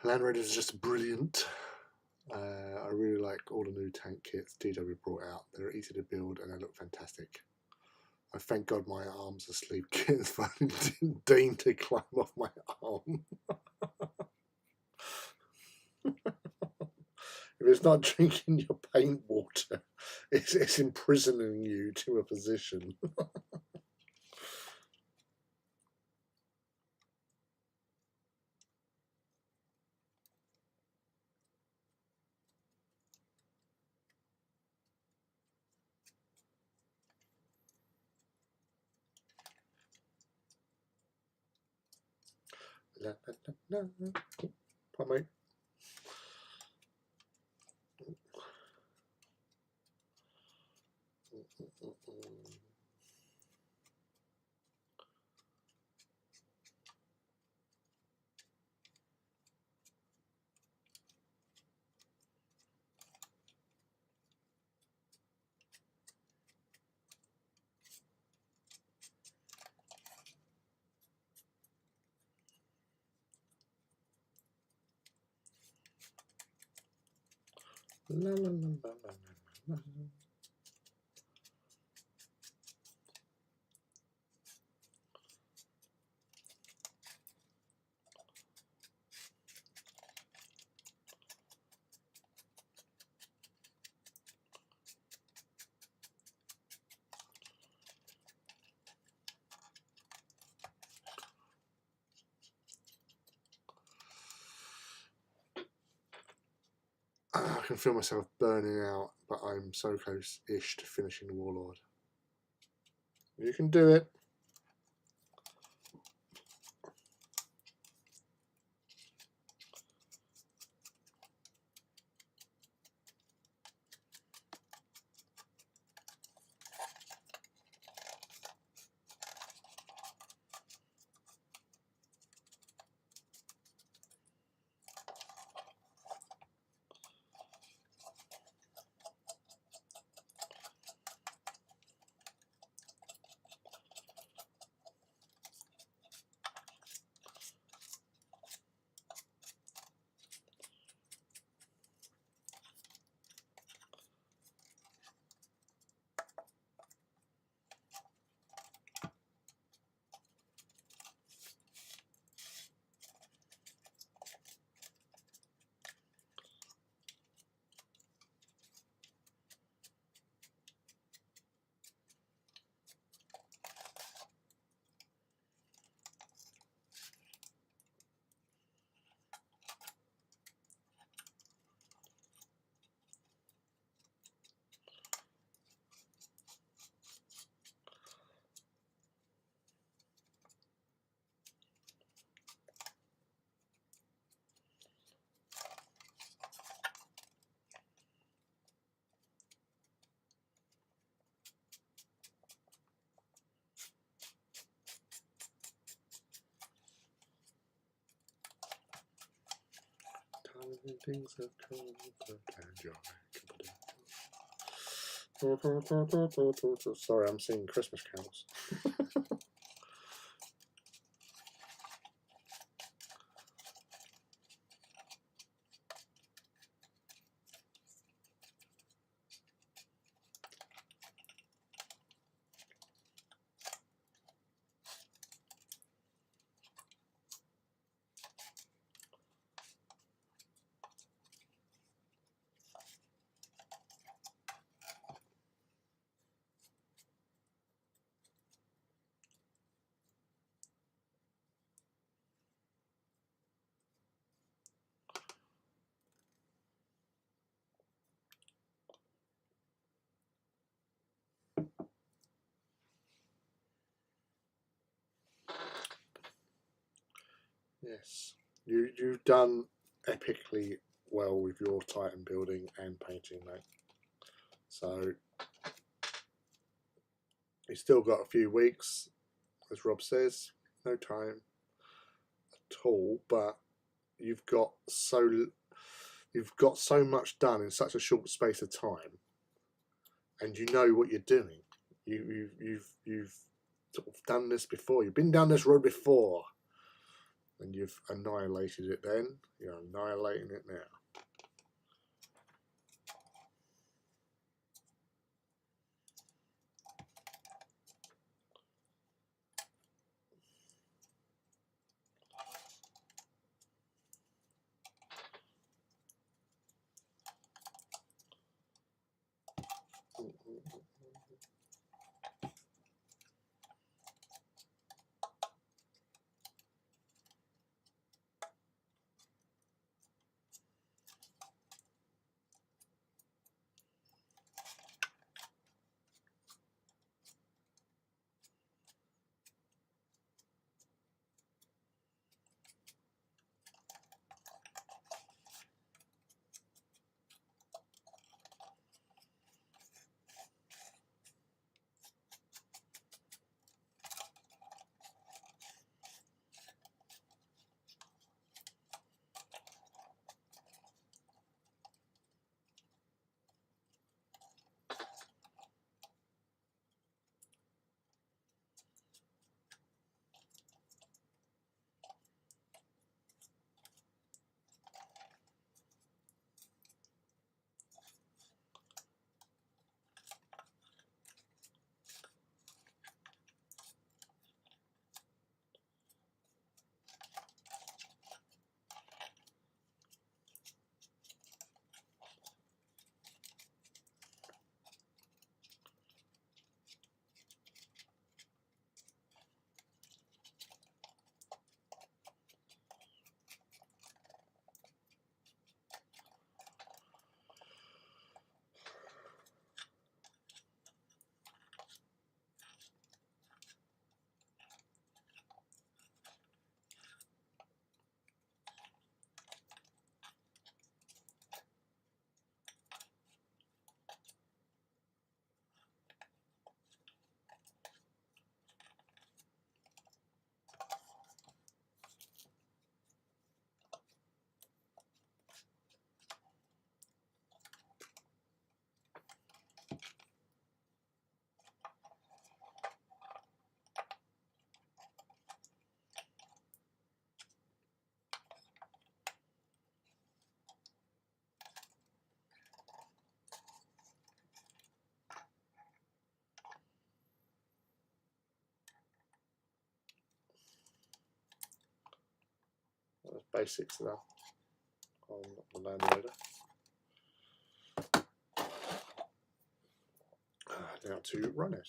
Land Raiders is just brilliant. I really like all the new tank kits DW brought out. They're easy to build and they look fantastic. I thank God my arm's asleep. Kids finally didn't deign to climb off my arm. If it's not drinking your paint water, it's imprisoning you to a position. La, la, la, la. Pardon me. La, la, la, la, la, la, la. I can feel myself burning out, but I'm so close-ish to finishing the Warlord. You can do it. Things have come and joy. Sorry, I'm singing Christmas carols. Yes, you've done epically well with your Titan building and painting, mate. So you've still got a few weeks, as Rob says, no time at all. But you've got so much done in such a short space of time, and you know what you're doing. You've sort of done this before. You've been down this road before. And you've annihilated it then. You're annihilating it now. That's basics now on the land loader. Now to run it.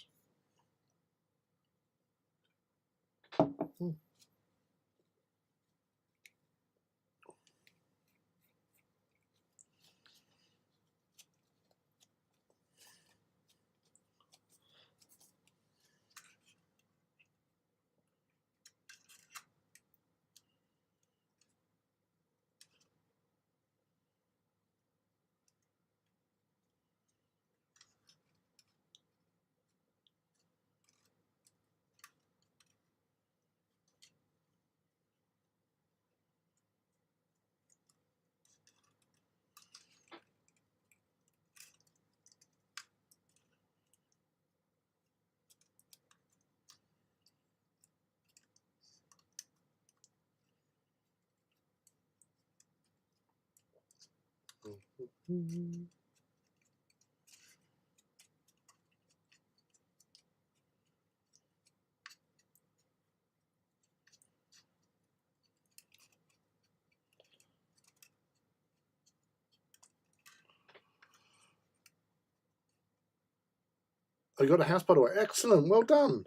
Oh, you got a house, by the way. Excellent. Well done.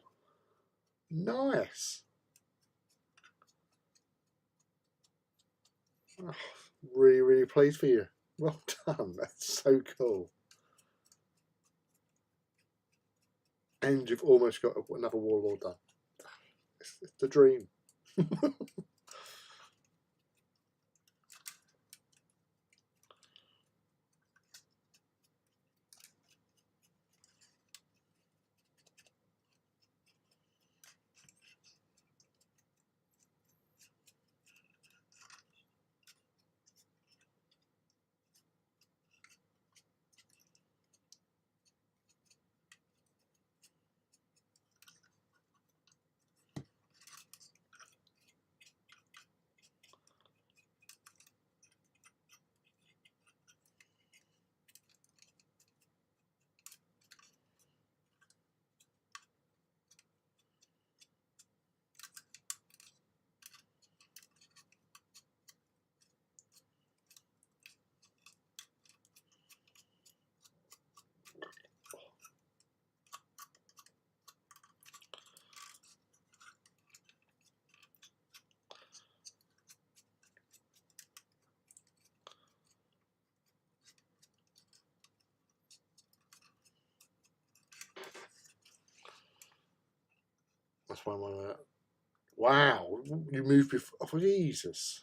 Nice. Oh, really, really pleased for you. Well done. That's so cool. And you've almost got another warlord done. It's the dream. That's why I'm on a... Wow, you moved before... Oh, Jesus.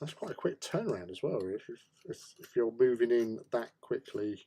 That's quite a quick turnaround as well, if you're moving in that quickly.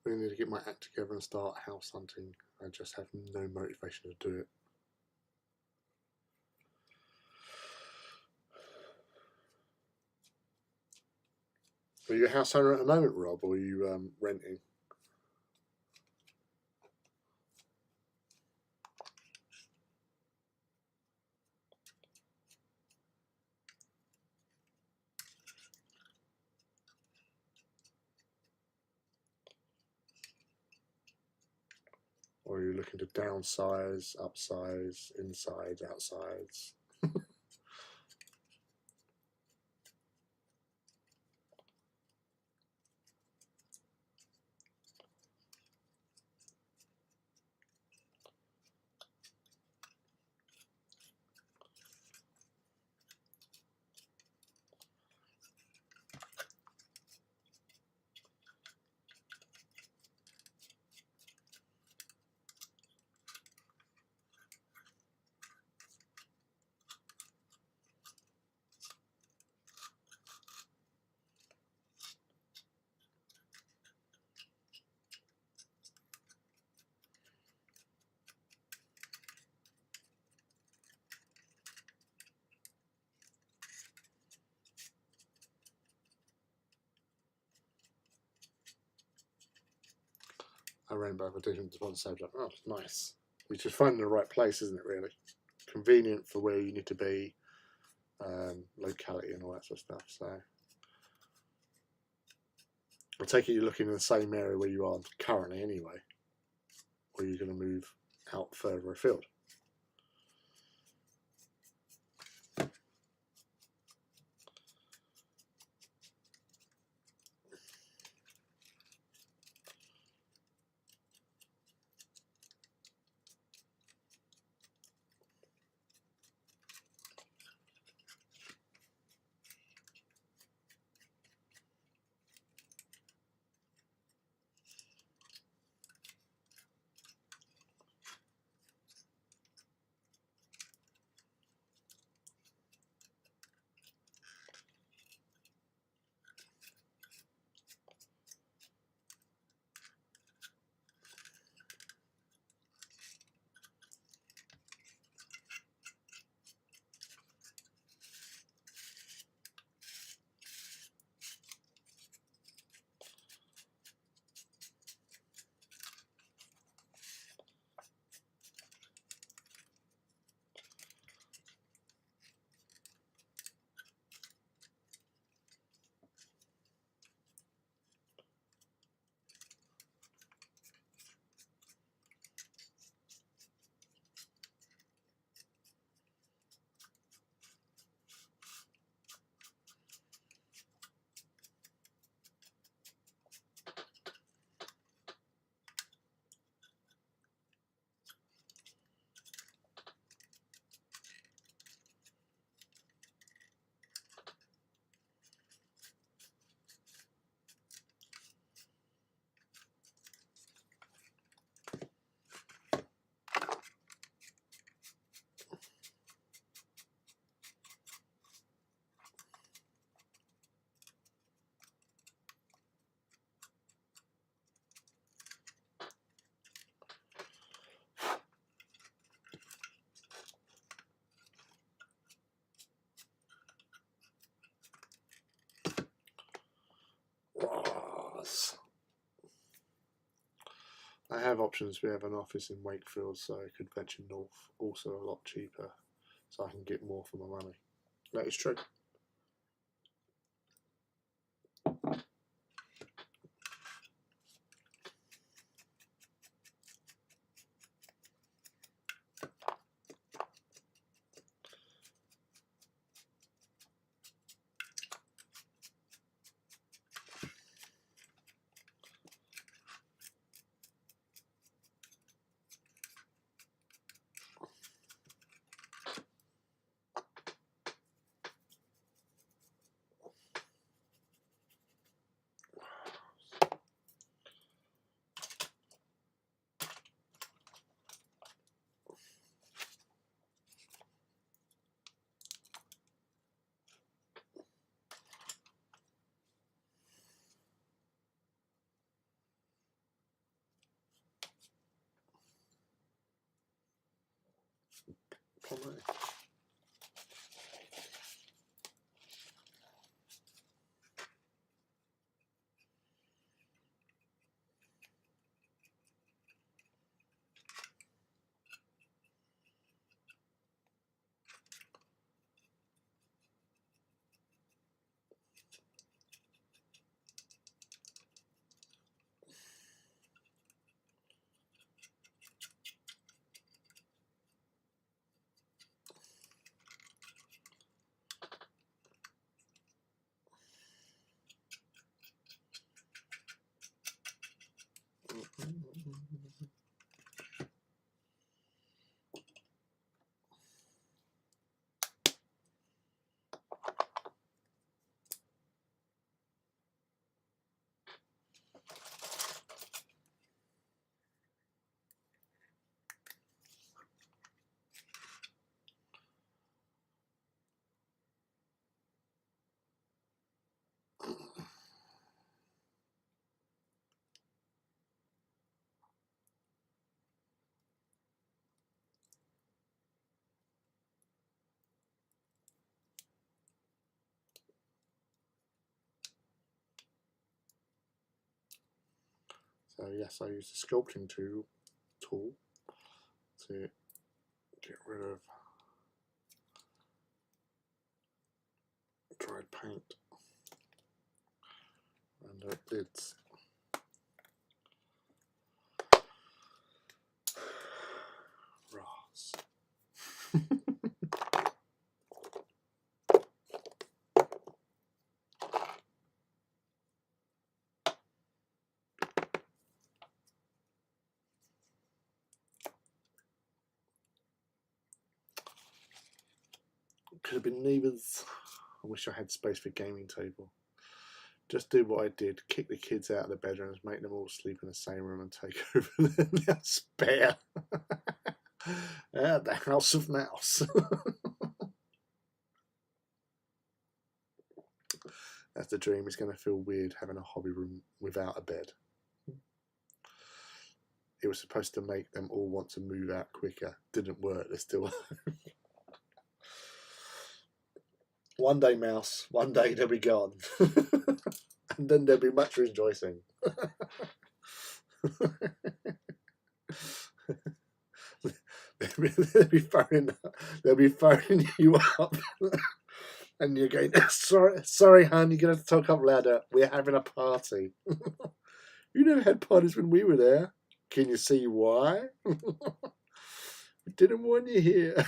Really need to get my act together and start house hunting. I just have no motivation to do it. Are you a house owner at the moment, Rob, or are you renting? Or are you looking to downsize, upsize, insides, outsides? I ran both. I didn't want to say, oh, nice. Which is finding the right place, isn't it, really? Convenient for where you need to be, locality and all that sort of stuff. So I take it you're looking in the same area where you are currently anyway, or you're going to move out further afield. have options. We have an office in Wakefield, so I could venture north, also a lot cheaper, so I can get more for my money. That is true. Probably. So yes, I use the sculpting tool to get rid of dried paint and it's brass. Could have been neighbours. I wish I had space for a gaming table. Just do what I did, kick the kids out of the bedrooms, make them all sleep in the same room and take over the spare. The House of Mouse. That's the dream. It's going to feel weird having a hobby room without a bed. It was supposed to make them all want to move out quicker. Didn't work. They're still one day, mouse. One day they'll be gone. And then there'll be much rejoicing. They'll be phoning you up. And you're going, sorry, hon, you're going to have to talk up louder. We're having a party. You never had parties when we were there. Can you see why? We didn't want you here.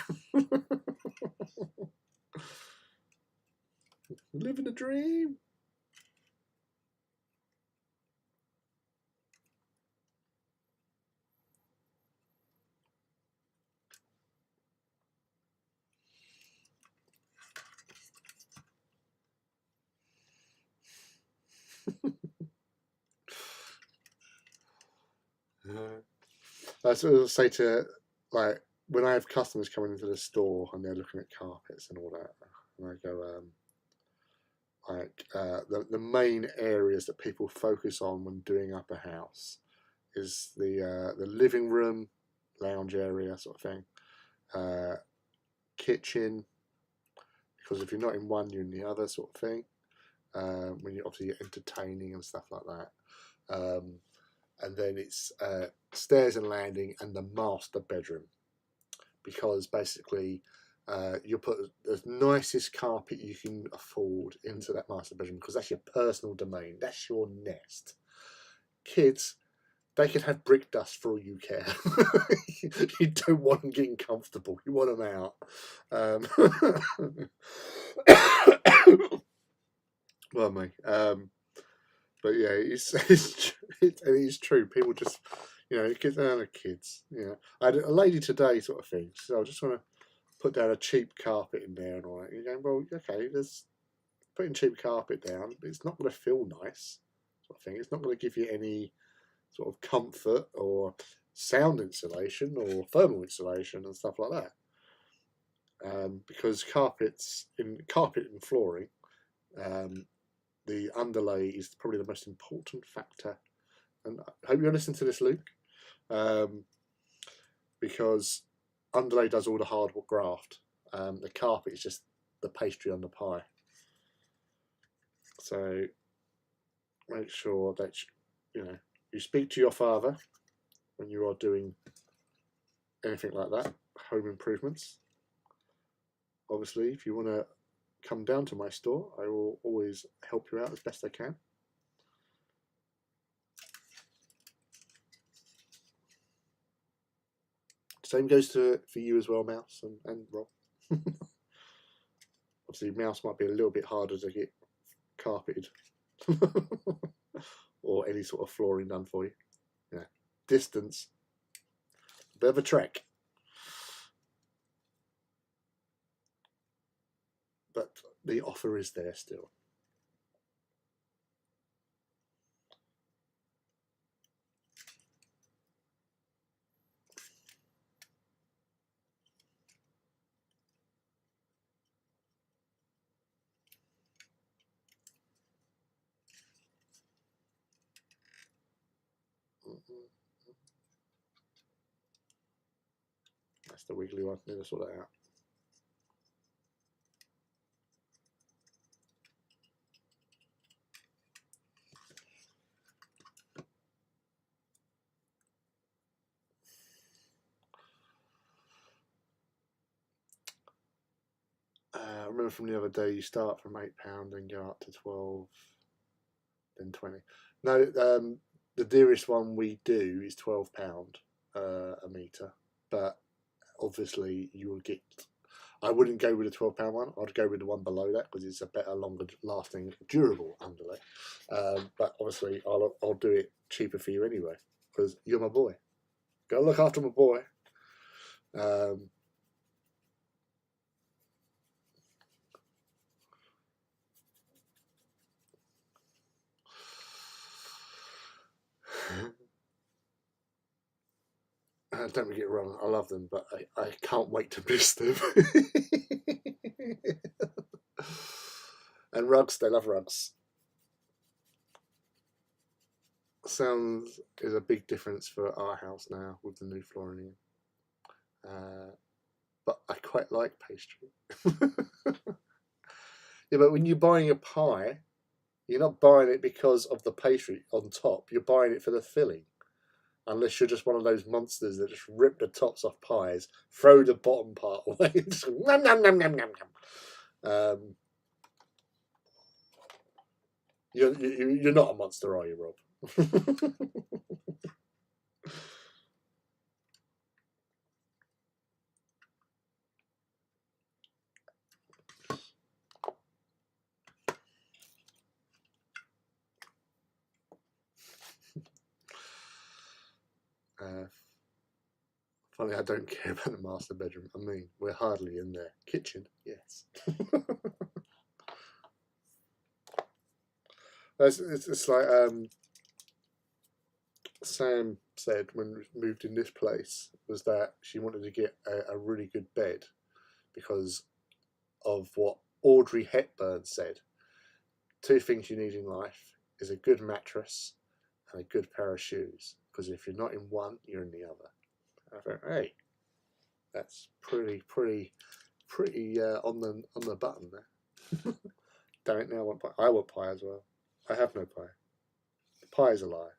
Living a dream. That's what I say to, like, when I have customers coming into the store and they're looking at carpets and all that, and I go, the main areas that people focus on when doing up a house is the living room, lounge area sort of thing, kitchen, because if you're not in one, you're in the other sort of thing. When you're obviously entertaining and stuff like that. and then it's stairs and landing and the master bedroom, because basically you'll put the nicest carpet you can afford into that master bedroom, because that's your personal domain, that's your nest. Kids, they can have brick dust for all you care. You don't want them getting comfortable, you want them out. Well, mate. But yeah, it's true. People just, kids, the kids. I had a lady today, sort of thing. So I just want to put down a cheap carpet in there and all that. You're going, well, okay, there's putting cheap carpet down. It's not going to feel nice, sort of thing. It's not going to give you any sort of comfort or sound insulation or thermal insulation and stuff like that. Because carpet and flooring, the underlay is probably the most important factor. And I hope you're listening to this, Luke, because underlay does all the hard graft. The carpet is just the pastry on the pie. So make sure that you speak to your father when you are doing anything like that, home improvements. Obviously, if you want to come down to my store, I will always help you out as best I can. Same goes for you as well, Mouse and Rob. Obviously, Mouse might be a little bit harder to get carpeted or any sort of flooring done for you. Yeah, distance, a bit of a trek. But the offer is there still. That's the wiggly one. Need to sort that out. I remember from the other day, you start from £8 and go up to 12, then 20. No, the dearest one we do is £12 a metre, but obviously you will get. I wouldn't go with the £12 one. I'd go with the one below that because it's a better, longer lasting, durable underlay. But obviously, I'll do it cheaper for you anyway because you're my boy. Go look after my boy. Don't get it wrong, I love them, but I can't wait to miss them. And rugs, they love rugs. Sound is a big difference for our house now with the new flooring in. But I quite like pastry. Yeah, but when you're buying a pie, you're not buying it because of the pastry on top. You're buying it for the filling. Unless you're just one of those monsters that just rip the tops off pies, throw the bottom part away, and just nom nom nom nom nom nom. You're not a monster, are you, Rob? Funny, I don't care about the master bedroom. I mean, we're hardly in there. Kitchen, yes. It's like Sam said when we moved in this place, was that she wanted to get a really good bed because of what Audrey Hepburn said. 2 things you need in life is a good mattress and a good pair of shoes. Because if you're not in one, you're in the other. I thought, hey, that's pretty on the button there. Damn it, now I want pie. I want pie as well. I have no pie. The pie is a lie.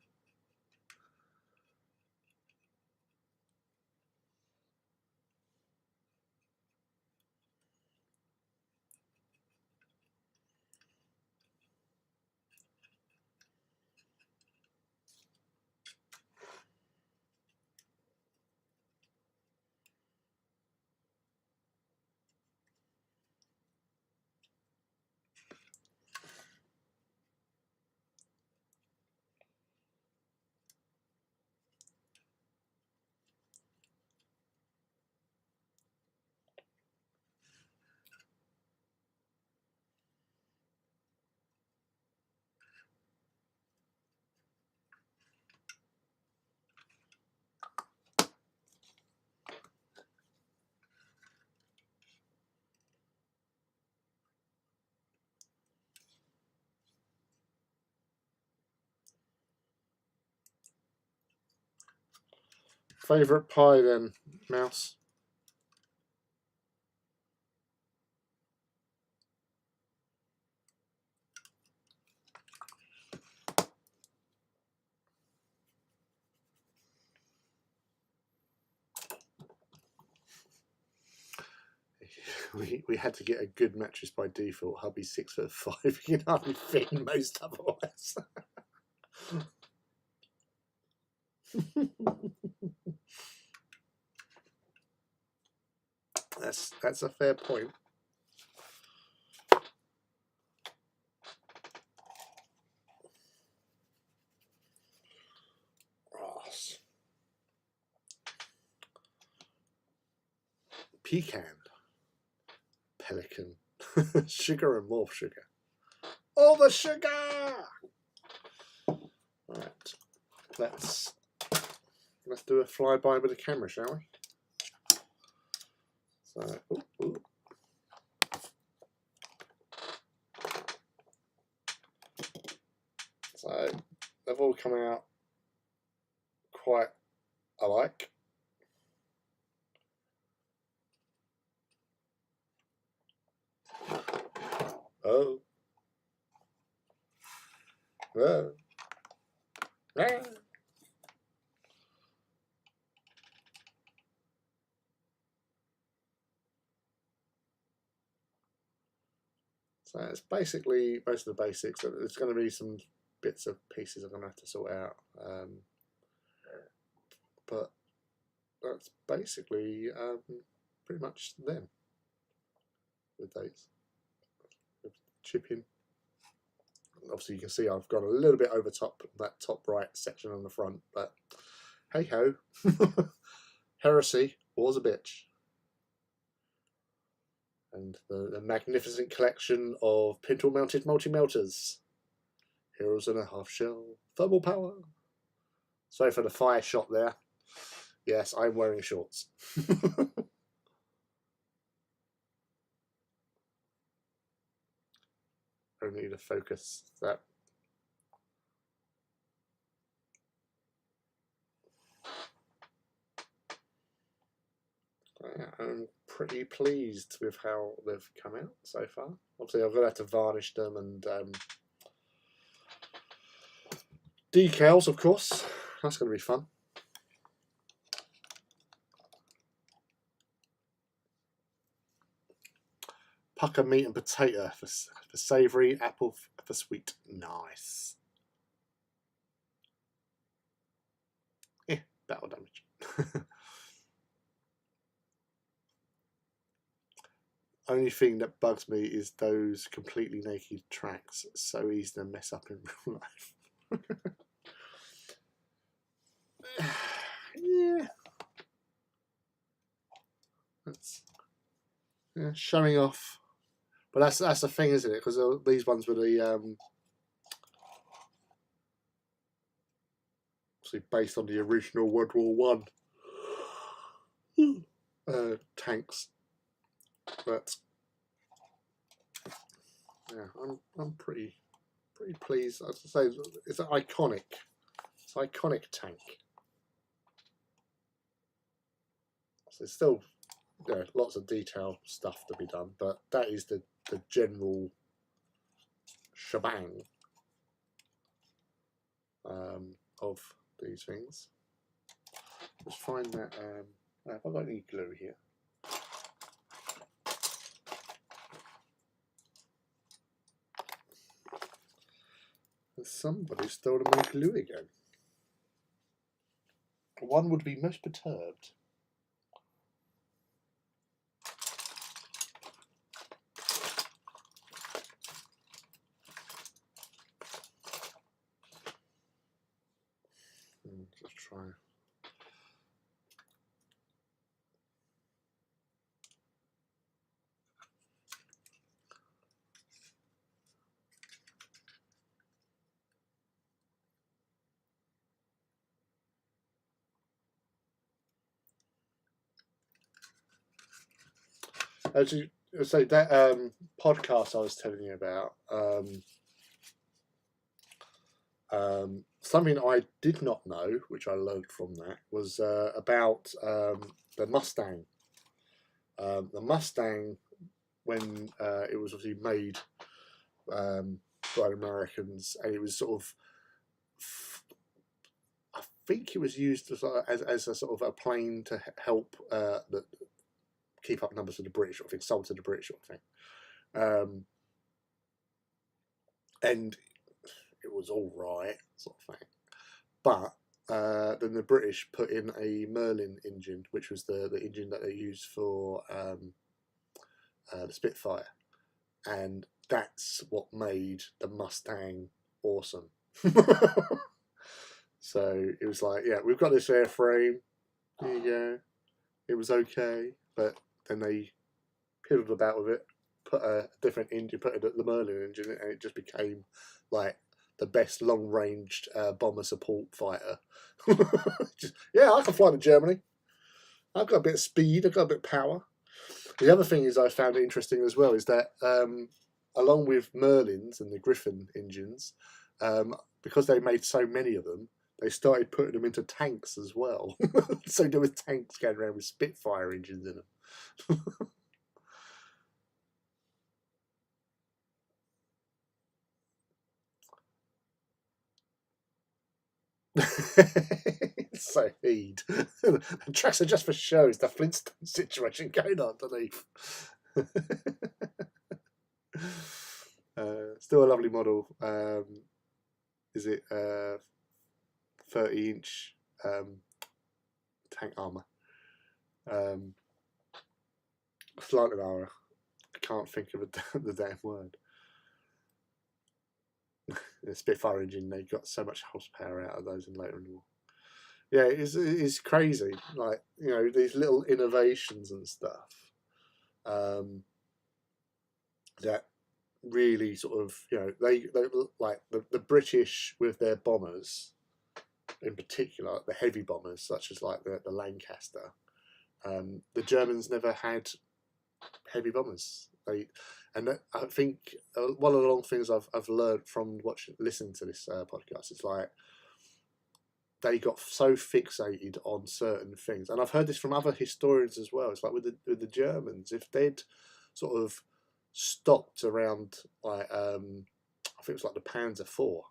Favourite pie then, Mouse? We had to get a good mattress by default. Hubby's 6'5". You can hardly fit in most otherwise. That's a fair point. Ross. Pecan. Pelican. Sugar and more sugar. All the sugar! Right. Let's do a flyby with the camera, shall we? So, ooh. So they've all come out quite alike. Oh. Oh. Ah. So it's basically most of the basics. There's going to be some bits of pieces I'm going to have to sort out. But that's basically pretty much them with those. With chipping. Obviously you can see I've gone a little bit over top that top right section on the front, but hey ho. Heresy was a bitch. And the magnificent collection of pintle mounted multi-melters. Heroes in a half shell. Thermal power. Sorry for the fire shot there. Yes, I'm wearing shorts. Only to focus that. Yeah, I'm pretty pleased with how they've come out so far. Obviously, I'm going to have to varnish them and decals, of course. That's going to be fun. Pucker meat and potato for savoury, apple for sweet. Nice. Yeah, battle damage. Only thing that bugs me is those completely naked tracks. So easy to mess up in real life. Yeah. That's showing off. But that's the thing, isn't it? Because these ones were the obviously based on the original World War I tanks. But yeah, I'm pretty pleased. As I say, it's an iconic. It's an iconic tank. So there's still lots of detail stuff to be done, but that is the general shebang of these things. Let's find that. Have I got any glue here? Somebody stole my glue again. One would be most perturbed. Just try. As you say, that podcast I was telling you about, something I did not know, which I learned from that, was about the Mustang. The Mustang, when it was obviously made by Americans, and it was sort of, I think it was used as a sort of a plane to help keep up numbers of the British, I think, sold to the British, sort of thing. And it was all right, sort of thing. But then the British put in a Merlin engine, which was the engine that they used for the Spitfire, and that's what made the Mustang awesome. So it was like, yeah, we've got this airframe. There you go. It was okay, but then they piddled about with it, put a different engine, put the Merlin engine, and it just became like the best long-ranged bomber support fighter. Yeah, I can fly to Germany. I've got a bit of speed. I've got a bit of power. The other thing is I found it interesting as well is that along with Merlins and the Griffin engines, because they made so many of them, they started putting them into tanks as well. So there was tanks going around with Spitfire engines in them. So heed. The tracks are just for show. It's the Flintstone situation going on underneath. Still a lovely model. Is it 30-inch tank armor? Slanted armor. I can't think of the damn word. The Spitfire engine, they got so much horsepower out of those in later in the war. Yeah, it's crazy. Like, you know, these little innovations and stuff that really sort of, you know, they like the British with their bombers, in particular, the heavy bombers such as like the Lancaster. The Germans never had heavy bombers. And I think one of the long things I've learned from listening to this podcast is like they got so fixated on certain things, and I've heard this from other historians as well. It's like with the Germans, if they'd sort of stopped around like I think it was like the Panzer IV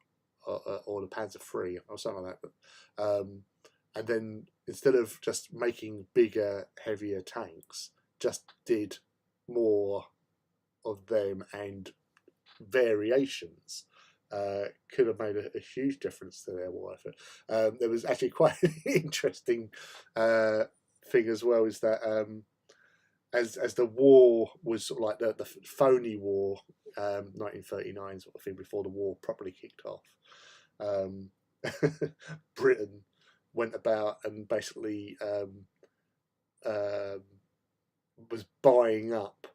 or the Panzer III or something like that, but, and then instead of just making bigger, heavier tanks, just did more of them and variations, could have made a huge difference to their war effort. There was actually quite an interesting thing as well, is that as the war was sort of like the phony war, 1939 sort of thing, before the war properly kicked off, Britain went about and basically was buying up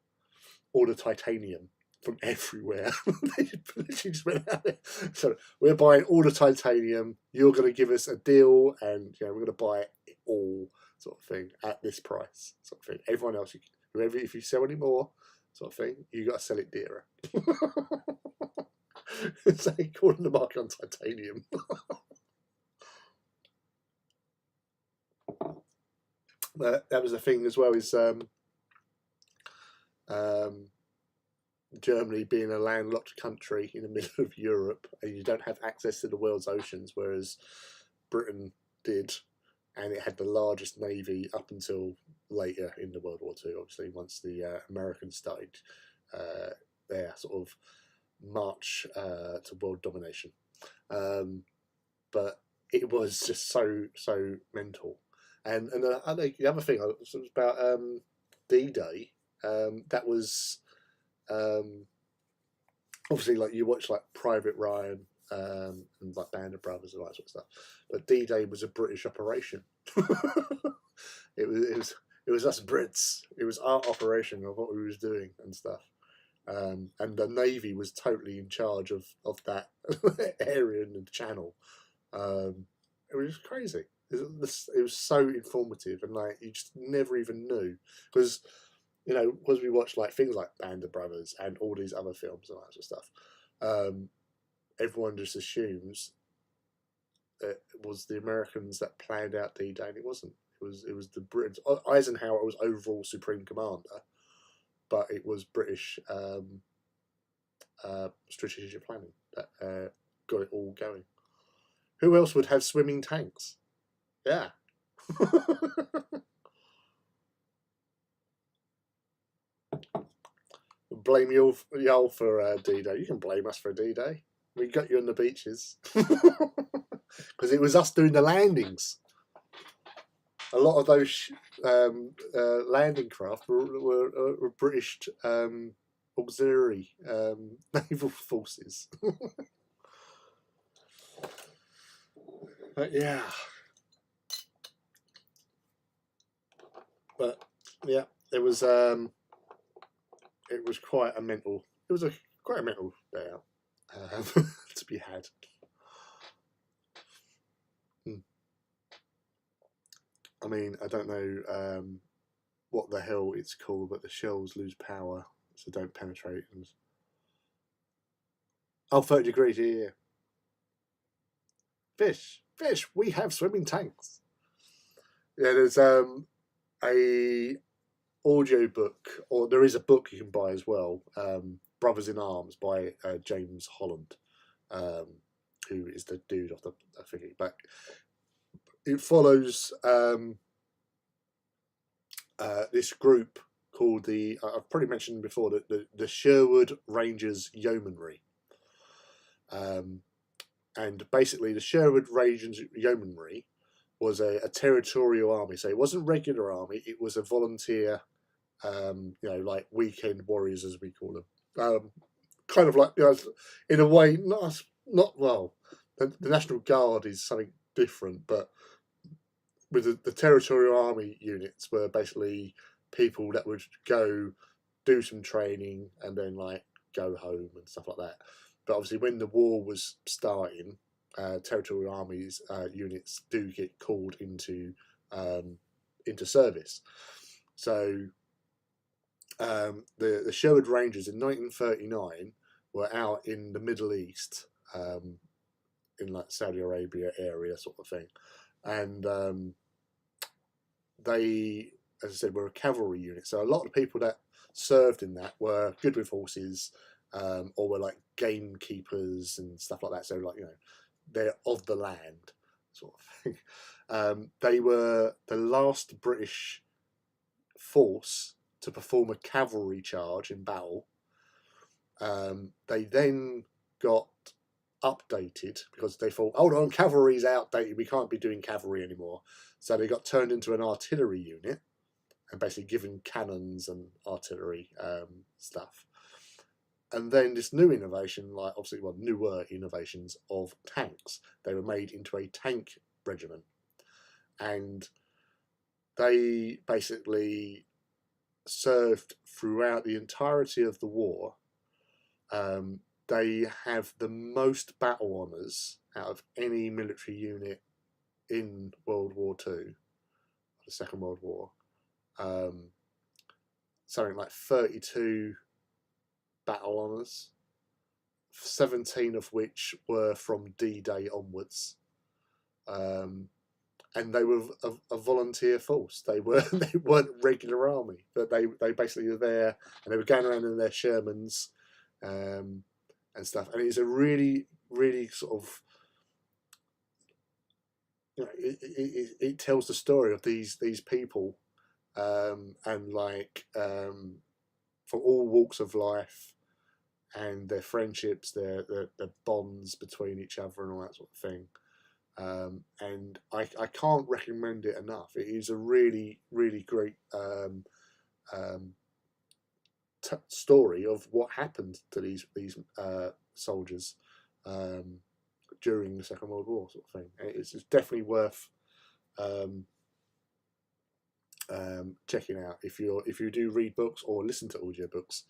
all the titanium from everywhere. They literally just went out there. So we're buying all the titanium. You're going to give us a deal, and you know, we're going to buy it all, sort of thing, at this price, sort of thing. Everyone else, whoever, if you sell any more, sort of thing, you got to sell it dearer. So they called the market on titanium. That was the thing as well, is Germany being a landlocked country in the middle of Europe, and you don't have access to the world's oceans, whereas Britain did, and it had the largest navy up until later in the World War II. Obviously, once the Americans started their sort of march to world domination, but it was just so mental. And the other thing was about D-Day. That was obviously, like, you watch like Private Ryan and like Band of Brothers and all that sort of stuff, but D-Day was a British operation. it was us Brits. It was our operation of what we was doing and stuff. And the Navy was totally in charge of that area in the Channel. It was crazy. It was so informative, and like you just never even knew, because you know, because we watched like things like Band of Brothers and all these other films and all that sort of stuff, everyone just assumes it was the Americans that planned out D-Day, and it wasn't. It was the Brits. Eisenhower was overall supreme commander, but it was British strategic planning that got it all going. Who else would have swimming tanks? Yeah. Blame y'all for D-Day. You can blame us for D-Day. We got you on the beaches because it was us doing the landings. A lot of those landing craft were British auxiliary naval forces. But yeah, but yeah, it was quite a mental. It was quite a mental day out to be had. I mean, I don't know what the hell it's called, but the shells lose power, so don't penetrate. And... Oh, 30 degrees, yeah. Fish, we have swimming tanks. Yeah, there's a audio book, or there is a book you can buy as well, Brothers in Arms by James Holland, who is the dude off the thingy. But it follows this group called I've probably mentioned before, the Sherwood Rangers Yeomanry. And basically the Sherwood Rangers Yeomanry was a territorial army. So it wasn't regular army, it was a volunteer, like weekend warriors, as we call them. Kind of like, in a way, not well, the National Guard is something different, but with the territorial army units were basically people that would go do some training and then like go home and stuff like that. But obviously, when the war was starting, territorial armies units do get called into service. So the Sherwood Rangers in 1939 were out in the Middle East, in like Saudi Arabia area sort of thing, and they, as I said, were a cavalry unit. So a lot of people that served in that were good with horses, or were like gamekeepers and stuff like that. So like, they're of the land sort of thing. They were the last British force to perform a cavalry charge in battle. They then got updated because they thought, hold on, cavalry's outdated, we can't be doing cavalry anymore. So they got turned into an artillery unit and basically given cannons and artillery stuff. And then this new innovation, like obviously, newer innovations of tanks, they were made into a tank regiment. And they basically served throughout the entirety of the war. They have the most battle honours out of any military unit in World War II, the Second World War. Something like 32 battle honours, 17 of which were from D-Day onwards. And they were a volunteer force. They weren't regular army, but they basically were there, and they were going around in their Shermans and stuff. And it's a really, really sort of, it tells the story of these people, and like from all walks of life, and their friendships, their bonds between each other, and all that sort of thing. And I can't recommend it enough. It is a really, really great story of what happened to these soldiers during the Second World War, sort of thing. It's definitely worth checking out if you do read books or listen to audiobooks.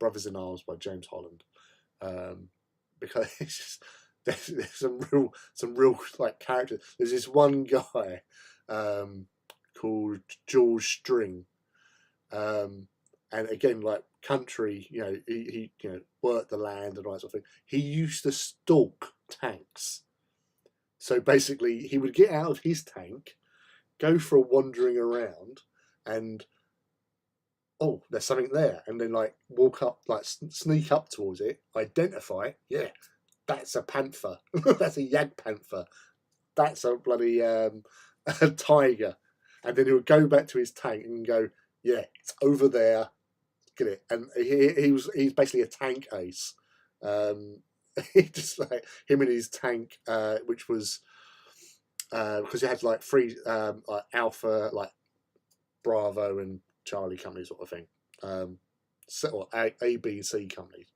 Brothers in Arms by James Holland, because it's just, there's some real like characters. There's this one guy called George String, and again, like country, he worked the land and all that sort of thing. He used to stalk tanks So basically, he would get out of his tank, go for a wandering around, and oh, there's something there, and then like walk up, like sneak up towards it, identify it. Yeah, that's a panther. That's a Yag panther. That's a bloody a tiger. And then he would go back to his tank and go, yeah, it's over there. Get it? And he's basically a tank ace. He just like him and his tank, which was because he had like three like Alpha, like Bravo and Charlie company sort of thing. So A, B, C companies.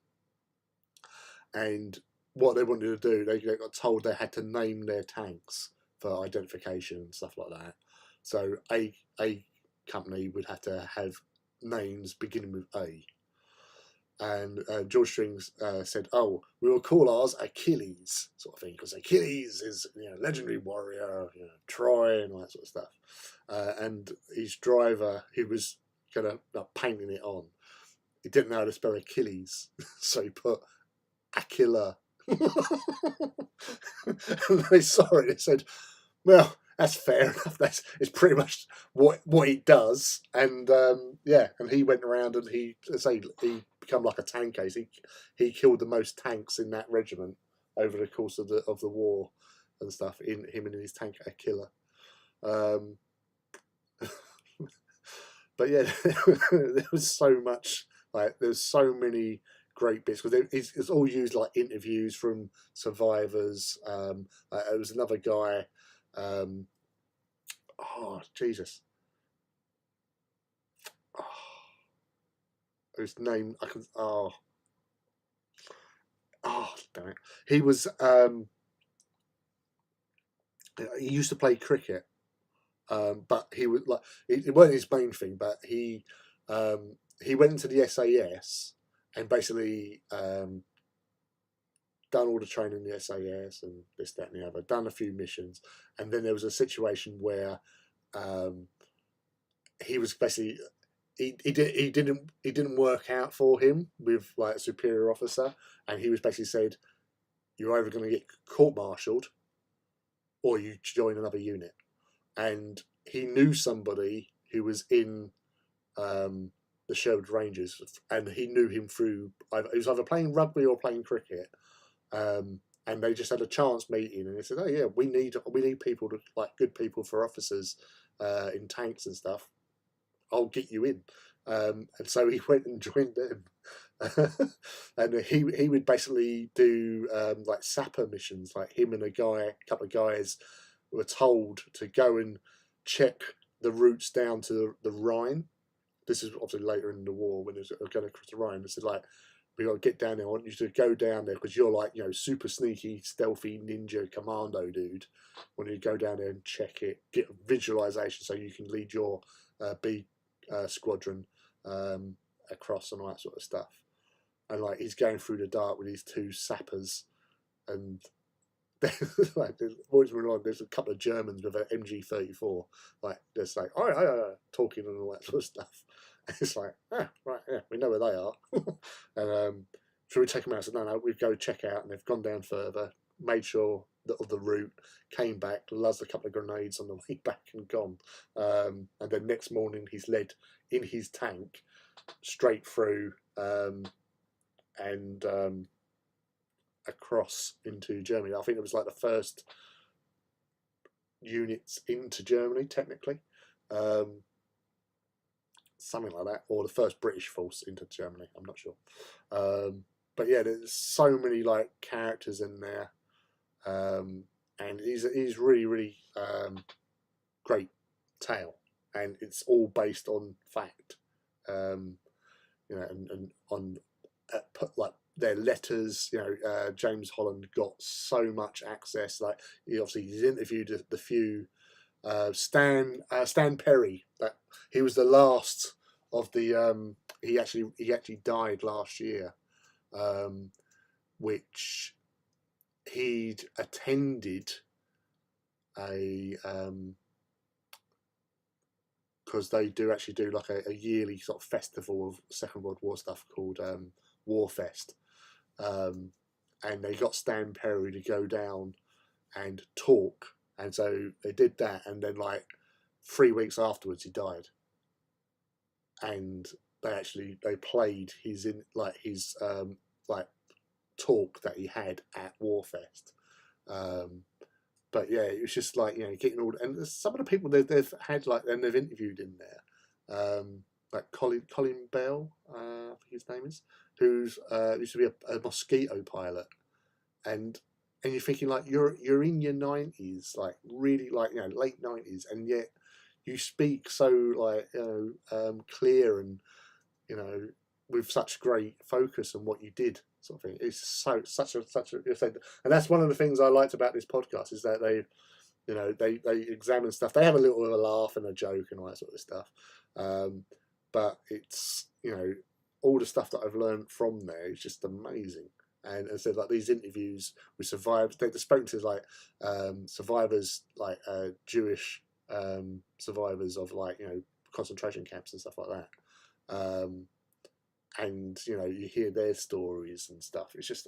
And what they wanted to do, they got told they had to name their tanks for identification and stuff like that. So a company would have to have names beginning with A. And George Strings said, "Oh, we will call ours Achilles, sort of thing, because Achilles is legendary warrior, Troy and all that sort of stuff." And his driver, who was kind of painting it on, he didn't know how to spell Achilles, so he put Aquila. And they saw it. They said, "Well, that's fair enough. It's pretty much what he does." And yeah, and he went around and he become like a tank ace. He killed the most tanks in that regiment over the course of the war and stuff. In him and his tank Aquila. But yeah, there was so much. Like there's so many great bits because it's all used like interviews from survivors. There was another guy. Oh Jesus! Oh, whose name I can. Oh, damn it! He was. He used to play cricket, but he was like it wasn't his main thing. But he went into the SAS and basically done all the training in the SAS and this, that, and the other. Done a few missions, and then there was a situation where he was basically he didn't work out for him with like a superior officer, and he was basically said, "You're either going to get court-martialed, or you join another unit." And he knew somebody who was in the Sherwood Rangers, and he knew him through. He was either playing rugby or playing cricket, and they just had a chance meeting, and they said, "Oh yeah, we need people to like good people for officers in tanks and stuff. I'll get you in." And so he went and joined them. And he would basically do like sapper missions. Like him and a couple of guys were told to go and check the routes down to the Rhine. This is obviously later in the war when they were going across the Rhine. They said like, "We got to get down there. I want you to go down there because you're like super sneaky, stealthy ninja commando dude. When you go down there and check it, get visualization so you can lead your B squadron across and all that sort of stuff." And like he's going through the dark with these two sappers, and like there's a couple of Germans with an MG34, like just like talking and all that sort of stuff. And it's like, right, yeah, we know where they are. And so we take them out. I said, no, we go check out, and they've gone down further, made sure that of the route, came back, luzzed a couple of grenades on the way back and gone. And then next morning he's led in his tank straight through and across into Germany. I think it was like the first units into Germany, technically. Something like that, or the first British force into Germany. I'm not sure. But yeah, there's so many like characters in there. And he's really, really great tale. And it's all based on fact. And on like their letters, James Holland got so much access. Like he's interviewed the few Stan Perry. That he was the last of the. He actually died last year, which he'd attended a because they do actually do like a yearly sort of festival of Second World War stuff called Warfest. And they got Stan Perry to go down and talk. And so they did that, and then like 3 weeks afterwards, he died. And they played his like talk that he had at Warfest. But yeah, it was just like, getting all, and some of the people they've had like, and they've interviewed in there, like Colin Bell, I think his name is, who's used to be a mosquito pilot, and you're thinking like you're in your 90s, like really like late 90s, and yet you speak so like clear and with such great focus on what you did, sort of thing. It's such a and that's one of the things I liked about this podcast, is that they examine stuff. They have a little bit of a laugh and a joke and all that sort of stuff, but it's all the stuff that I've learned from there is just amazing. And so like these interviews with survivors, they've spoken to like survivors, like Jewish survivors of like concentration camps and stuff like that. And you hear their stories and stuff. It's just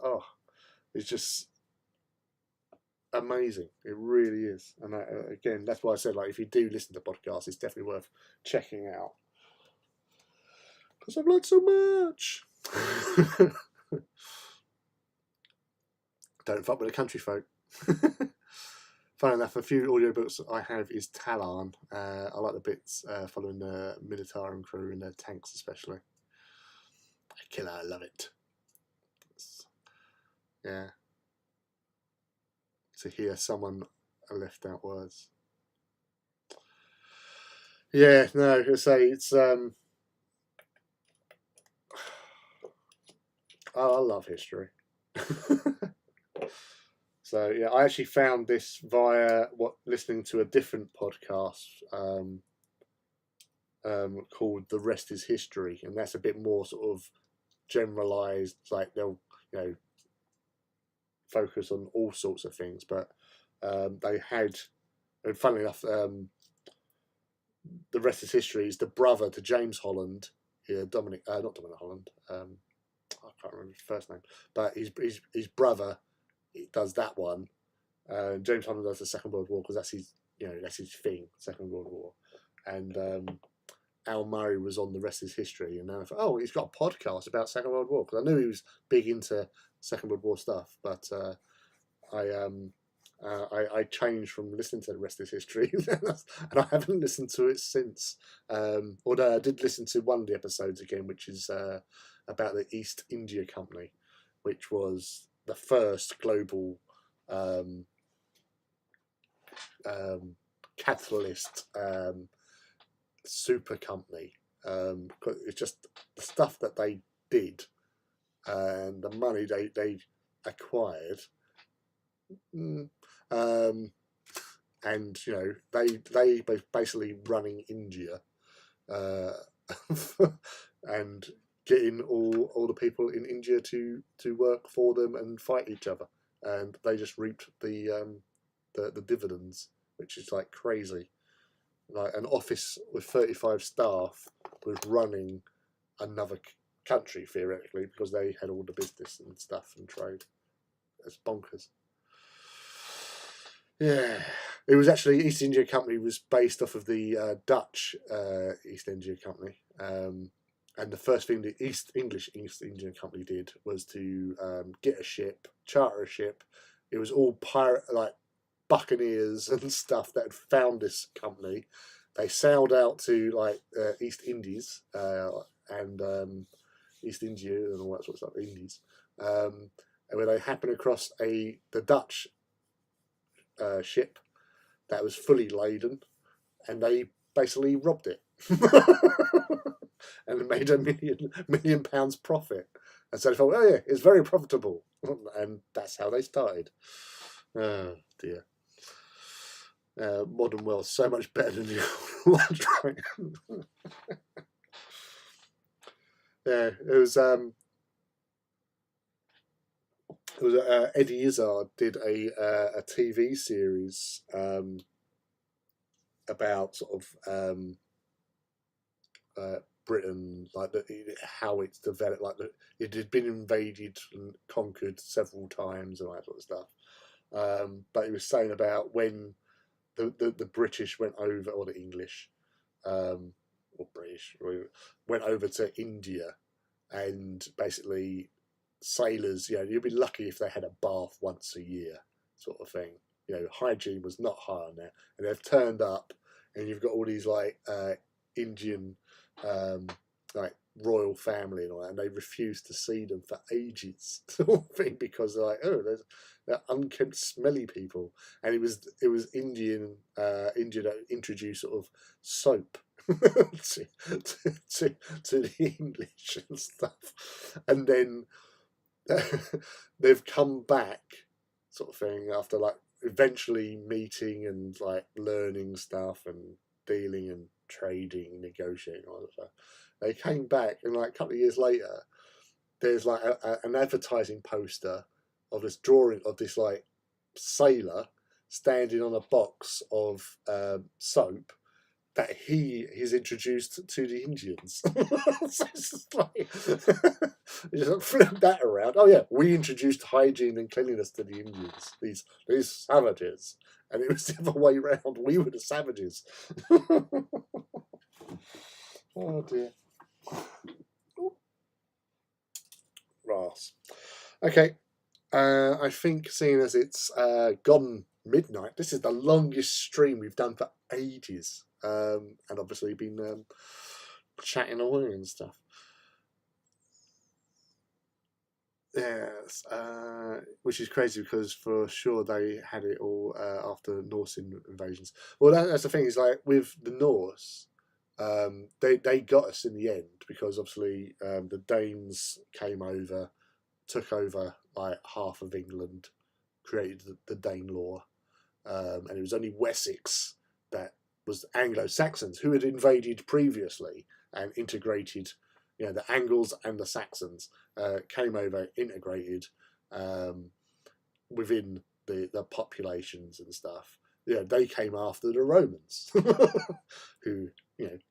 amazing. It really is. And again, that's why I said, like, if you do listen to podcasts, it's definitely worth checking out, because I've learned so much. Don't fuck with the country folk. Funny enough, a few audiobooks I have is Talon. I like the bits following the Minotaur crew and their tanks especially. Killer, I love it. Yeah. To hear someone left out words. Yeah, no, I say it's I love history. So yeah, I actually found this via listening to a different podcast called "The Rest Is History," and that's a bit more sort of generalized. Like they'll focus on all sorts of things, but they had, and funnily enough, "The Rest Is History" is the brother to James Holland. Yeah, not Dominic Holland. I can't remember his first name, but his brother does that one. James Holland does the Second World War, because that's his thing, Second World War. And Al Murray was on "The Rest Is History," and then I thought, he's got a podcast about Second World War, because I knew he was big into Second World War stuff, but I changed from listening to "The Rest Is History," and I haven't listened to it since. Although I did listen to one of the episodes again, which is about the East India Company, which was the first global capitalist super company. It's just the stuff that they did and the money they acquired. And they basically running India, and getting all the people in India to work for them and fight each other, and they just reaped the dividends, which is like crazy. Like an office with 35 staff was running another country theoretically, because they had all the business and stuff and trade. It's bonkers. Yeah, it was actually East India Company was based off of the Dutch East India Company, and the first thing the English East India Company did was to get a ship, charter a ship. It was all pirate, like buccaneers and stuff that had found this company. They sailed out to like East Indies and East India and all that sort of stuff, Indies, and when they happened across the Dutch ship that was fully laden, and they basically robbed it and made £1 million profit. And so they thought, oh yeah, it's very profitable, and that's how they started. Oh dear. Modern world so much better than the old one, right? Yeah, it was Eddie Izzard did a TV series about sort of Britain, like how it's developed, like it had been invaded and conquered several times and all that sort of stuff. But he was saying about when the British went over, or the English, or British, went over to India, and basically sailors, you'd be lucky if they had a bath once a year, sort of thing. Hygiene was not high on there, and they've turned up, and you've got all these like Indian, like royal family and all that, and they refuse to see them for ages, sort of thing, because they're like, oh, they're unkempt, smelly people, and it was India that introduced sort of soap to, to the English and stuff, and then they've come back, sort of thing, after like eventually meeting and like learning stuff and dealing and trading, negotiating, all that stuff. They came back, and like a couple of years later, there's like an advertising poster of this drawing of this like sailor standing on a box of soap that he is introduced to the Indians. So it's just like, you just flip that around. Oh yeah, we introduced hygiene and cleanliness to the Indians. These savages, and it was the other way around. We were the savages. Oh dear. Ras. Okay. I think, seeing as it's gone midnight, this is the longest stream we've done for ages. And obviously been chatting away and stuff. Yes, which is crazy because for sure they had it all after Norse invasions. Well, that's the thing, is like with the Norse, they got us in the end, because obviously the Danes came over, took over like half of England, created the Danelaw, and it was only Wessex that was Anglo-Saxons who had invaded previously and integrated. The Angles and the Saxons came over, integrated within the populations and stuff. They came after the Romans, who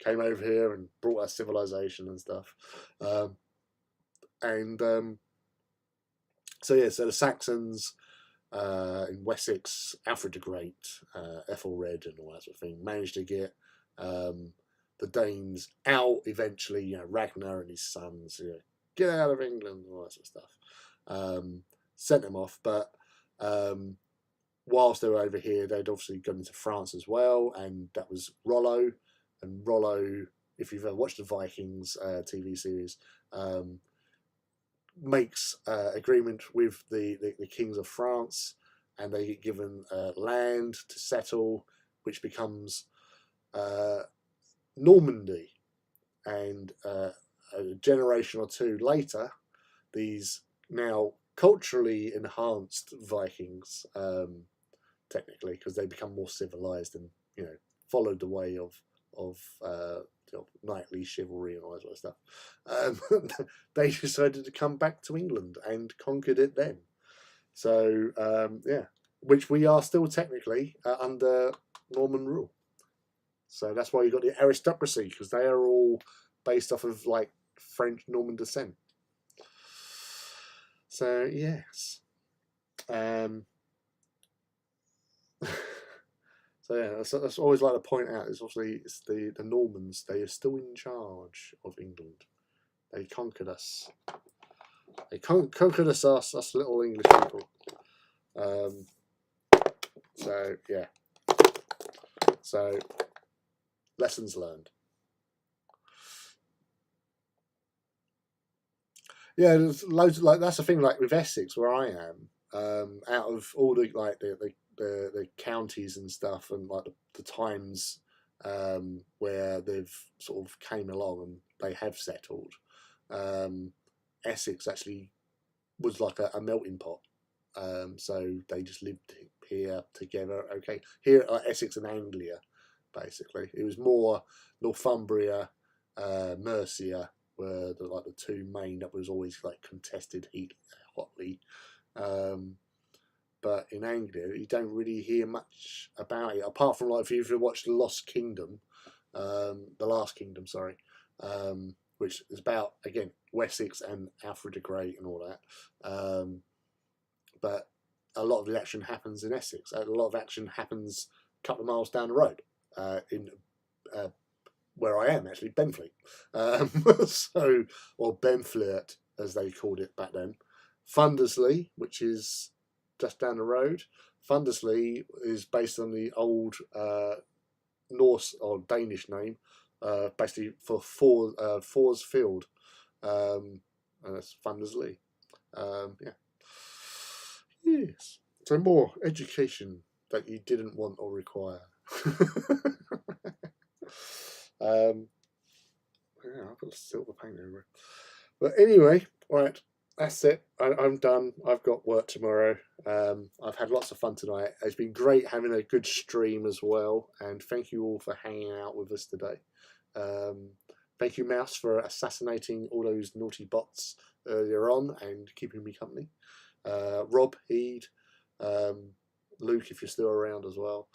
came over here and brought us civilization and stuff. So the Saxons in Wessex, Alfred the Great, Ethelred, and all that sort of thing, managed to get the Danes out eventually. Ragnar and his sons, get out of England, and all that sort of stuff. Sent them off, but whilst they were over here, they'd obviously gone into France as well, and that was Rollo. And Rollo, if you've ever watched the Vikings TV series, makes agreement with the kings of France, and they get given land to settle, which becomes Normandy. And a generation or two later, these now culturally enhanced Vikings, technically, because they become more civilized and followed the way of knightly chivalry and all that sort of stuff. They decided to come back to England and conquered it then. So which we are still technically under Norman rule. So that's why you got the aristocracy, because they are all based off of like French Norman descent. So yes. So yeah, that's always like to point out. Is obviously it's the Normans. They are still in charge of England. They conquered us. They conquered us little English people. So yeah. So lessons learned. Yeah, there's loads of, like, that's the thing, like with Essex where I am. Out of all the like the counties and stuff, and like the times where they've sort of came along and they have settled, Essex actually was like a melting pot. So they just lived here together. Okay, here are Essex and Anglia, basically. It was more Northumbria, Mercia were the two main that was always like contested hotly. But in Anglia, you don't really hear much about it, apart from like if you've watched The Last Kingdom, sorry, which is about, again, Wessex and Alfred the Great and all that. But a lot of the action happens in Essex. A lot of action happens a couple of miles down the road in where I am, actually, Benfleet. So, or Benfleet, as they called it back then. Fundersley, which is just down the road. Fundersley is based on the old Norse or Danish name, basically for Fors Field, and that's Fundersley. Yeah. Yes. So more education that you didn't want or require. Yeah, I've got a silver paint over it. But anyway, right, that's it. I'm done. I've got work tomorrow. I've had lots of fun tonight. It's been great having a good stream as well. And thank you all for hanging out with us today. Thank you, Mouse, for assassinating all those naughty bots earlier on and keeping me company. Rob, Heed, Luke, if you're still around as well.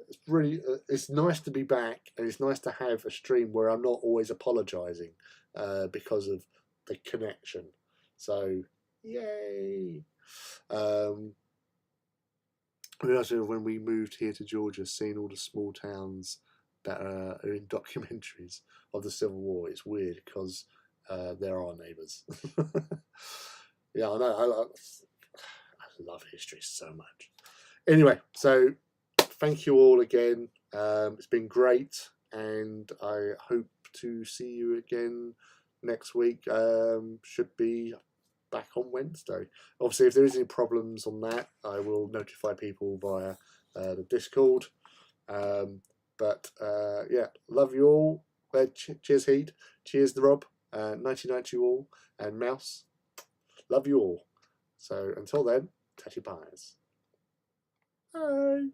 It's really, it's nice to be back, and it's nice to have a stream where I'm not always apologising because of the connection. So, yay! Also, when we moved here to Georgia, seeing all the small towns that are in documentaries of the Civil War, it's weird because they're our neighbours. Yeah, I know. I love history so much. Anyway, so thank you all again. It's been great, and I hope to see you again next week. Should be back on Wednesday. Obviously, if there is any problems on that, I will notify people via the Discord. But yeah, love you all. Cheers, Heed. Cheers, Rob. 99 to you all. And Mouse, love you all. So until then, tatty pies. Bye.